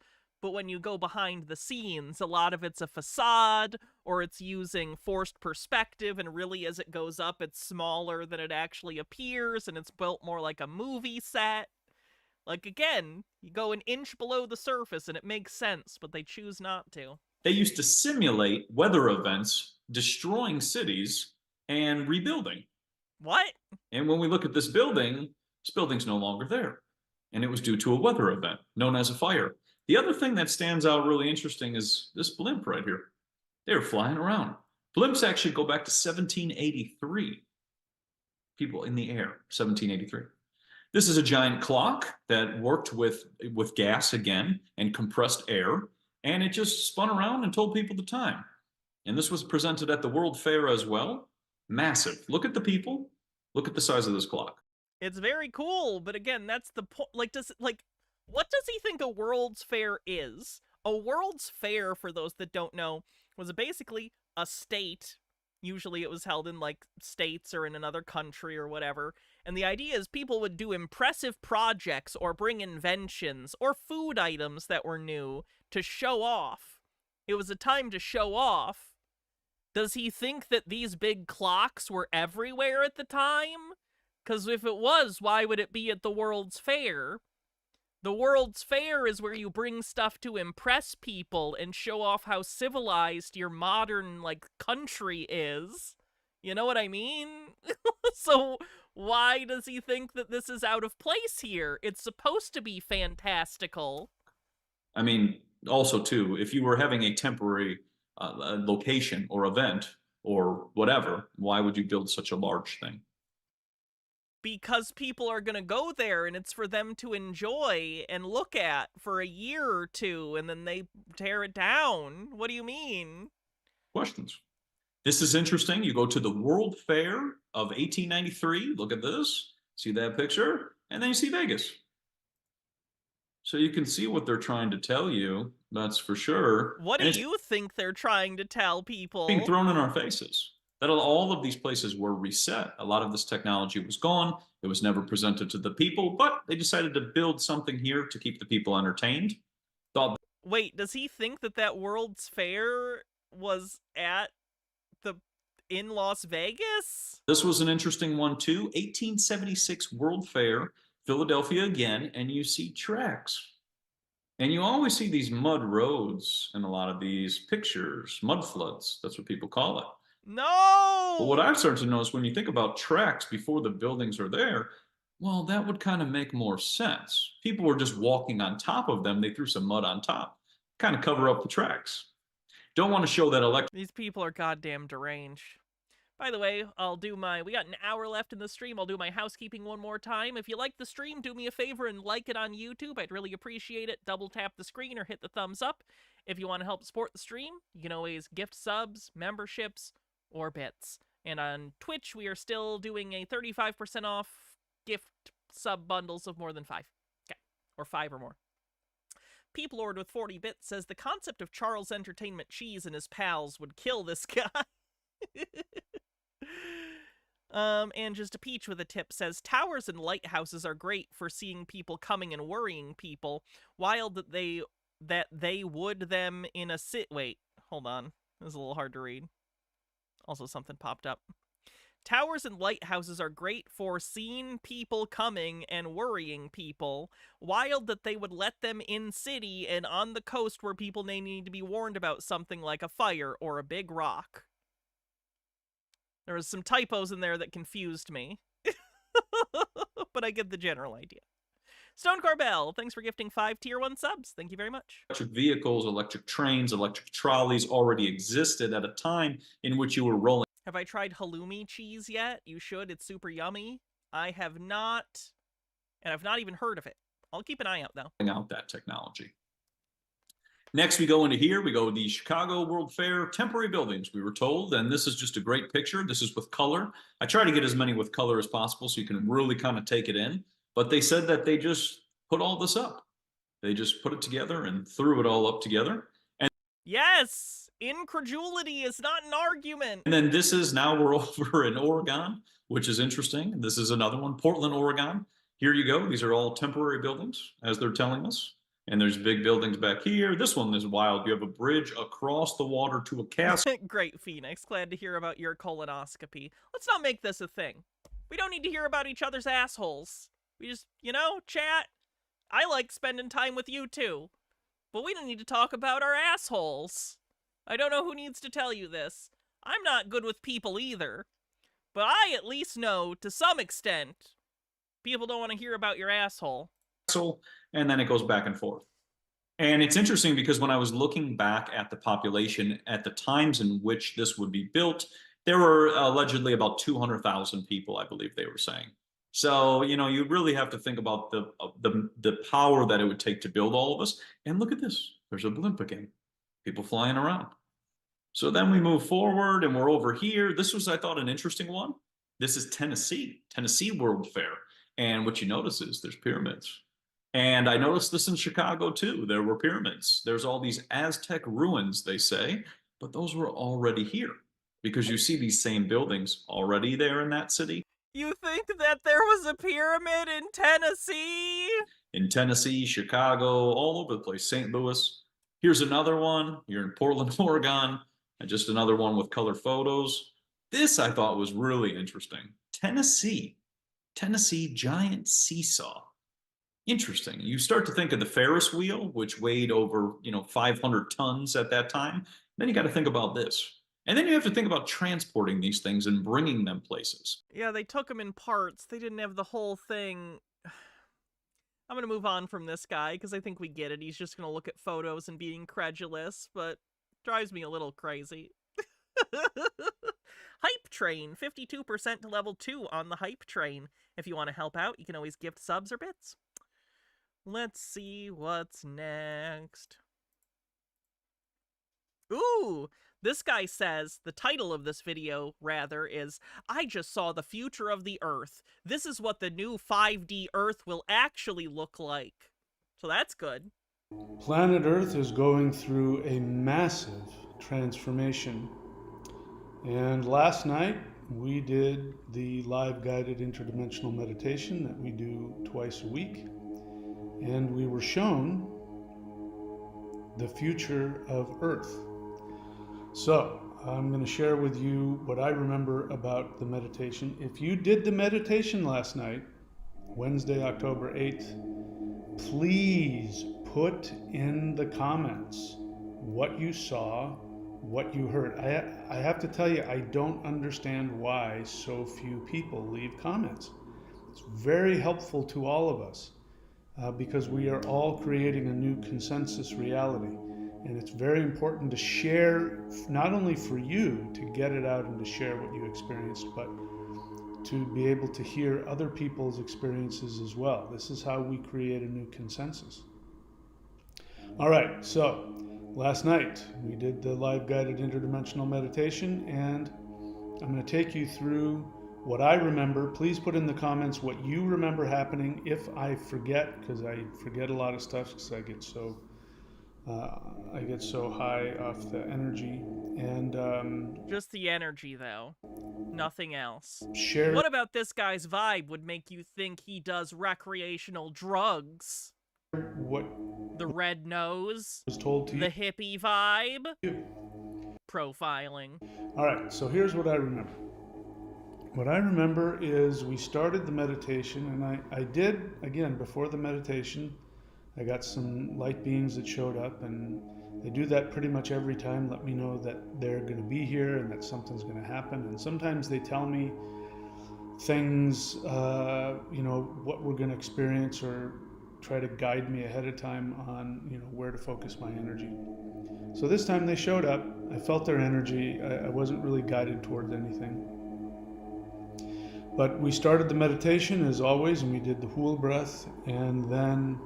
Speaker 1: but when you go behind the scenes, a lot of it's a facade, or it's using forced perspective, and really as it goes up, it's smaller than it actually appears, and it's built more like a movie set. Like, again, you go an inch below the surface, and it makes sense, but they choose not to.
Speaker 14: They used to simulate weather events, destroying cities, and rebuilding.
Speaker 1: What?
Speaker 14: And when we look at this building's no longer there. And it was due to a weather event known as a fire. The other thing that stands out really interesting is this blimp right here. They were flying around. Blimps actually go back to 1783. People in the air, 1783. This is a giant clock that worked with gas again and compressed air, and it just spun around and told people the time. And this was presented at the World Fair as well. Massive. Look at the people. Look at the size of this clock.
Speaker 1: It's very cool, but again, that's the point. What does he think a World's Fair is? A World's Fair, for those that don't know, was basically a state. Usually it was held in, like, states or in another country or whatever. And the idea is people would do impressive projects or bring inventions or food items that were new to show off. It was a time to show off. Does he think that these big clocks were everywhere at the time? Because if it was, why would it be at the World's Fair? The World's Fair is where you bring stuff to impress people and show off how civilized your modern, like, country is. You know what I mean? So why does he think that this is out of place here? It's supposed to be fantastical.
Speaker 14: I mean, also, too, if you were having a temporary location or event or whatever, why would you build such a large thing?
Speaker 1: Because people are going to go there, and it's for them to enjoy and look at for a year or two, and then they tear it down. What do you mean?
Speaker 14: Questions. This is interesting. You go to the World Fair of 1893. Look at this. See that picture? And then you see Vegas. So you can see what they're trying to tell you. That's for sure.
Speaker 1: What do you think they're trying to tell people?
Speaker 14: Being thrown in our faces. That all of these places were reset. A lot of this technology was gone. It was never presented to the people, but they decided to build something here to keep the people entertained.
Speaker 1: Wait, does he think that that World's Fair was in Las Vegas?
Speaker 14: This was an interesting one too. 1876 World Fair, Philadelphia again, and you see tracks. And you always see these mud roads in a lot of these pictures, mud floods. That's what people call it.
Speaker 1: No!
Speaker 14: But what I've started to notice when you think about tracks before the buildings are there, well, that would kind of make more sense. People were just walking on top of them. They threw some mud on top, kind of cover up the tracks. Don't want to show that
Speaker 1: These people are goddamn deranged. By the way, we got an hour left in the stream. I'll do my housekeeping one more time. If you like the stream, do me a favor and like it on YouTube. I'd really appreciate it. Double tap the screen or hit the thumbs up. If you want to help support the stream, you can always gift subs, memberships, or bits. And on Twitch, we are still doing a 35% off gift sub bundles of more than 5. Okay, or 5 or more. Peep Lord with 40 bits says the concept of Charles Entertainment Cheese and his pals would kill this guy. And just a Peach with a tip says towers and lighthouses are great for seeing people coming and worrying people. Wild that they would them in a Wait, hold on. This is a little hard to read. Also, something popped up. Towers and lighthouses are great for seeing people coming and worrying people. Wild that they would let them in city and on the coast where people may need to be warned about something like a fire or a big rock. There was some typos in there that confused me. But I get the general idea. Stone Corbell, thanks for gifting 5 tier 1 subs. Thank you very much.
Speaker 14: Electric vehicles, electric trains, electric trolleys already existed at a time in which you were rolling.
Speaker 1: Have I tried halloumi cheese yet? You should. It's super yummy. I have not, and I've not even heard of it. I'll keep an eye out, though.
Speaker 14: Out that technology. Next, we go into here. We go to the Chicago World Fair temporary buildings, we were told, and this is just a great picture. This is with color. I try to get as many with color as possible so you can really kind of take it in. But they said that they just put all this up. They just put it together and threw it all up together. And
Speaker 1: yes, incredulity is not an argument.
Speaker 14: And then this is, now we're over in Oregon, which is interesting. This is another one, Portland, Oregon. Here you go. These are all temporary buildings, as they're telling us. And there's big buildings back here. This one is wild. You have a bridge across the water to a castle.
Speaker 1: Great, Phoenix. Glad to hear about your colonoscopy. Let's not make this a thing. We don't need to hear about each other's assholes. We just, chat. I like spending time with you too. But we don't need to talk about our assholes. I don't know who needs to tell you this. I'm not good with people either. But I at least know, to some extent, people don't want to hear about your asshole.
Speaker 14: And then it goes back and forth. And it's interesting because when I was looking back at the population at the times in which this would be built, there were allegedly about 200,000 people, I believe they were saying. So, you really have to think about the power that it would take to build all of this. And look at this. There's a blimp again. People flying around. So then we move forward and we're over here. This was, I thought, an interesting one. This is Tennessee World Fair. And what you notice is there's pyramids. And I noticed this in Chicago too. There were pyramids. There's all these Aztec ruins, they say, but those were already here because you see these same buildings already there in that city.
Speaker 1: You think that there was a pyramid in Tennessee?
Speaker 14: In Tennessee, Chicago, all over the place, St. Louis. Here's another one. You're in Portland, Oregon, and just another one with color photos. This I thought was really interesting. Tennessee giant seesaw. Interesting. You start to think of the Ferris wheel, which weighed over, 500 tons at that time. Then you got to think about this. And then you have to think about transporting these things and bringing them places.
Speaker 1: Yeah, they took them in parts. They didn't have the whole thing. I'm going to move on from this guy because I think we get it. He's just going to look at photos and be incredulous, but drives me a little crazy. Hype Train, 52% to level 2 on the Hype Train. If you want to help out, you can always gift subs or bits. Let's see what's next. Ooh, this guy says, the title of this video, rather, is, I just saw the future of the Earth. This is what the new 5D Earth will actually look like. So that's good.
Speaker 16: Planet Earth is going through a massive transformation. And last night, we did the live guided interdimensional meditation that we do twice a week. And we were shown the future of Earth. So I'm going to share with you what I remember about the meditation. If you did the meditation last night, Wednesday, October 8th, please put in the comments what you saw, what you heard. I have to tell you, I don't understand why so few people leave comments. It's very helpful to all of us. Because we are all creating a new consensus reality. And it's very important to share, not only for you to get it out and to share what you experienced, but to be able to hear other people's experiences as well. This is how we create a new consensus. All right, so last night we did the live guided interdimensional meditation, and I'm going to take you through what I remember. Please put in the comments what you remember happening. If I forget, because I forget a lot of stuff because I get so high off the energy. And
Speaker 1: just the energy, though. Nothing else.
Speaker 16: Share.
Speaker 1: What about this guy's vibe would make you think he does recreational drugs?
Speaker 16: What?
Speaker 1: The red nose.
Speaker 16: Was told to
Speaker 1: the
Speaker 16: you.
Speaker 1: hippie vibe. Profiling.
Speaker 16: All right, so here's what I remember. What I remember is we started the meditation, and I did, again, before the meditation, I got some light beings that showed up, and they do that pretty much every time, let me know that they're going to be here and that something's going to happen. And sometimes they tell me things, what we're going to experience, or try to guide me ahead of time on, where to focus my energy. So this time they showed up. I felt their energy. I wasn't really guided towards anything. But we started the meditation as always, and we did the whole breath, and then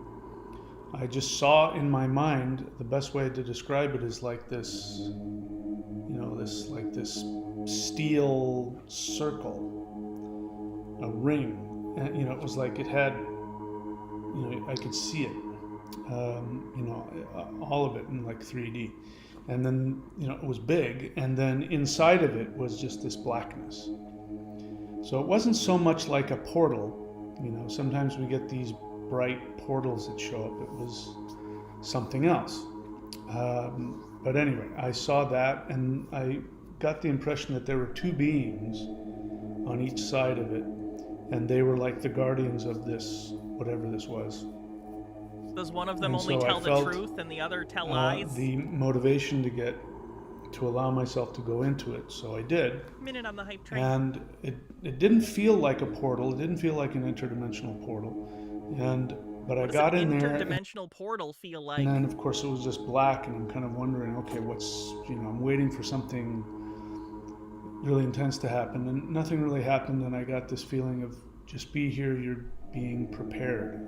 Speaker 16: I just saw in my mind, the best way to describe it is like this, this steel circle, a ring. And, it was like it had, I could see it, all of it in like 3D. And then, it was big, and then inside of it was just this blackness. So it wasn't so much like a portal. Sometimes we get these bright portals that show up. It was something else. But anyway, I saw that, and I got the impression that there were two beings on each side of it, and they were like the guardians of this, whatever this was.
Speaker 1: Does one of them
Speaker 16: And
Speaker 1: only
Speaker 16: so
Speaker 1: tell
Speaker 16: I
Speaker 1: the
Speaker 16: felt,
Speaker 1: truth and the other tell lies?
Speaker 16: The motivation to allow myself to go into it, so I did.
Speaker 1: Minute on the hype train.
Speaker 16: And it didn't feel like a portal. It didn't feel like an interdimensional portal. But I got in there.
Speaker 1: What does an interdimensional portal feel like?
Speaker 16: And then, of course, it was just black, and I'm kind of wondering, okay, I'm waiting for something really intense to happen, and nothing really happened, and I got this feeling of, just be here, you're being prepared.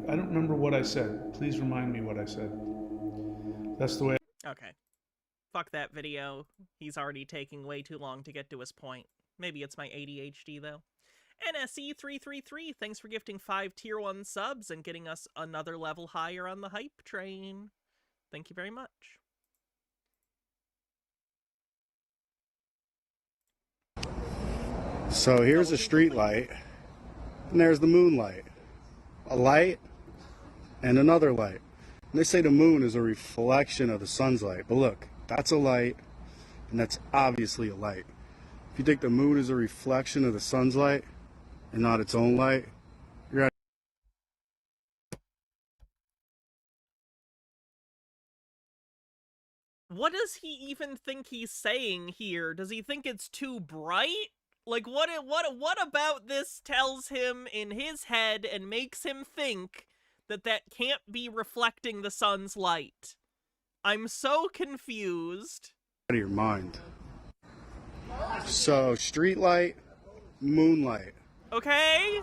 Speaker 16: I don't remember what I said. Please remind me what I said. That's the way.
Speaker 1: Okay. Fuck that video. He's already taking way too long to get to his point. Maybe it's my ADHD, though. NSE333, thanks for gifting 5 tier 1 subs and getting us another level higher on the hype train. Thank you very much.
Speaker 17: So here's a street light, and there's the moonlight. A light and another light. And they say the moon is a reflection of the sun's light, but look, that's a light, and that's obviously a light. If you think the moon is a reflection of the sun's light and not its own light, you're out.
Speaker 1: What does he even think he's saying here? Does he think it's too bright? Like, what about this tells him in his head and makes him think that can't be reflecting the sun's light? I'm so confused.
Speaker 17: Out of your mind. So, street light, moonlight.
Speaker 1: Okay.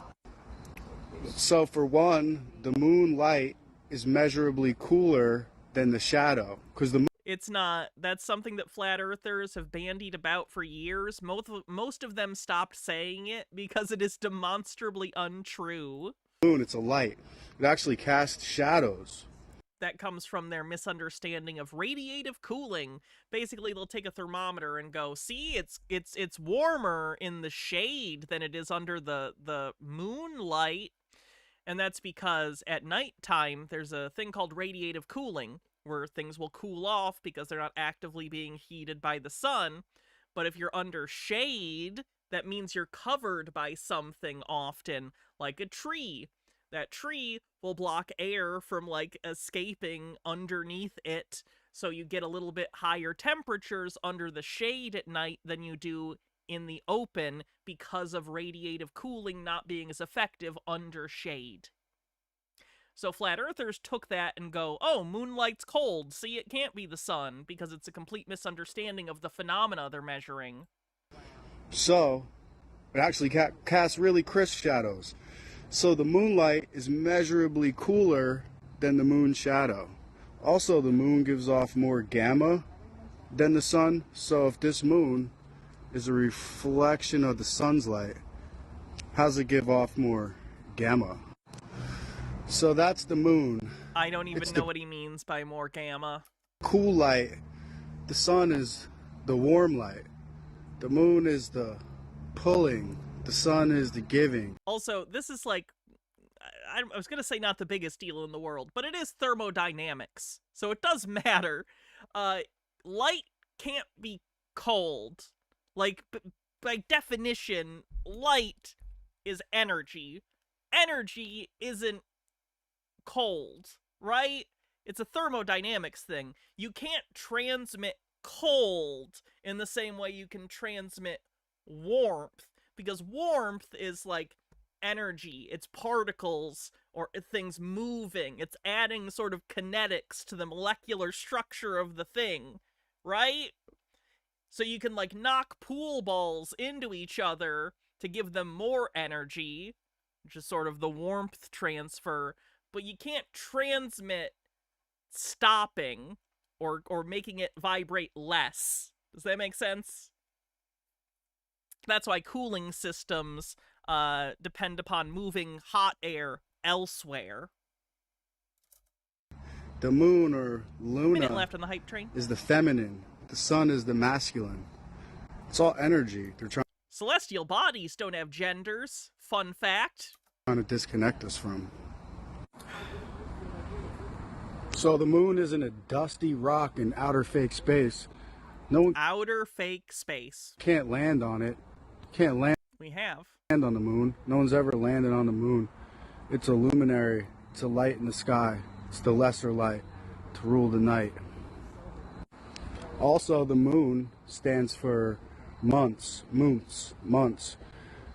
Speaker 17: So for one, the moonlight is measurably cooler than the shadow, because the
Speaker 1: It's not. That's something that flat earthers have bandied about for years. Most of them stopped saying it because it is demonstrably untrue.
Speaker 17: moon, it's a light. It actually casts shadows.
Speaker 1: That comes from their misunderstanding of radiative cooling. Basically, they'll take a thermometer and go, see, it's warmer in the shade than it is under the moonlight. And that's because at nighttime, there's a thing called radiative cooling, where things will cool off because they're not actively being heated by the sun. But if you're under shade, that means you're covered by something often, like a tree. That tree will block air from, like, escaping underneath it, so you get a little bit higher temperatures under the shade at night than you do in the open because of radiative cooling not being as effective under shade. So flat earthers took that and go, oh, moonlight's cold, see, it can't be the sun, because it's a complete misunderstanding of the phenomena they're measuring.
Speaker 17: So, it actually casts really crisp shadows. So the moonlight is measurably cooler than the moon shadow. Also, the moon gives off more gamma than the sun. So if this moon is a reflection of the sun's light, how does it give off more gamma? So that's the moon.
Speaker 1: I don't even know what he means by more gamma.
Speaker 17: Cool light. The sun is the warm light. The moon is the pulling. The sun is the giving.
Speaker 1: Also, this is like, I was going to say not the biggest deal in the world, but it is thermodynamics. So it does matter. Light can't be cold. Like, by definition, light is energy. Energy isn't cold, right? It's a thermodynamics thing. You can't transmit cold in the same way you can transmit warmth, because warmth is like energy. It's particles or things moving. It's adding sort of kinetics to the molecular structure of the thing, right? So you can like knock pool balls into each other to give them more energy, which is sort of the warmth transfer, but you can't transmit stopping or making it vibrate less. Does that make sense? That's why cooling systems depend upon moving hot air elsewhere.
Speaker 17: The moon, or Luna,
Speaker 1: Minute left on the hype train,
Speaker 17: is the feminine. The sun is the masculine. It's all energy. They're trying
Speaker 1: celestial bodies don't have genders. Fun fact.
Speaker 17: to disconnect us from. So the moon isn't a dusty rock in outer fake space. No one
Speaker 1: outer fake space.
Speaker 17: Can't land on it. Can't land.
Speaker 1: We have.
Speaker 17: Land on the moon. No one's ever landed on the moon. It's a luminary. It's a light in the sky. It's the lesser light to rule the night. Also, the moon stands for months.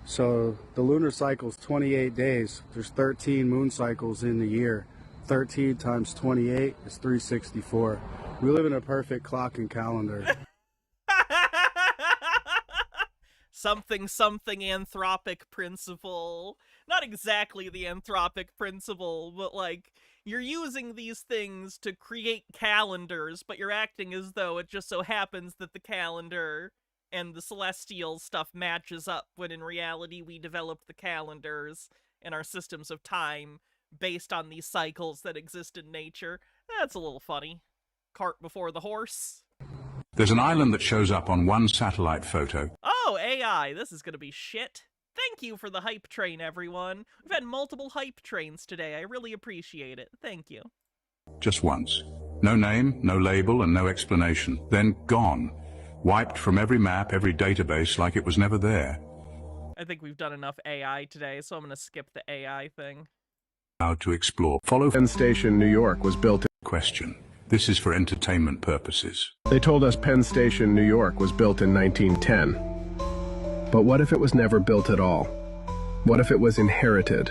Speaker 17: So the lunar cycle is 28 days. There's 13 moon cycles in the year. 13 times 28 is 364. We live in a perfect clock and calendar.
Speaker 1: Something anthropic principle. Not exactly the anthropic principle, but like, you're using these things to create calendars, but you're acting as though it just so happens that the calendar and the celestial stuff matches up, when in reality we developed the calendars and our systems of time based on these cycles that exist in nature. That's a little funny. Cart before the horse.
Speaker 18: There's an island that shows up on one satellite photo.
Speaker 1: Oh, AI, this is gonna be shit. Thank you for the hype train, everyone. We've had multiple hype trains today. I really appreciate it. Thank you.
Speaker 18: Just once. No name, no label, and no explanation. Then gone. Wiped from every map, every database, like it was never there.
Speaker 1: I think we've done enough AI today, so I'm gonna skip the AI thing.
Speaker 18: How to explore. Follow
Speaker 19: Penn Station, New York was built in...
Speaker 18: Question. This is for entertainment purposes.
Speaker 19: They told us Penn Station, New York was built in 1910. But what if it was never built at all? What if it was inherited?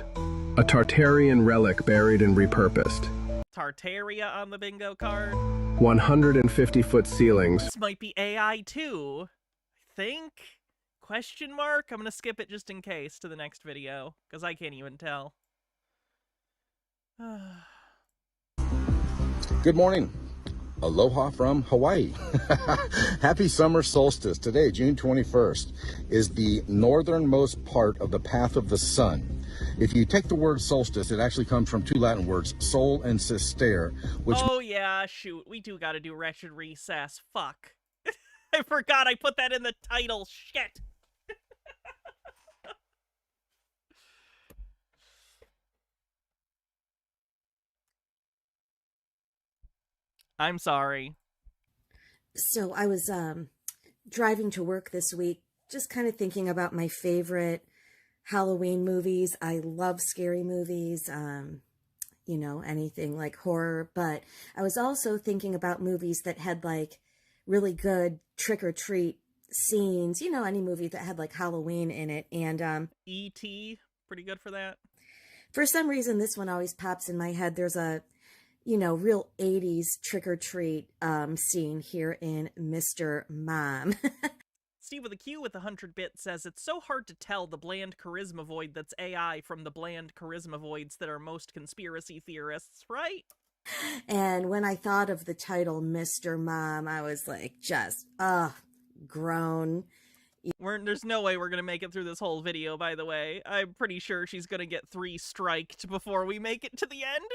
Speaker 19: A Tartarian relic buried and repurposed.
Speaker 1: Tartaria on the bingo card.
Speaker 19: 150-foot ceilings.
Speaker 1: This might be AI too, I think? Question mark? I'm gonna skip it just in case to the next video, because I can't even tell.
Speaker 12: Good morning. Aloha from Hawaii. Happy summer solstice. Today, June 21st, is the northernmost part of the path of the sun. If you take the word solstice, it actually comes from two Latin words, sol and sister, which...
Speaker 1: Oh yeah, shoot. We do gotta do Wretched Recess. Fuck. I forgot I put that in the title. Shit. I'm sorry.
Speaker 20: So I was driving to work this week, just kind of thinking about my favorite Halloween movies. I love scary movies, you know, anything like horror. But I was also thinking about movies that had like really good trick-or-treat scenes, you know, any movie that had like Halloween in it. And
Speaker 1: E.T., pretty good for that.
Speaker 20: For some reason, this one always pops in my head. There's a, you know, real 80s trick-or-treat scene here in Mr. Mom.
Speaker 1: Steve with a Q with 100 bits says, it's so hard to tell the bland charisma void that's AI from the bland charisma voids that are most conspiracy theorists, right?
Speaker 20: And when I thought of the title Mr. Mom, I was like, just, grown.
Speaker 1: There's no way we're going to make it through this whole video, by the way. I'm pretty sure she's going to get 3 striked before we make it to the end.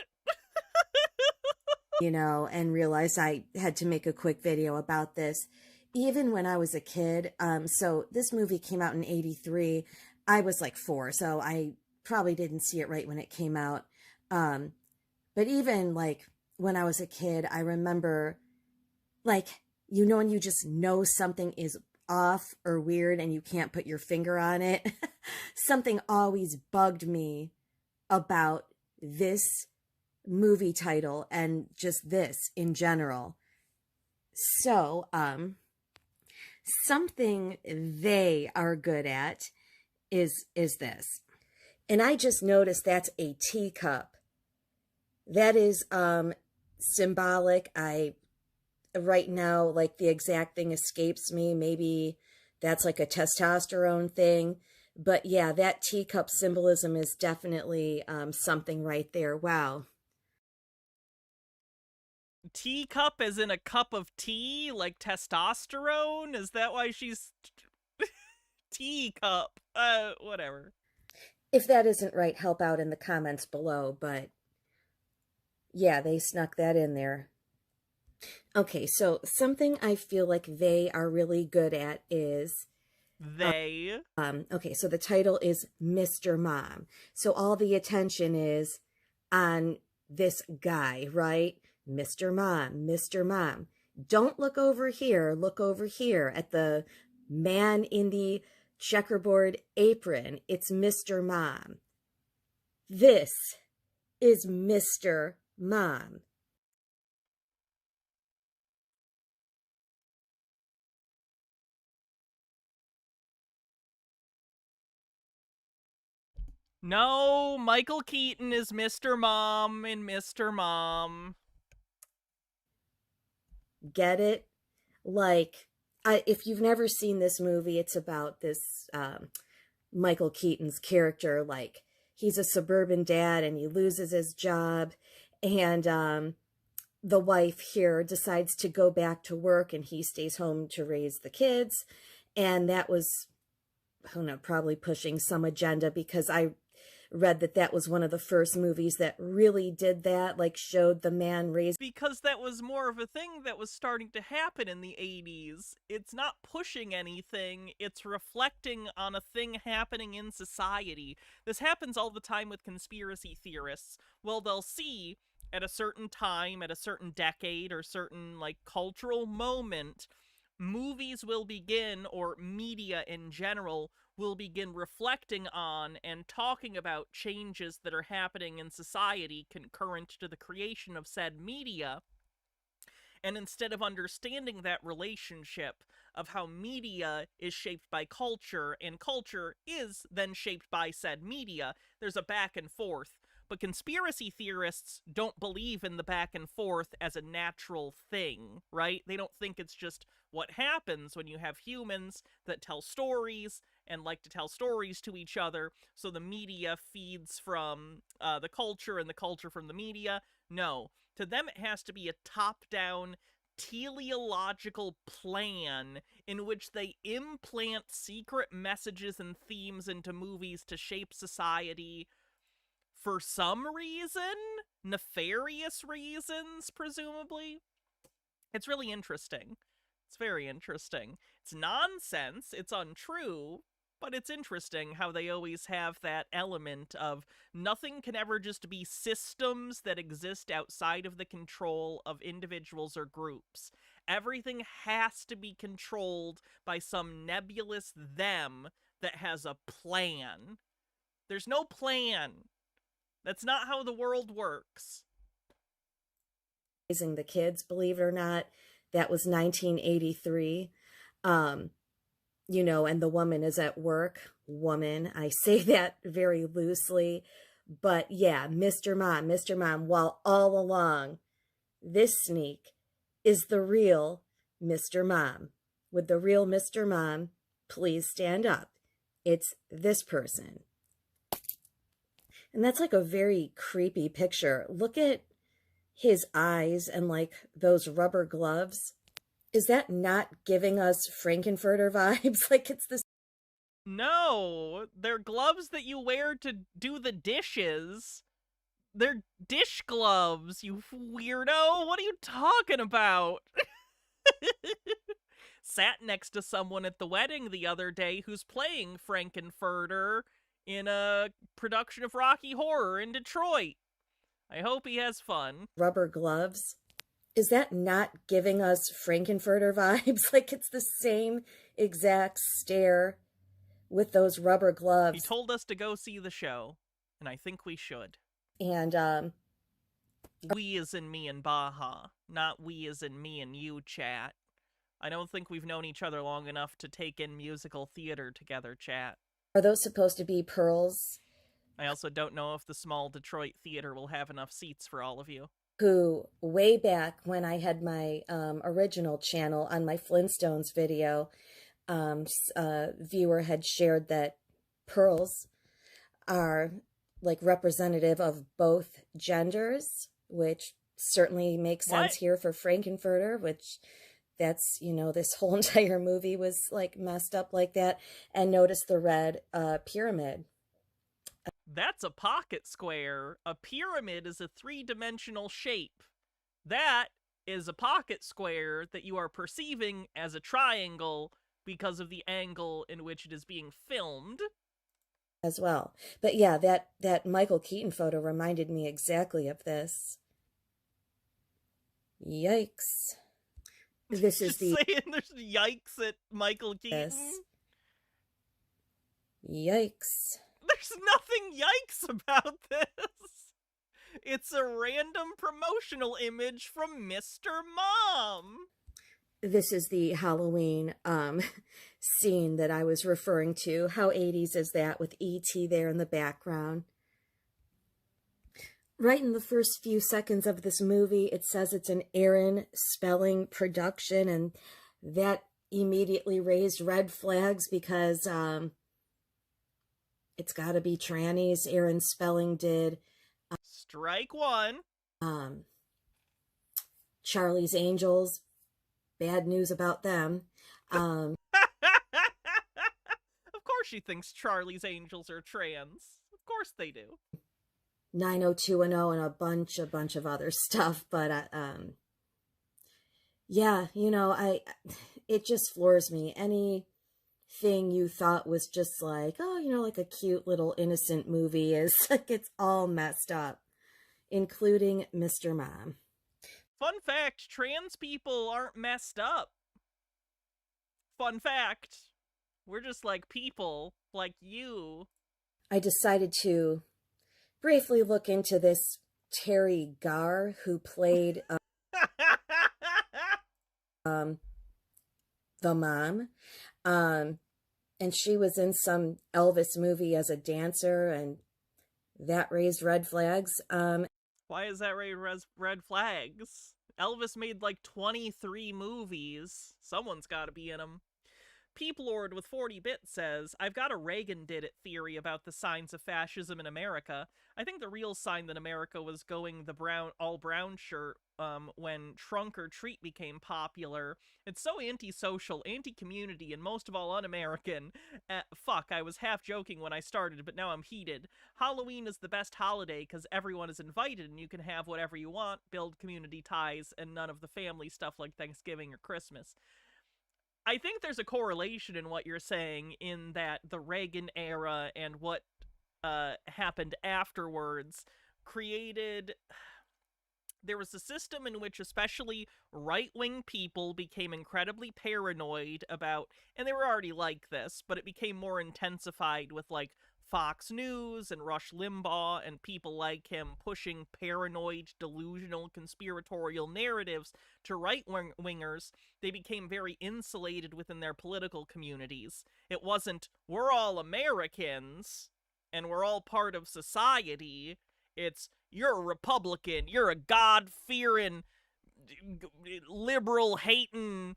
Speaker 20: You know, and realized I had to make a quick video about this. Even when I was a kid, so this movie came out in 83. I was like 4, so I probably didn't see it right when it came out. But even like when I was a kid, I remember, like, you know, when you just know something is off or weird and you can't put your finger on it. Something always bugged me about this movie title and just this in general. So, something they are good at is this. And I just noticed that's a teacup. That is symbolic. Right now, like, the exact thing escapes me. Maybe that's like a testosterone thing. But yeah, that teacup symbolism is definitely something right there. Wow.
Speaker 1: Teacup as in a cup of tea, like testosterone? Is that why she's teacup? Whatever.
Speaker 20: If that isn't right, help out in the comments below, but yeah, they snuck that in there. Okay, so something I feel like they are really good at is
Speaker 1: they.
Speaker 20: Okay, so the title is Mr. Mom. So all the attention is on this guy, right? Mr. Mom, Mr. Mom. Don't look over here. Look over here at the man in the checkerboard apron. It's Mr. Mom. This is Mr. Mom.
Speaker 1: No, Michael Keaton is Mr. Mom in Mr. Mom.
Speaker 20: Get it? Like, if you've never seen this movie, it's about this Michael Keaton's character. Like, he's a suburban dad and he loses his job, and the wife here decides to go back to work and he stays home to raise the kids. And that was, I don't know, probably pushing some agenda, because I read that was one of the first movies that really did that, like showed the man raised.
Speaker 1: Because that was more of a thing that was starting to happen in the 80s. It's not pushing anything, it's reflecting on a thing happening in society. This happens all the time with conspiracy theorists. Well, they'll see at a certain time, at a certain decade, or certain, like, cultural moment, movies will begin, or media in general, will begin reflecting on and talking about changes that are happening in society concurrent to the creation of said media. And instead of understanding that relationship of how media is shaped by culture, and culture is then shaped by said media, there's a back and forth. But conspiracy theorists don't believe in the back and forth as a natural thing, right? They don't think it's just what happens when you have humans that tell stories and like to tell stories to each other, so the media feeds from the culture and the culture from the media. No. To them, it has to be a top-down, teleological plan in which they implant secret messages and themes into movies to shape society for some reason? Nefarious reasons, presumably? It's really interesting. It's very interesting. It's nonsense, it's untrue, but it's interesting how they always have that element of nothing can ever just be systems that exist outside of the control of individuals or groups. Everything has to be controlled by some nebulous them that has a plan. There's no plan. That's not how the world works.
Speaker 20: Raising the kids, believe it or not. That was 1983. You know, and the woman is at work. Woman, I say that very loosely. But yeah, Mr. Mom, while all along, this sneak is the real Mr. Mom. Would the real Mr. Mom please stand up? It's this person. And that's like a very creepy picture. Look at his eyes and like those rubber gloves. Is that not giving us Frankenfurter vibes? Like, it's this.
Speaker 1: No, they're gloves that you wear to do the dishes. They're dish gloves, you weirdo. What are you talking about? Sat next to someone at the wedding the other day who's playing Frankenfurter in a production of Rocky Horror in Detroit. I hope he has fun.
Speaker 20: Rubber gloves. Is that not giving us Frankenfurter vibes? Like, it's the same exact stare with those rubber gloves.
Speaker 1: He told us to go see the show, and I think we should.
Speaker 20: And,
Speaker 1: we as in me and Baja, not we as in me and you, chat. I don't think we've known each other long enough to take in musical theater together, chat.
Speaker 20: Are those supposed to be pearls?
Speaker 1: I also don't know if the small Detroit theater will have enough seats for all of you.
Speaker 20: Who, way back when I had my original channel on my Flintstones video, viewer had shared that pearls are like representative of both genders, which certainly makes sense here for Frankenfurter, which that's, you know, this whole entire movie was like messed up like that. And notice the red pyramid.
Speaker 1: That's a pocket square. A pyramid is a three-dimensional shape. That is a pocket square that you are perceiving as a triangle because of the angle in which it is being filmed.
Speaker 20: As well. But yeah, that Michael Keaton photo reminded me exactly of this. Yikes. This is the...
Speaker 1: saying there's yikes at Michael Keaton?
Speaker 20: Yikes.
Speaker 1: There's nothing yikes about this. It's a random promotional image from Mr. Mom.
Speaker 20: This is the Halloween scene that I was referring to. How 80s is that with E.T. there in the background? Right in the first few seconds of this movie, it says it's an Aaron Spelling production, and that immediately raised red flags because it's got to be trannies. Aaron Spelling did.
Speaker 1: Strike one.
Speaker 20: Charlie's Angels. Bad news about them.
Speaker 1: Of course she thinks Charlie's Angels are trans. Of course they do.
Speaker 20: 90210 and a bunch of other stuff, but yeah, you know, it just floors me. Anything you thought was just like, oh, you know, like a cute little innocent movie is like it's all messed up, including Mr. Mom.
Speaker 1: Fun fact, trans people aren't messed up. Fun fact, we're just like people, like you.
Speaker 20: I decided to briefly look into this Terry Garr, who played the mom. And she was in some Elvis movie as a dancer, and that raised red flags.
Speaker 1: Why is that red flags? Elvis made like 23 movies. Someone's got to be in them. Peeplord with 40-bit says, I've got a Reagan did it theory about the signs of fascism in America. I think the real sign that America was going the all-brown shirt when Trunk or Treat became popular. It's so antisocial, anti-community, and most of all un-American. Fuck, I was half joking when I started, but now I'm heated. Halloween is the best holiday because everyone is invited and you can have whatever you want, build community ties, and none of the family stuff like Thanksgiving or Christmas. I think there's a correlation in what you're saying in that the Reagan era and what happened afterwards created... There was a system in which especially right-wing people became incredibly paranoid about, and they were already like this, but it became more intensified with like Fox News and Rush Limbaugh and people like him pushing paranoid, delusional, conspiratorial narratives to right-wingers. They became very insulated within their political communities. It wasn't, we're all Americans and we're all part of society. It's, you're a Republican, you're a God-fearing, liberal-hating,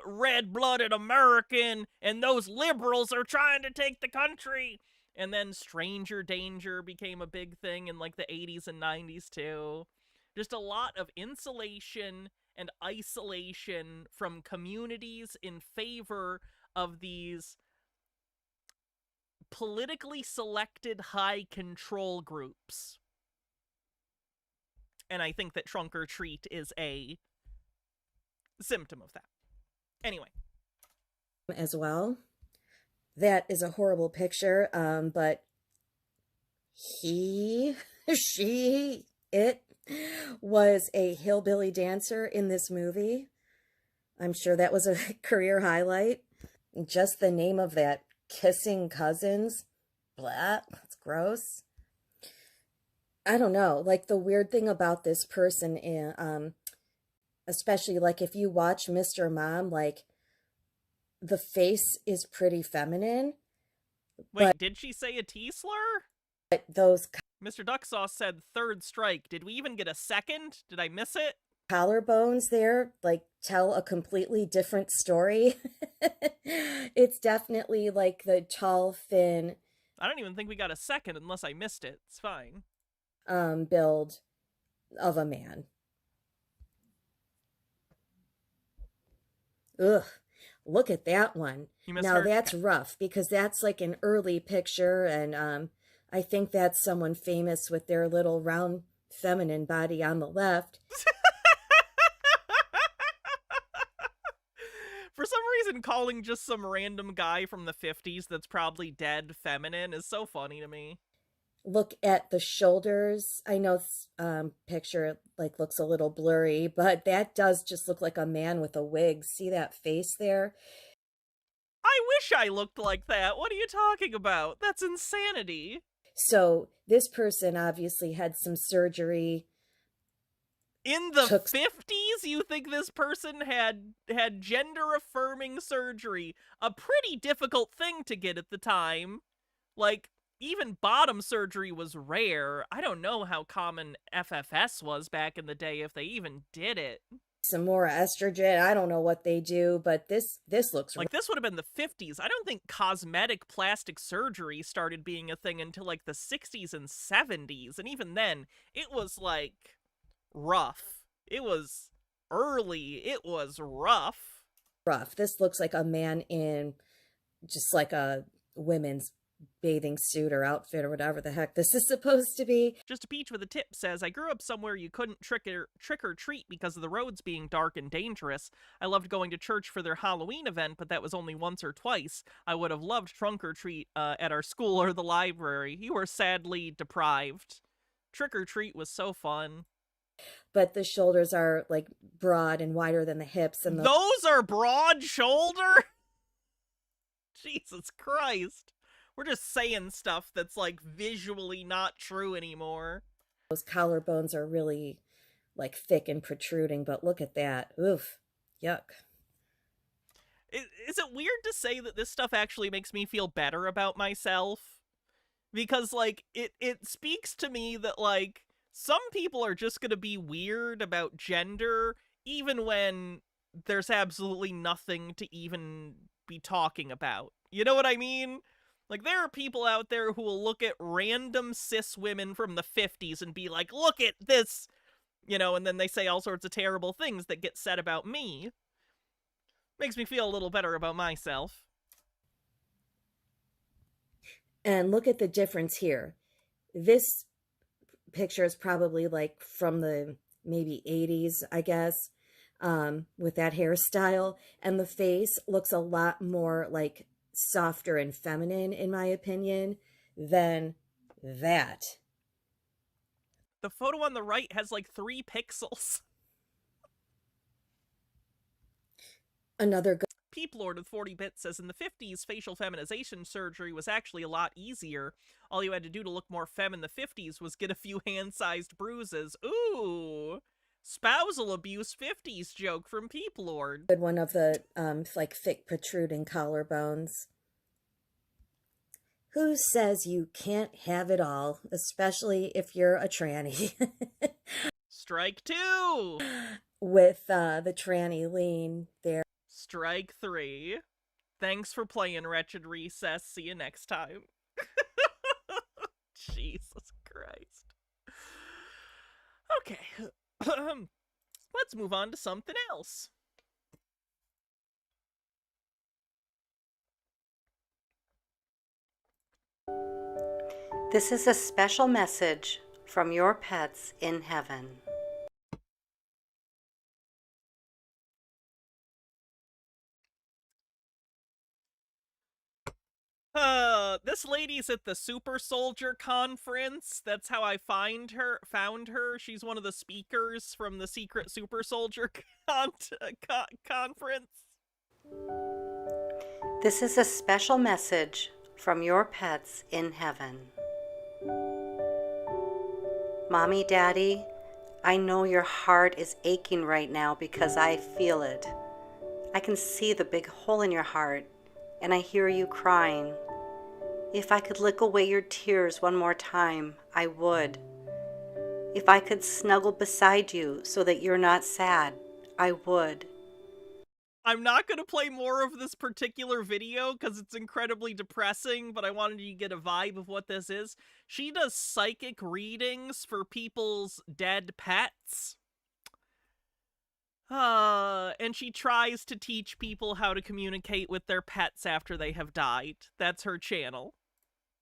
Speaker 1: red-blooded American, and those liberals are trying to take the country. And then stranger danger became a big thing in like the 80s and 90s too. Just a lot of insulation and isolation from communities in favor of these politically selected high control groups. And I think that Trunk or Treat is a symptom of that. Anyway.
Speaker 20: As well. That is a horrible picture, but it was a hillbilly dancer in this movie. I'm sure that was a career highlight. Just the name of that, Kissing Cousins. Blah, that's gross. I don't know. Like, the weird thing about this person, especially like if you watch Mr. Mom, like the face is pretty feminine.
Speaker 1: Wait, did she say a T slur?
Speaker 20: But those
Speaker 1: Mr. Duck Sauce said third strike. Did we even get a second? Did I miss it?
Speaker 20: collarbones there like tell a completely different story. It's definitely like the tall, thin
Speaker 1: I don't even think we got a second unless I missed it. It's fine.
Speaker 20: build of a man. Ugh, look at that one. Now that's rough because that's like an early picture, and I think that's someone famous with their little round feminine body on the left.
Speaker 1: For some reason, calling just some random guy from the 50s that's probably dead feminine is so funny to me.
Speaker 20: Look at the shoulders. I know picture like looks a little blurry, but that does just look like a man with a wig. See that face there?
Speaker 1: I wish I looked like that. What are you talking about? That's insanity.
Speaker 20: So this person obviously had some surgery.
Speaker 1: In the 50s, you think this person had gender-affirming surgery? A pretty difficult thing to get at the time. Like, even bottom surgery was rare. I don't know how common FFS was back in the day, if they even did it.
Speaker 20: Some more estrogen. I don't know what they do, but this looks
Speaker 1: like this would have been the 50s. I don't think cosmetic plastic surgery started being a thing until like the 60s and 70s, and even then, it was like rough. It was early. It was rough.
Speaker 20: This looks like a man in just like a women's bathing suit or outfit or whatever the heck this is supposed to be.
Speaker 1: Just a Peach with a Tip says, I grew up somewhere you couldn't trick or treat because of the roads being dark and dangerous. I loved going to church for their Halloween event, but that was only once or twice. I would have loved trunk or treat at our school or the library. You were sadly deprived. Trick or treat was so fun.
Speaker 20: But the shoulders are like broad and wider than the hips, and
Speaker 1: those are broad shoulder? Jesus Christ. We're just saying stuff that's like visually not true anymore.
Speaker 20: Those collarbones are really like thick and protruding, but look at that. Oof. Yuck.
Speaker 1: Is it weird to say that this stuff actually makes me feel better about myself? Because like it speaks to me that like some people are just gonna be weird about gender, even when there's absolutely nothing to even be talking about. You know what I mean? Like, there are people out there who will look at random cis women from the 50s and be like, look at this! You know, and then they say all sorts of terrible things that get said about me. Makes me feel a little better about myself.
Speaker 20: And look at the difference here. This picture is probably like from the maybe 80s, I guess, with that hairstyle, and the face looks a lot more like softer and feminine, in my opinion, than that.
Speaker 1: The photo on the right has like 3 pixels.
Speaker 20: Another good
Speaker 1: Peep Lord with 40 bits says, in the 50s, facial feminization surgery was actually a lot easier. All you had to do to look more femme in the 50s was get a few hand-sized bruises. Ooh! Spousal abuse 50s joke from Peep Lord.
Speaker 20: Good one of the, like, thick protruding collarbones. Who says you can't have it all, especially if you're a tranny?
Speaker 1: Strike 2!
Speaker 20: With the tranny lean there.
Speaker 1: Strike 3. Thanks for playing, Wretched Recess. See you next time. Jesus Christ. Okay. Let's move on to something else.
Speaker 21: This is a special message from your pets in heaven.
Speaker 1: This lady's at the Super Soldier Conference. That's how I found her. She's one of the speakers from the Secret Super Soldier Conference.
Speaker 21: This is a special message from your pets in heaven. Mommy, Daddy, I know your heart is aching right now because I feel it. I can see the big hole in your heart, and I hear you crying. If I could lick away your tears one more time, I would. If I could snuggle beside you so that you're not sad, I would.
Speaker 1: I'm not going to play more of this particular video because it's incredibly depressing, but I wanted you to get a vibe of what this is. She does psychic readings for people's dead pets. And she tries to teach people how to communicate with their pets after they have died. That's her channel.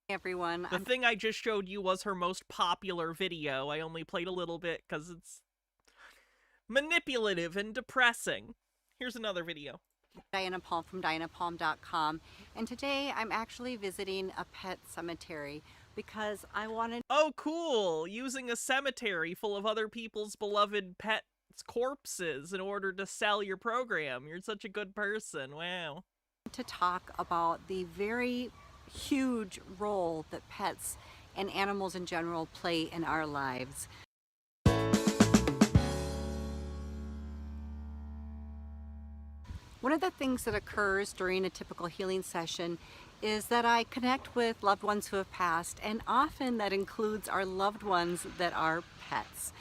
Speaker 21: Everyone.
Speaker 1: The thing I just showed you was her most popular video. I only played a little bit because it's manipulative and depressing. Here's another video.
Speaker 2: Diana Palm from DianaPalm.com, and today I'm actually visiting a pet cemetery because I wanted...
Speaker 1: Oh, cool! Using a cemetery full of other people's beloved pets' corpses in order to sell your program. You're such a good person. Wow.
Speaker 2: To talk about the very huge role that pets and animals in general play in our lives. One of the things that occurs during a typical healing session is that I connect with loved ones who have passed, and often that includes our loved ones that are pets.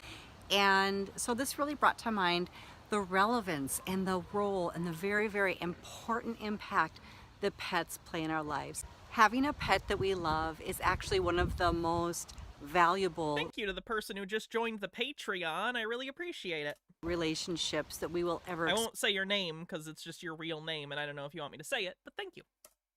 Speaker 2: And so this really brought to mind the relevance and the role and the very, very important impact that pets play in our lives. Having a pet that we love is actually one of the most valuable...
Speaker 1: Thank you to the person who just joined the Patreon. I really appreciate it.
Speaker 2: ...relationships that we will ever...
Speaker 1: I won't say your name because it's just your real name and I don't know if you want me to say it, but thank you.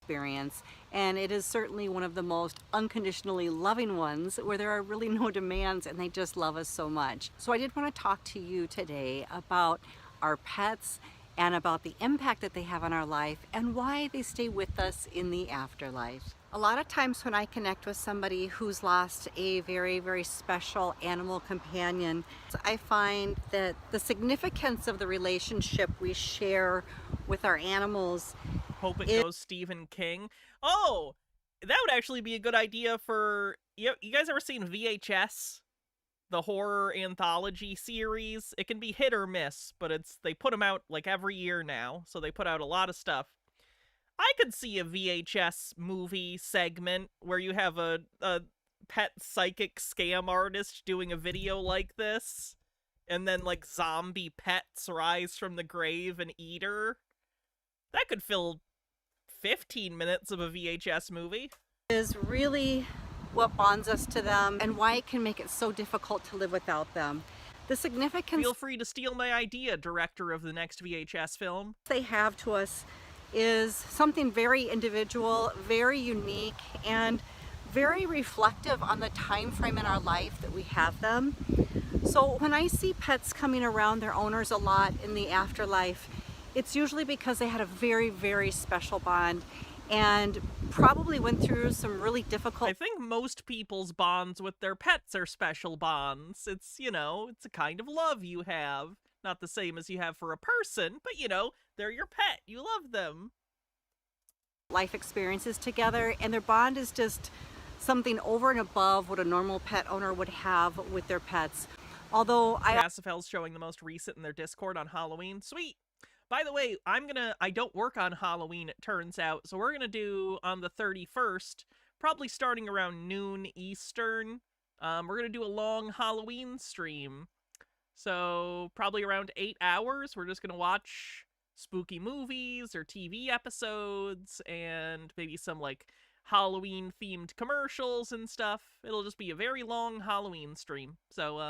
Speaker 2: ...experience. And it is certainly one of the most unconditionally loving ones where there are really no demands and they just love us so much. So I did want to talk to you today about our pets and about the impact that they have on our life and why they stay with us in the afterlife. A lot of times when I connect with somebody who's lost a very, very special animal companion, I find that the significance of the relationship we share with our animals...
Speaker 1: Hope it goes Stephen King. Oh, that would actually be a good idea for... You guys ever seen VHS? The horror anthology series? It can be hit or miss, but they put them out like every year now, so they put out a lot of stuff. I could see a VHS movie segment where you have a pet psychic scam artist doing a video like this, and then like zombie pets rise from the grave and eat her. That could fill 15 minutes of a VHS movie.
Speaker 2: Is really what bonds us to them and why it can make it so difficult to live without them. The significance...
Speaker 1: Feel free to steal my idea, director of the next VHS film.
Speaker 2: ...they have to us is something very individual, very unique, and very reflective on the time frame in our life that we have them. So when I see pets coming around their owners a lot in the afterlife, it's usually because they had a very, very special bond and probably went through some really difficult...
Speaker 1: I think most people's bonds with their pets are special bonds. It's, it's a kind of love you have. Not the same as you have for a person, but, they're your pet. You love them.
Speaker 2: Life experiences together, and their bond is just something over and above what a normal pet owner would have with their pets. Although
Speaker 1: Cassifel's showing the most recent in their Discord on Halloween. Sweet! By the way, I don't work on Halloween, it turns out, so we're gonna do on the 31st, probably starting around noon Eastern. We're gonna do a long Halloween stream. So, probably around 8 hours, we're just gonna watch spooky movies or TV episodes and maybe some, like, Halloween-themed commercials and stuff. It'll just be a very long Halloween stream. So,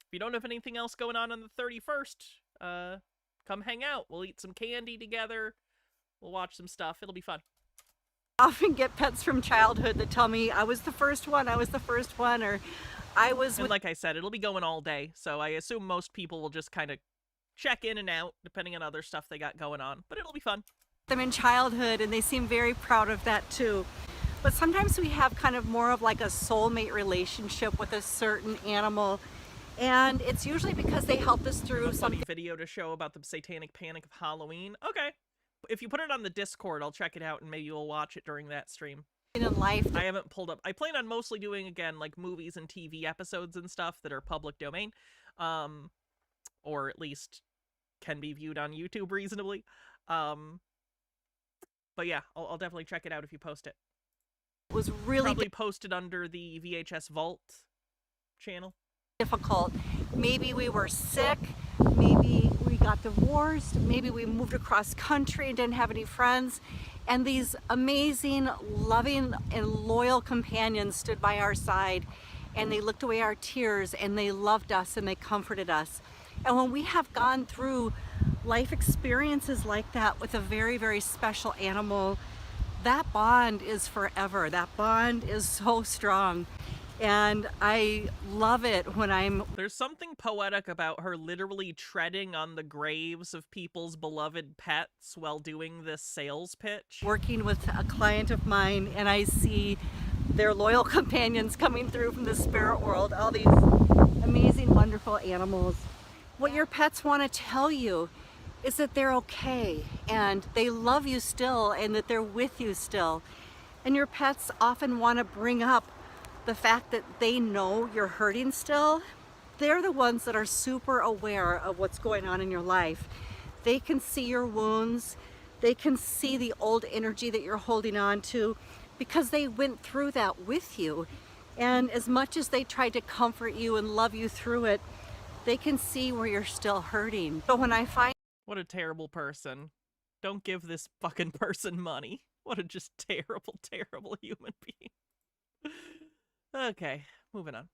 Speaker 1: if you don't have anything else going on the 31st, come hang out. We'll eat some candy together. We'll watch some stuff. It'll be fun.
Speaker 2: I often get pets from childhood that tell me I was the first one, or I was...
Speaker 1: And like I said, it'll be going all day, so I assume most people will just kind of check in and out, depending on other stuff they got going on, but it'll be fun.
Speaker 2: Them in childhood, and they seem very proud of that too. But sometimes we have kind of more of like a soulmate relationship with a certain animal, and it's usually because they helped us through some
Speaker 1: funny video to show about the satanic panic of Halloween. Okay. If you put it on the Discord, I'll check it out and maybe you'll watch it during that stream.
Speaker 2: In life.
Speaker 1: I haven't pulled up. I plan on mostly doing, again, like movies and TV episodes and stuff that are public domain. Or at least can be viewed on YouTube reasonably. But yeah, I'll definitely check it out if you post it.
Speaker 2: It was really
Speaker 1: probably posted under the VHS Vault channel.
Speaker 2: Difficult. Maybe we were sick, maybe we got divorced, maybe we moved across country and didn't have any friends, and these amazing, loving, and loyal companions stood by our side, and they looked away our tears, and they loved us, and they comforted us. And when we have gone through life experiences like that with a very, very special animal, that bond is forever. That bond is so strong. And I love it when
Speaker 1: There's something poetic about her literally treading on the graves of people's beloved pets while doing this sales pitch.
Speaker 2: Working with a client of mine, and I see their loyal companions coming through from the spirit world, all these amazing, wonderful animals. What your pets want to tell you is that they're okay, and they love you still, and that they're with you still. And your pets often want to bring up the fact that they know you're hurting still. They're the ones that are super aware of what's going on in your life. They can see your wounds. They can see the old energy that you're holding on to because they went through that with you. And as much as they tried to comfort you and love you through it, they can see where you're still hurting. So when I find...
Speaker 1: What a terrible person. Don't give this fucking person money. What a just terrible, terrible human being. Okay, moving on.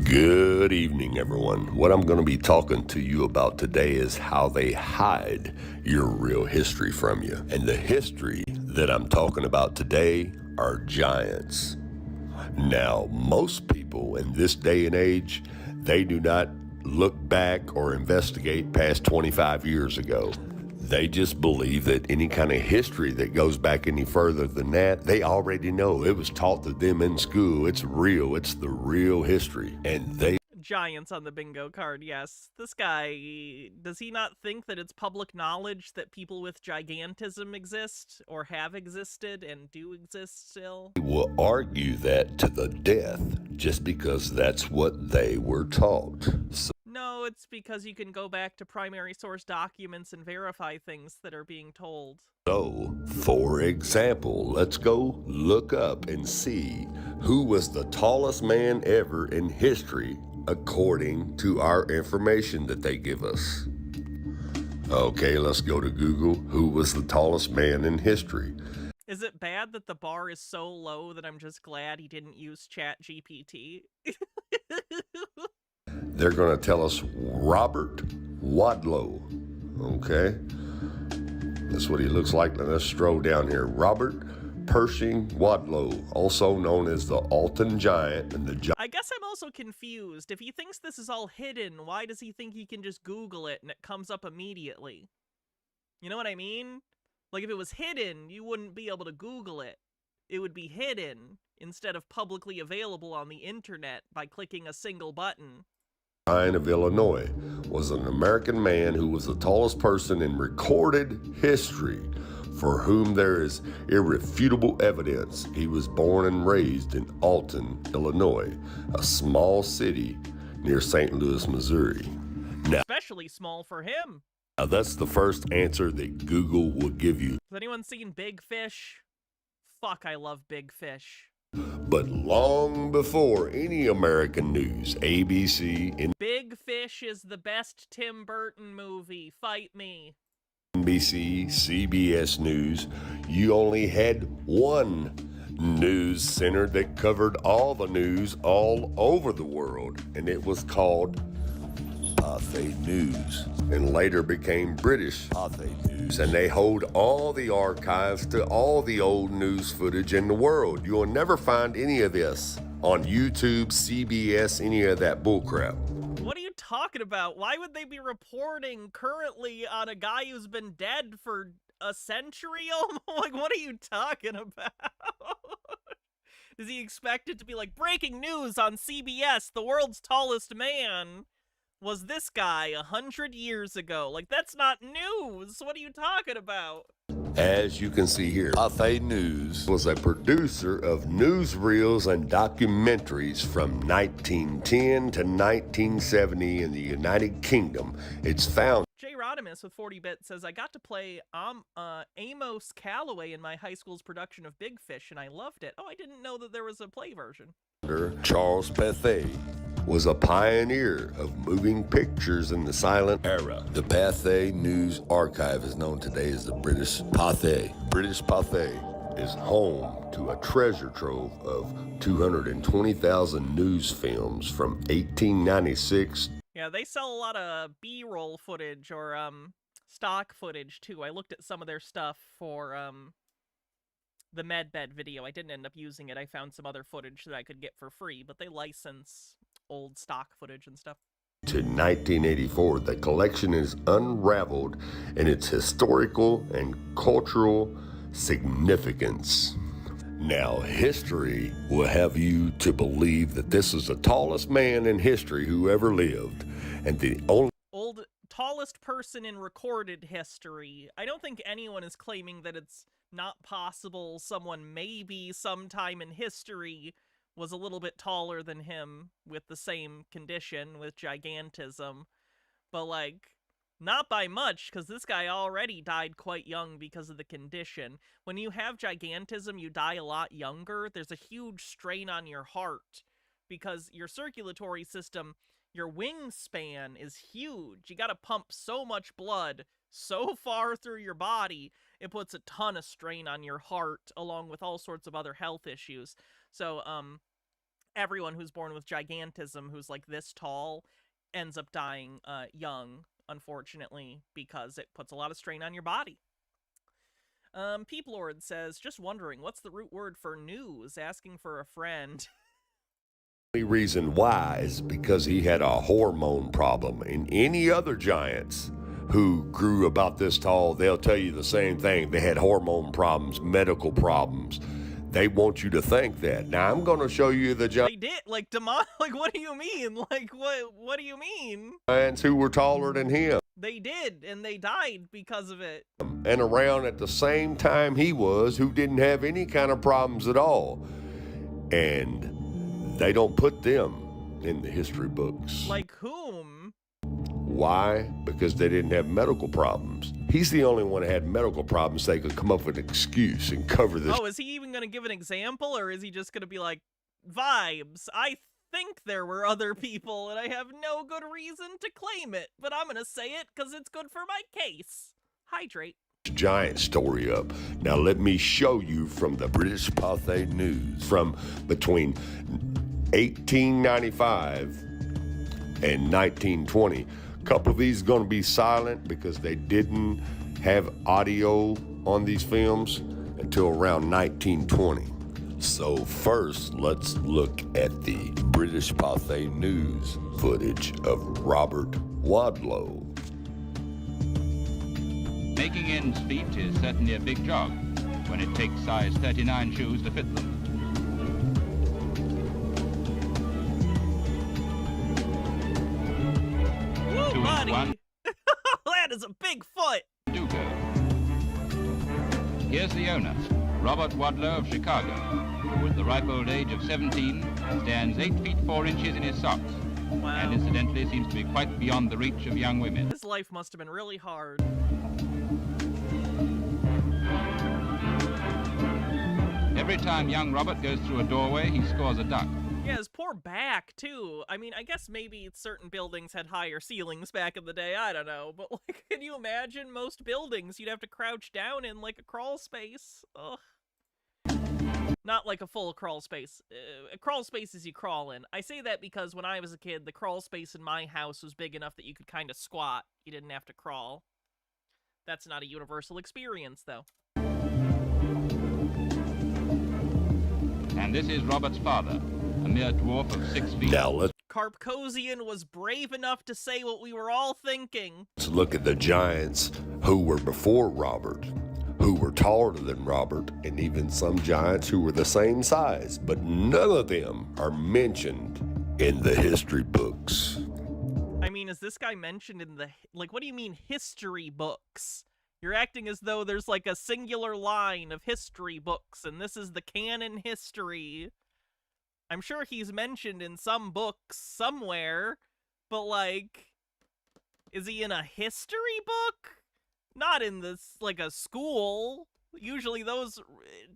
Speaker 3: Good evening, everyone. What I'm going to be talking to you about today is how they hide your real history from you. And the history that I'm talking about today are giants. Now, most people in this day and age, they do not look back or investigate past 25 years ago. They just believe that any kind of history that goes back any further than that, they already know. It was taught to them in school. It's real. It's the real history. And they...
Speaker 1: Giants on the bingo card, yes. This guy, does he not think that it's public knowledge that people with gigantism exist, or have existed, and do exist still?
Speaker 3: Will argue that to the death, just because that's what they were taught. So
Speaker 1: no, it's because you can go back to primary source documents and verify things that are being told.
Speaker 3: So, for example, let's go look up and see who was the tallest man ever in history according to our information that they give us. Okay, let's go to Google. Who was the tallest man in history?
Speaker 1: Is it bad that the bar is so low that I'm just glad he didn't use ChatGPT?
Speaker 3: They're going to tell us Robert Wadlow. Okay, that's what he looks like. Now let's stroll down here. Robert Pershing Wadlow, also known as the Alton Giant. And the
Speaker 1: I guess I'm also confused. If he thinks this is all hidden, why does he think he can just Google it and it comes up immediately? You know what I mean? Like, if it was hidden, you wouldn't be able to Google it. It would be hidden instead of publicly available on the internet by clicking a single button.
Speaker 3: Giant of Illinois was an American man who was the tallest person in recorded history, for whom there is irrefutable evidence. He was born and raised in Alton, Illinois, a small city near St. Louis, Missouri. Now,
Speaker 1: especially small for him.
Speaker 3: Now that's the first answer that Google will give you.
Speaker 1: Has anyone seen Big Fish? Fuck, I love Big Fish.
Speaker 3: But long before any American news, ABC and
Speaker 1: Big Fish is the best Tim Burton movie. Fight me.
Speaker 3: NBC, CBS News, you only had one news center that covered all the news all over the world, and it was called Pathé News, and later became British Pathé News, and they hold all the archives to all the old news footage in the world. You will never find any of this on YouTube, CBS, any of that bullcrap.
Speaker 1: What are you talking about? Why would they be reporting currently on a guy who's been dead for a century almost? Like, what are you talking about? Does he expect it to be like, breaking news on CBS, the world's tallest man was this guy 100 years ago? Like, that's not news. What are you talking about?
Speaker 3: As you can see here, Pathé News was a producer of newsreels and documentaries from 1910 to 1970 in the United Kingdom. It's found.
Speaker 1: Jay Rodimus with 40-bit says, I got to play Amos Calloway in my high school's production of Big Fish, and I loved it. Oh, I didn't know that there was a play version.
Speaker 3: Charles Pathé was a pioneer of moving pictures in the silent era. The Pathé News Archive is known today as the British Pathé. British Pathé is home to a treasure trove of 220,000 news films from 1896.
Speaker 1: Yeah, they sell a lot of B-roll footage or stock footage too. I looked at some of their stuff for the MedBed video. I didn't end up using it. I found some other footage that I could get for free, but they license old stock footage and stuff.
Speaker 3: To 1984, the collection is unraveled in its historical and cultural significance. Now, history will have you to believe that this is the tallest man in history who ever lived, and the only
Speaker 1: tallest person in recorded history. I don't think anyone is claiming that it's not possible someone maybe sometime in history was a little bit taller than him with the same condition, with gigantism. But, like, not by much, because this guy already died quite young because of the condition. When you have gigantism, you die a lot younger. There's a huge strain on your heart, because your circulatory system, your wingspan is huge. You gotta pump so much blood so far through your body, it puts a ton of strain on your heart, along with all sorts of other health issues. So, everyone who's born with gigantism, who's like this tall, ends up dying young, unfortunately, because it puts a lot of strain on your body. Peeplord says, just wondering, what's the root word for news? Asking for a friend.
Speaker 3: The only reason why is because he had a hormone problem. And any other giants who grew about this tall, they'll tell you the same thing. They had hormone problems, medical problems. They want you to think that. Now, I'm going to show you the
Speaker 1: They did, like, like, what do you mean? Like, what do you mean?
Speaker 3: giants who were taller than him.
Speaker 1: They did, and they died because of it.
Speaker 3: And around at the same time he was, who didn't have any kind of problems at all. And they don't put them in the history books.
Speaker 1: Like whom?
Speaker 3: Why? Because they didn't have medical problems. He's the only one that had medical problems, so they could come up with an excuse and cover this.
Speaker 1: Oh, is he even going to give an example, or is he just going to be like, vibes? I think there were other people, and I have no good reason to claim it, but I'm going to say it because it's good for my case. Hydrate.
Speaker 3: Giant story up. Now let me show you from the British Pathé News from between 1895 and 1920. A couple of these are going to be silent because they didn't have audio on these films until around 1920. So first, let's look at the British Pathé News footage of Robert Wadlow.
Speaker 5: Making ends meet is certainly a big job when it takes size 39 shoes to fit them.
Speaker 1: Woo, buddy! That is a big foot!
Speaker 5: Do go. Here's the owner, Robert Wadlow of Chicago, who at the ripe old age of 17 stands 8 feet 4 inches in his socks.
Speaker 1: Wow.
Speaker 5: And incidentally seems to be quite beyond the reach of young women.
Speaker 1: His life must have been really hard.
Speaker 5: Every time young Robert goes through a doorway, he scores a duck.
Speaker 1: Yeah, his poor back, too. I mean, I guess maybe certain buildings had higher ceilings back in the day, I don't know. But, like, can you imagine most buildings you'd have to crouch down in, like, a crawl space? Ugh. Not like a full crawl space. A crawl space is you crawl in. I say that because when I was a kid, the crawl space in my house was big enough that you could kind of squat. You didn't have to crawl. That's not a universal experience, though.
Speaker 5: And this is Robert's father, a mere dwarf of 6 feet.
Speaker 3: Now let's
Speaker 1: Carpcosian was brave enough to say what we were all thinking.
Speaker 3: look at the giants who were before Robert, who were taller than Robert, and even some giants who were the same size, but none of them are mentioned in the history books.
Speaker 1: I mean, is this guy mentioned in the, like, what do you mean history books? You're acting as though there's like a singular line of history books, and this is the canon history. I'm sure he's mentioned in some books somewhere, but like, is he in a history book? Not in this, like, a school. Usually those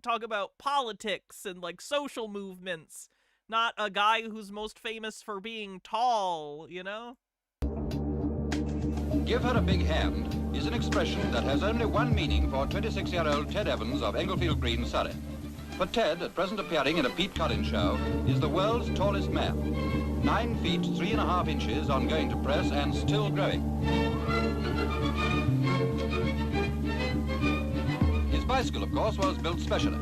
Speaker 1: talk about politics and like social movements, not a guy who's most famous for being tall, you know?
Speaker 6: Give her a big hand is an expression that has only one meaning for 26-year-old Ted Evans of Englefield Green, Surrey. For Ted, at present appearing in a Pete Collins show, is the world's tallest man. 9 feet 3.5 inches on going to press and still growing. His bicycle, of course, was built specially.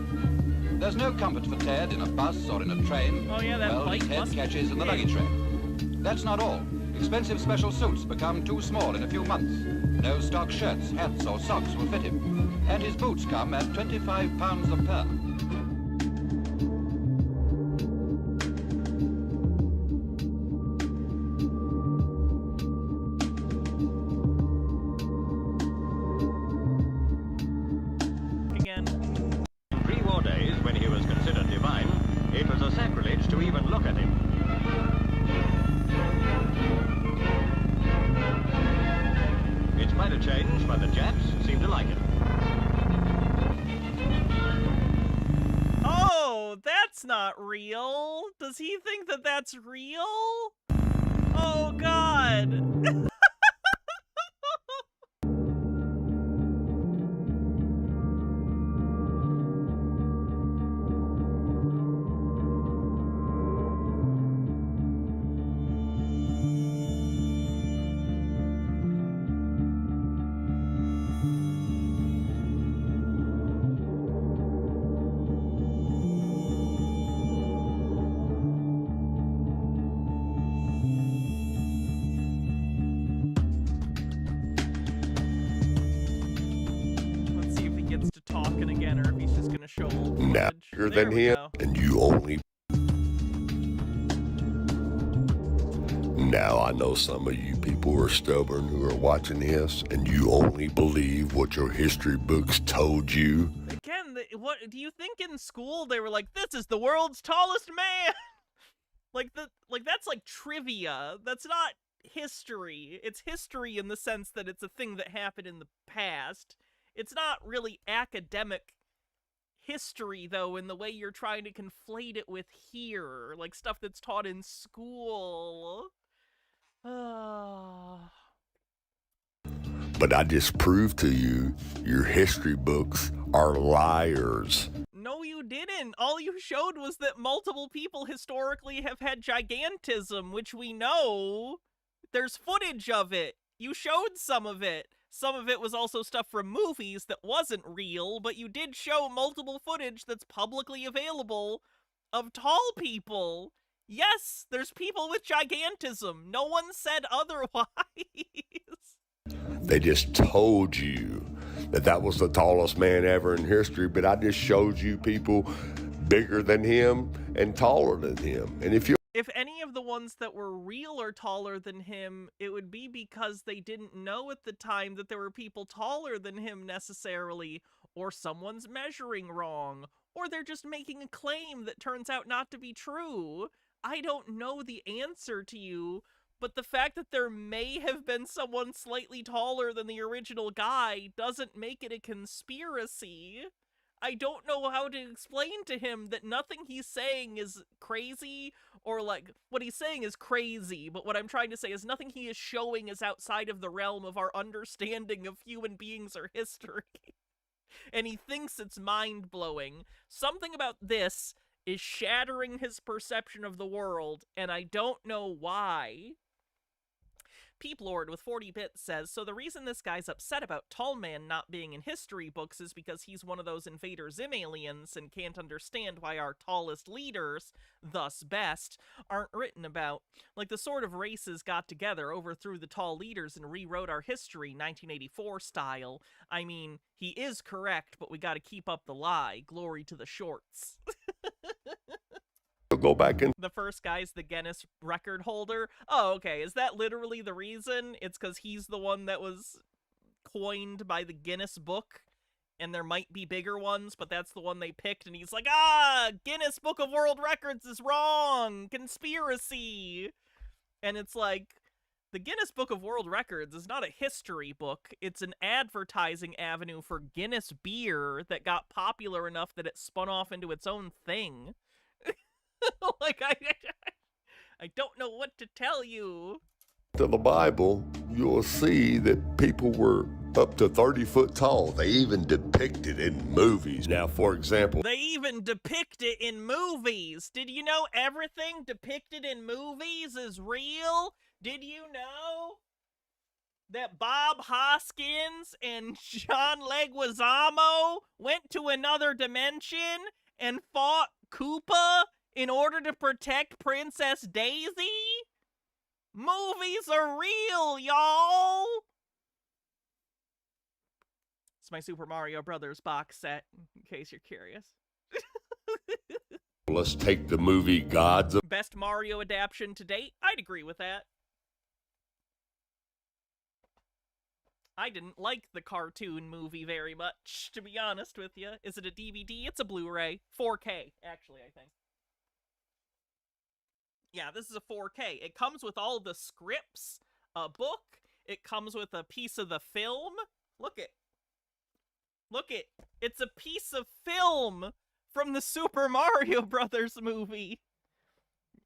Speaker 6: There's no comfort for Ted in a bus or in a train.
Speaker 1: Oh yeah, that
Speaker 6: well,
Speaker 1: bike
Speaker 6: his head
Speaker 1: must be
Speaker 6: catches in the
Speaker 1: big.
Speaker 6: luggage rack. That's not all. Expensive special suits become too small in a few months. No stock shirts, hats, or socks will fit him. And his boots come at 25 pounds a pair.
Speaker 22: In pre-war days, when he was considered divine, it was a sacrilege to even look at him. It's quite a change, but the Japs seem to like it.
Speaker 1: Oh, that's not real. Does he think that that's real? Oh, God. Let's see if he gets to talking again or if he's just gonna show old
Speaker 3: Now
Speaker 1: footage.
Speaker 3: bigger
Speaker 1: There
Speaker 3: than
Speaker 1: we
Speaker 3: him,
Speaker 1: go.
Speaker 3: and you only. Now I know some of you people who are stubborn who are watching this, and you only believe what your history books told you.
Speaker 1: Again, what do you think in school they were like, this is the world's tallest man? like that's like trivia. That's not history. It's history in the sense that it's a thing that happened in the past. It's not really academic history, though, in the way you're trying to conflate it with here, like stuff that's taught in school.
Speaker 3: But I just proved to you your history books are liars.
Speaker 1: No, you didn't. All you showed was that multiple people historically have had gigantism, which we know. There's footage of it. You showed some of it. Some of it was also stuff from movies that wasn't real, but you did show multiple footage that's publicly available of tall people. Yes, there's people with gigantism. No one said otherwise.
Speaker 3: They just told you that that was the tallest man ever in history, but I just showed you people bigger than him and taller than him. And
Speaker 1: If any of the ones that were real or taller than him, it would be because they didn't know at the time that there were people taller than him necessarily, or someone's measuring wrong, or they're just making a claim that turns out not to be true. I don't know the answer to you, but the fact that there may have been someone slightly taller than the original guy doesn't make it a conspiracy. I don't know how to explain to him that nothing he's saying is crazy, or like, what he's saying is crazy, but what I'm trying to say is nothing he is showing is outside of the realm of our understanding of human beings or history. And he thinks it's mind-blowing. Something about this is shattering his perception of the world, and I don't know why. Peep Lord with 40 bits says, so the reason this guy's upset about Tall Man not being in history books is because he's one of those Invader Zim aliens and can't understand why our tallest leaders, thus best, aren't written about. Like the sort of races got together, overthrew the tall leaders, and rewrote our history 1984 style. I mean, he is correct, but we gotta keep up the lie. Glory to the shorts.
Speaker 3: Go back in.
Speaker 1: The first guy's the Guinness record holder. Oh, okay. Is that literally the reason? It's because he's the one that was coined by the Guinness book, and there might be bigger ones, but that's the one they picked, and he's like, Guinness Book of World Records is wrong! Conspiracy! And it's like, the Guinness Book of World Records is not a history book. It's an advertising avenue for Guinness beer that got popular enough that it spun off into its own thing. Like, I don't know what to tell you.
Speaker 3: To the Bible, you'll see that people were up to 30 foot tall. They even depict it in movies. Now, for example,
Speaker 1: they even depict it in movies. Did you know everything depicted in movies is real? Did you know that Bob Hoskins and John Leguizamo went to another dimension and fought Koopa in order to protect Princess Daisy? Movies are real, y'all! It's my Super Mario Brothers box set, in case you're curious.
Speaker 3: let's take the movie Gods of...
Speaker 1: Best Mario adaptation to date? I'd agree with that. I didn't like the cartoon movie very much, to be honest with you. Is it a DVD? It's a Blu-ray. 4K, actually, I think. Yeah, this is a 4K. It comes with all the scripts, a book. It comes with a piece of the film. Look it. Look it. It's a piece of film from the Super Mario Brothers movie.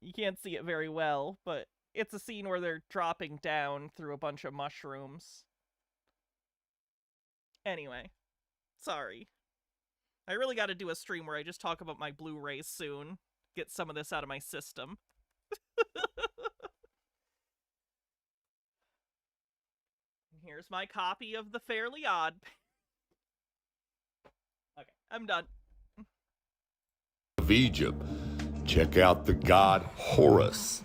Speaker 1: You can't see it very well, but it's a scene where they're dropping down through a bunch of mushrooms. Anyway, sorry. I really got to do a stream where I just talk about my Blu-rays soon. Get some of this out of my system. Here's my copy of The Fairly Odd. Okay, I'm done.
Speaker 3: Of Egypt. Check out the god Horus.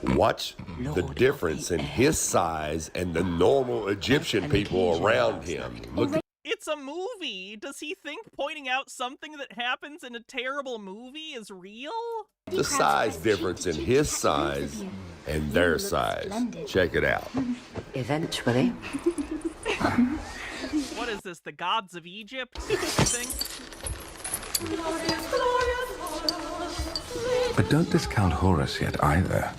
Speaker 3: Watch the difference in his size and the normal Egyptian people around him. Look at
Speaker 1: It's a movie. Does he think pointing out something that happens in a terrible movie is real?
Speaker 3: the size difference in his size and their size. Check it out.
Speaker 4: Eventually.
Speaker 1: What is this, the gods of Egypt, you think?
Speaker 8: But don't discount Horus yet either.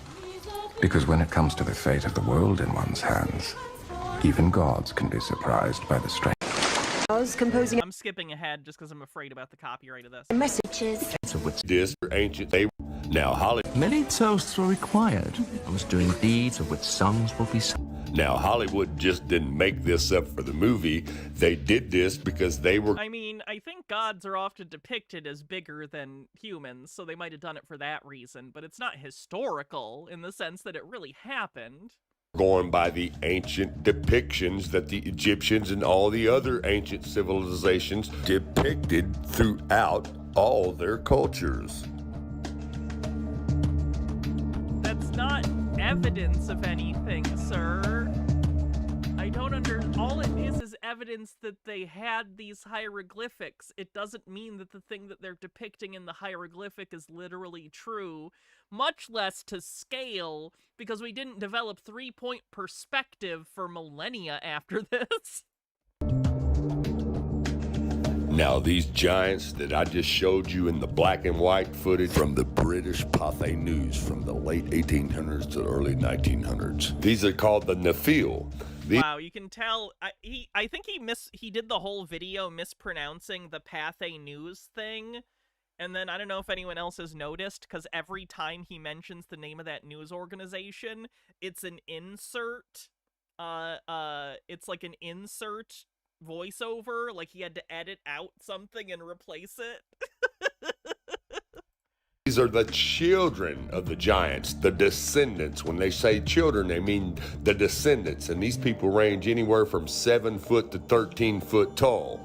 Speaker 8: Because when it comes to the fate of the world in one's hands, even gods can be surprised by the strength.
Speaker 1: I'm skipping ahead just because I'm afraid about the copyright of this.
Speaker 4: Messages.
Speaker 3: This ancient they now Hollywood.
Speaker 23: Many toasts were required. I was doing deeds of which songs will be sung.
Speaker 3: Now Hollywood just didn't make this up for the movie. They did this because they were.
Speaker 1: I mean, I think gods are often depicted as bigger than humans, so they might have done it for that reason, but it's not historical in the sense that it really happened.
Speaker 3: Going by the ancient depictions that the Egyptians and all the other ancient civilizations depicted throughout all their cultures.
Speaker 1: That's not evidence of anything, sir. I don't all it is evidence that they had these hieroglyphics. It doesn't mean that the thing that they're depicting in the hieroglyphic is literally true, much less to scale, because we didn't develop three-point perspective for millennia after this.
Speaker 3: Now these giants that I just showed you in the black and white footage from the British Pathé News from the late 1800s to the early 1900s. These are called the Nephil.
Speaker 1: Wow, you can tell. I think he did the whole video mispronouncing the Pathé News thing, and then I don't know if anyone else has noticed, because every time he mentions the name of that news organization, it's an insert. It's like an insert voiceover, like he had to edit out something and replace it.
Speaker 3: These are the children of the giants, the descendants. When they say children, they mean the descendants. And these people range anywhere from 7 foot to 13 foot tall.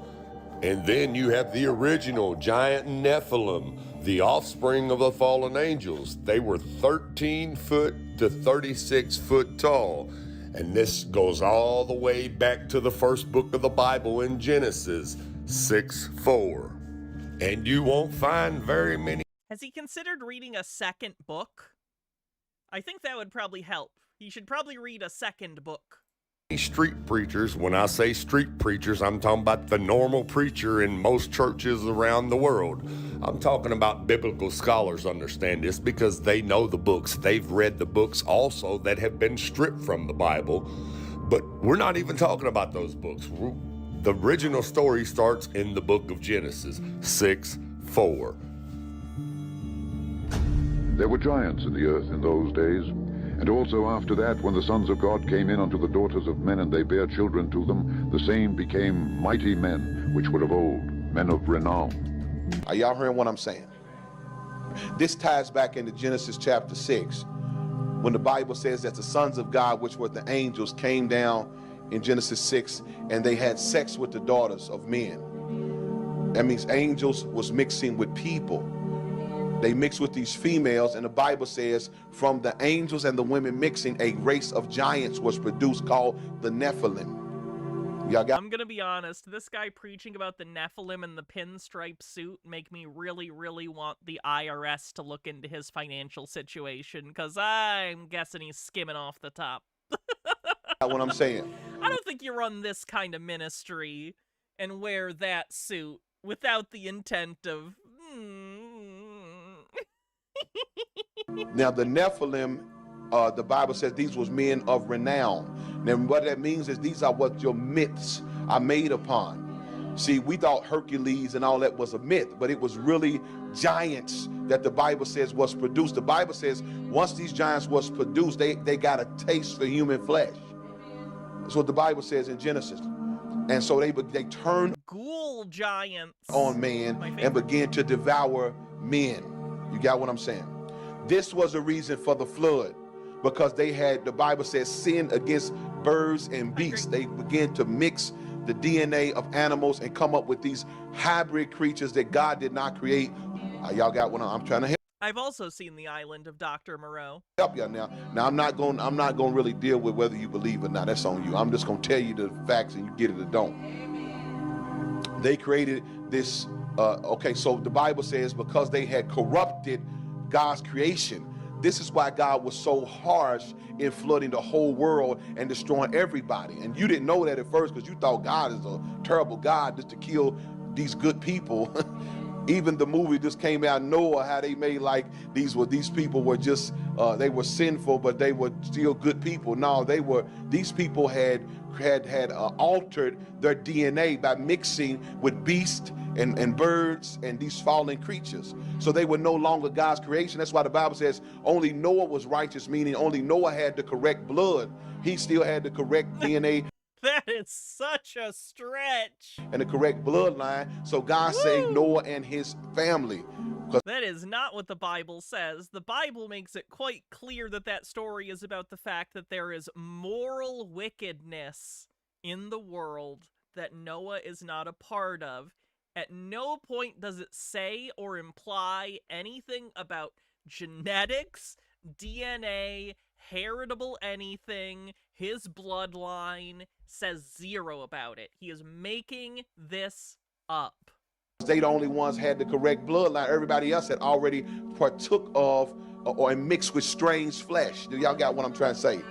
Speaker 3: And then you have the original giant Nephilim, the offspring of the fallen angels. They were 13 foot to 36 foot tall. And this goes all the way back to the first book of the Bible in Genesis 6:4. And you won't find very many.
Speaker 1: Has he considered reading a second book? I think that would probably help. He should probably read a second book.
Speaker 3: Street preachers, when I say street preachers, I'm talking about the normal preacher in most churches around the world. I'm talking about biblical scholars understand this because they know the books. They've read the books also that have been stripped from the Bible. But we're not even talking about those books. The original story starts in the book of Genesis 6:4.
Speaker 7: There were giants in the earth in those days, and also after that, when the sons of God came in unto the daughters of men, and they bare children to them, the same became mighty men, which were of old, men of renown.
Speaker 9: Are y'all hearing what I'm saying? This ties back into Genesis chapter 6, when the Bible says that the sons of God, which were the angels, came down in Genesis 6, and they had sex with the daughters of men. That means angels was mixing with people. They mixed with these females, and the Bible says from the angels and the women mixing, a race of giants was produced called the Nephilim. Y'all got?
Speaker 1: I'm gonna be honest, this guy preaching about the Nephilim and the pinstripe suit make me really, really want the IRS to look into his financial situation, because I'm guessing he's skimming off the top.
Speaker 9: What I'm saying.
Speaker 1: I don't think you run this kind of ministry and wear that suit without the intent of...
Speaker 9: Now the Nephilim, the Bible says these was men of renown. Now what that means is these are what your myths are made upon. See, we thought Hercules and all that was a myth, but it was really giants that the Bible says was produced. The Bible says once these giants was produced, they got a taste for human flesh. That's what the Bible says in Genesis. And so they turned
Speaker 1: ghoul giants
Speaker 9: on man and began to devour men. You got what I'm saying? This was a reason for the flood, because they had, the Bible says, sinned against birds and beasts. They began to mix the DNA of animals and come up with these hybrid creatures that God did not create. Y'all got what I'm trying to help.
Speaker 1: I've also seen The Island of Dr. Moreau.
Speaker 9: Help y'all now. Now I'm not going to really deal with whether you believe or not. That's on you. I'm just going to tell you the facts and you get it or don't. They created this. Okay, so the Bible says because they had corrupted God's creation, this is why God was so harsh in flooding the whole world and destroying everybody. And you didn't know that at first because you thought God is a terrible God just to kill these good people. Even the movie just came out, Noah, how they made like these people were just they were sinful, but they were still good people. No, these people had altered their DNA by mixing with beasts and birds and these fallen creatures. So they were no longer God's creation. That's why the Bible says only Noah was righteous, meaning only Noah had the correct blood. He still had the correct DNA.
Speaker 1: That is such a stretch.
Speaker 9: And the correct bloodline. So God saved Noah and his family.
Speaker 1: That is not what the Bible says. The Bible makes it quite clear that that story is about the fact that there is moral wickedness in the world that Noah is not a part of. At no point does it say or imply anything about genetics, DNA, heritable anything. His bloodline says zero about it. He is making this up.
Speaker 9: They the only ones had the correct bloodline. Everybody else had already partook of or mixed with strange flesh. Y'all got what I'm trying to say?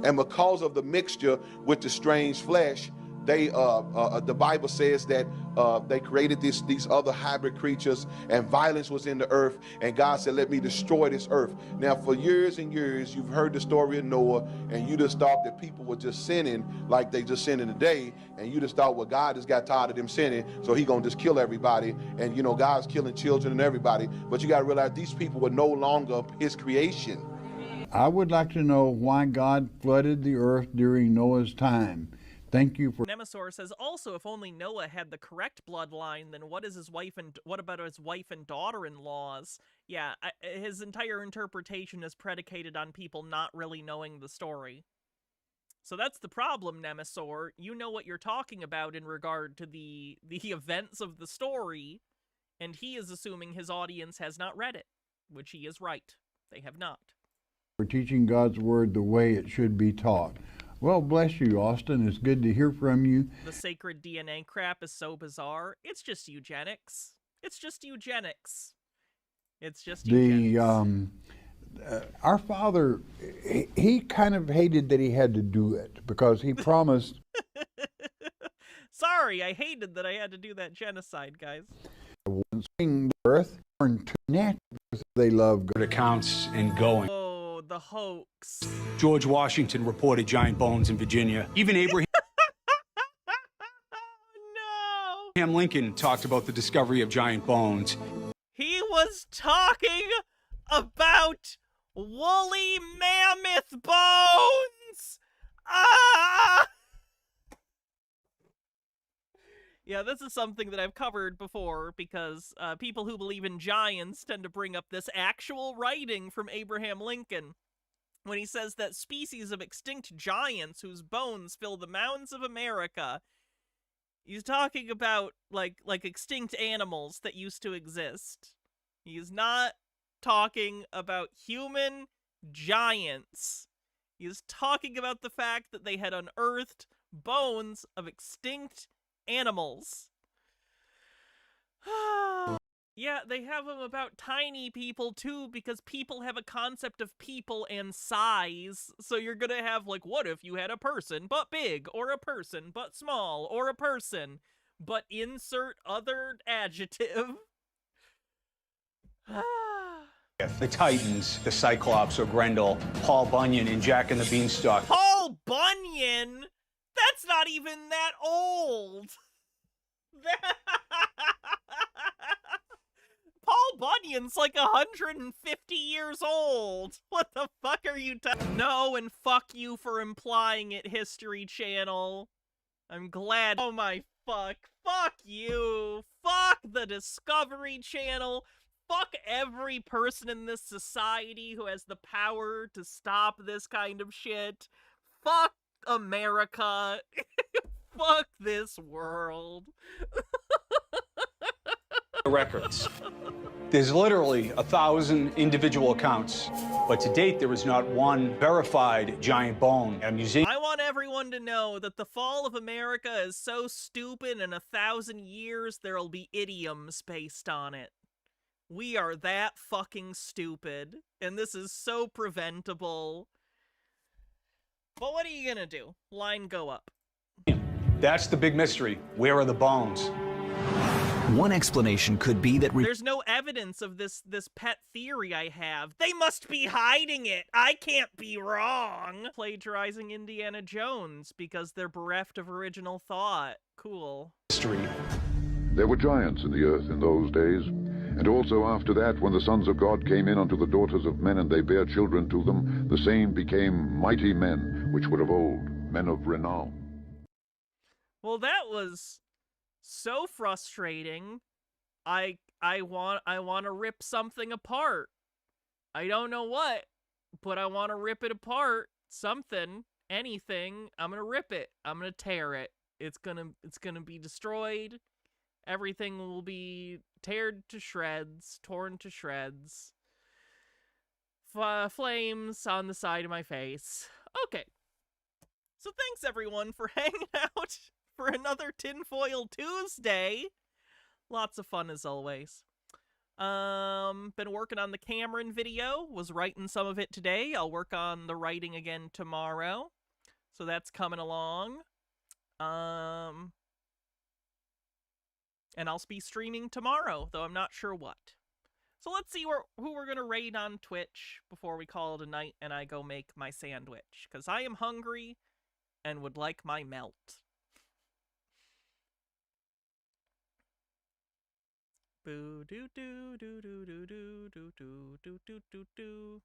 Speaker 9: And because of the mixture with the strange flesh, they the Bible says that they created these other hybrid creatures, and violence was in the earth, and God said, let me destroy this earth. Now for years and years you've heard the story of Noah, and you just thought that people were just sinning like they just sinning today, and you just thought, well, God just got tired of them sinning, so he gonna just kill everybody, and you know God's killing children and everybody. But you gotta realize these people were no longer his creation.
Speaker 10: I would like to know why God flooded the earth during Noah's time. Thank you for...
Speaker 1: Nemesaur says, also, if only Noah had the correct bloodline, then what about his wife and daughter-in-laws? Yeah, his entire interpretation is predicated on people not really knowing the story. So that's the problem, Nemesaur. You know what you're talking about in regard to the events of the story, and he is assuming his audience has not read it, which he is right. They have not.
Speaker 10: For teaching God's word the way it should be taught. Well, bless you, Austin. It's good to hear from you.
Speaker 1: The sacred DNA crap is so bizarre. It's just eugenics. It's just eugenics. It's just eugenics.
Speaker 10: Our father, he kind of hated that he had to do it because he promised.
Speaker 1: Sorry, I hated that I had to do that genocide, guys.
Speaker 10: Birth to natural birth, they love
Speaker 11: good accounts and going.
Speaker 1: Oh, the hoax.
Speaker 11: George Washington reported giant bones in Virginia. Even Abraham Lincoln talked about the discovery of giant bones.
Speaker 1: He was talking about woolly mammoth bones! Ah! Yeah, this is something that I've covered before because people who believe in giants tend to bring up this actual writing from Abraham Lincoln when he says that species of extinct giants whose bones fill the mountains of America. He's talking about like extinct animals that used to exist. He's not talking about human giants. He's talking about the fact that they had unearthed bones of extinct animals. Yeah, they have them about tiny people too, because people have a concept of people and size. So you're gonna have, like, what if you had a person but big, or a person but small, or a person but insert other adjective.
Speaker 11: The Titans, the Cyclops or Grendel, Paul Bunyan and Jack and the Beanstalk.
Speaker 1: Paul Bunyan? That's not even that old. Paul Bunyan's like 150 years old. What the fuck are you talking? No, and fuck you for implying it, History Channel. I'm glad. Oh my fuck. Fuck you. Fuck the Discovery Channel. Fuck every person in this society who has the power to stop this kind of shit. Fuck America. Fuck this world.
Speaker 11: Records. There's literally 1,000 individual accounts, but to date there is not one verified giant bone. A museum.
Speaker 1: I want everyone to know that the fall of America is so stupid, in 1,000 years there'll be idioms based on it. We are that fucking stupid, and this is so preventable. But what are you gonna do? Line go up.
Speaker 11: That's the big mystery. Where are the bones?
Speaker 13: One explanation could be that
Speaker 1: there's no evidence of this pet theory I have. They must be hiding it. I can't be wrong. Plagiarizing Indiana Jones because they're bereft of original thought. Cool.
Speaker 11: History.
Speaker 7: There were giants in the earth in those days, and also after that, when the sons of God came in unto the daughters of men, and they bare children to them, the same became mighty men, which were of old, men of renown.
Speaker 1: Well, that was so frustrating. I want to rip something apart. I don't know what, but I want to rip it apart. Something, anything. I'm gonna rip it. I'm gonna tear it. It's gonna be destroyed. Everything will be torn to shreds. Flames on the side of my face. Okay. So thanks everyone for hanging out for another Tinfoil Tuesday. Lots of fun as always. Been working on the Cameron video. Was writing some of it today. I'll work on the writing again tomorrow. So that's coming along. And I'll be streaming tomorrow, though I'm not sure what. So let's see who we're going to raid on Twitch before we call it a night and I go make my sandwich. Because I am hungry and would like my melt. Boo doo doo doo doo doo doo doo doo doo doo doo doo.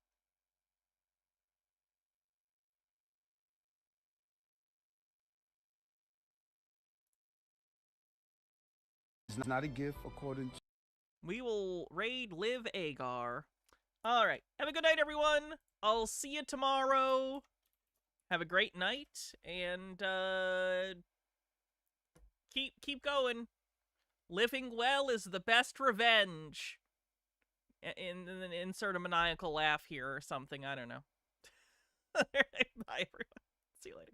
Speaker 14: not a gift according to...
Speaker 1: We will raid Live Agar. Alright, have a good night, everyone. I'll see you tomorrow. Have a great night, and keep going. Living well is the best revenge. Insert a maniacal laugh here or something, I don't know. Bye, everyone. See you later.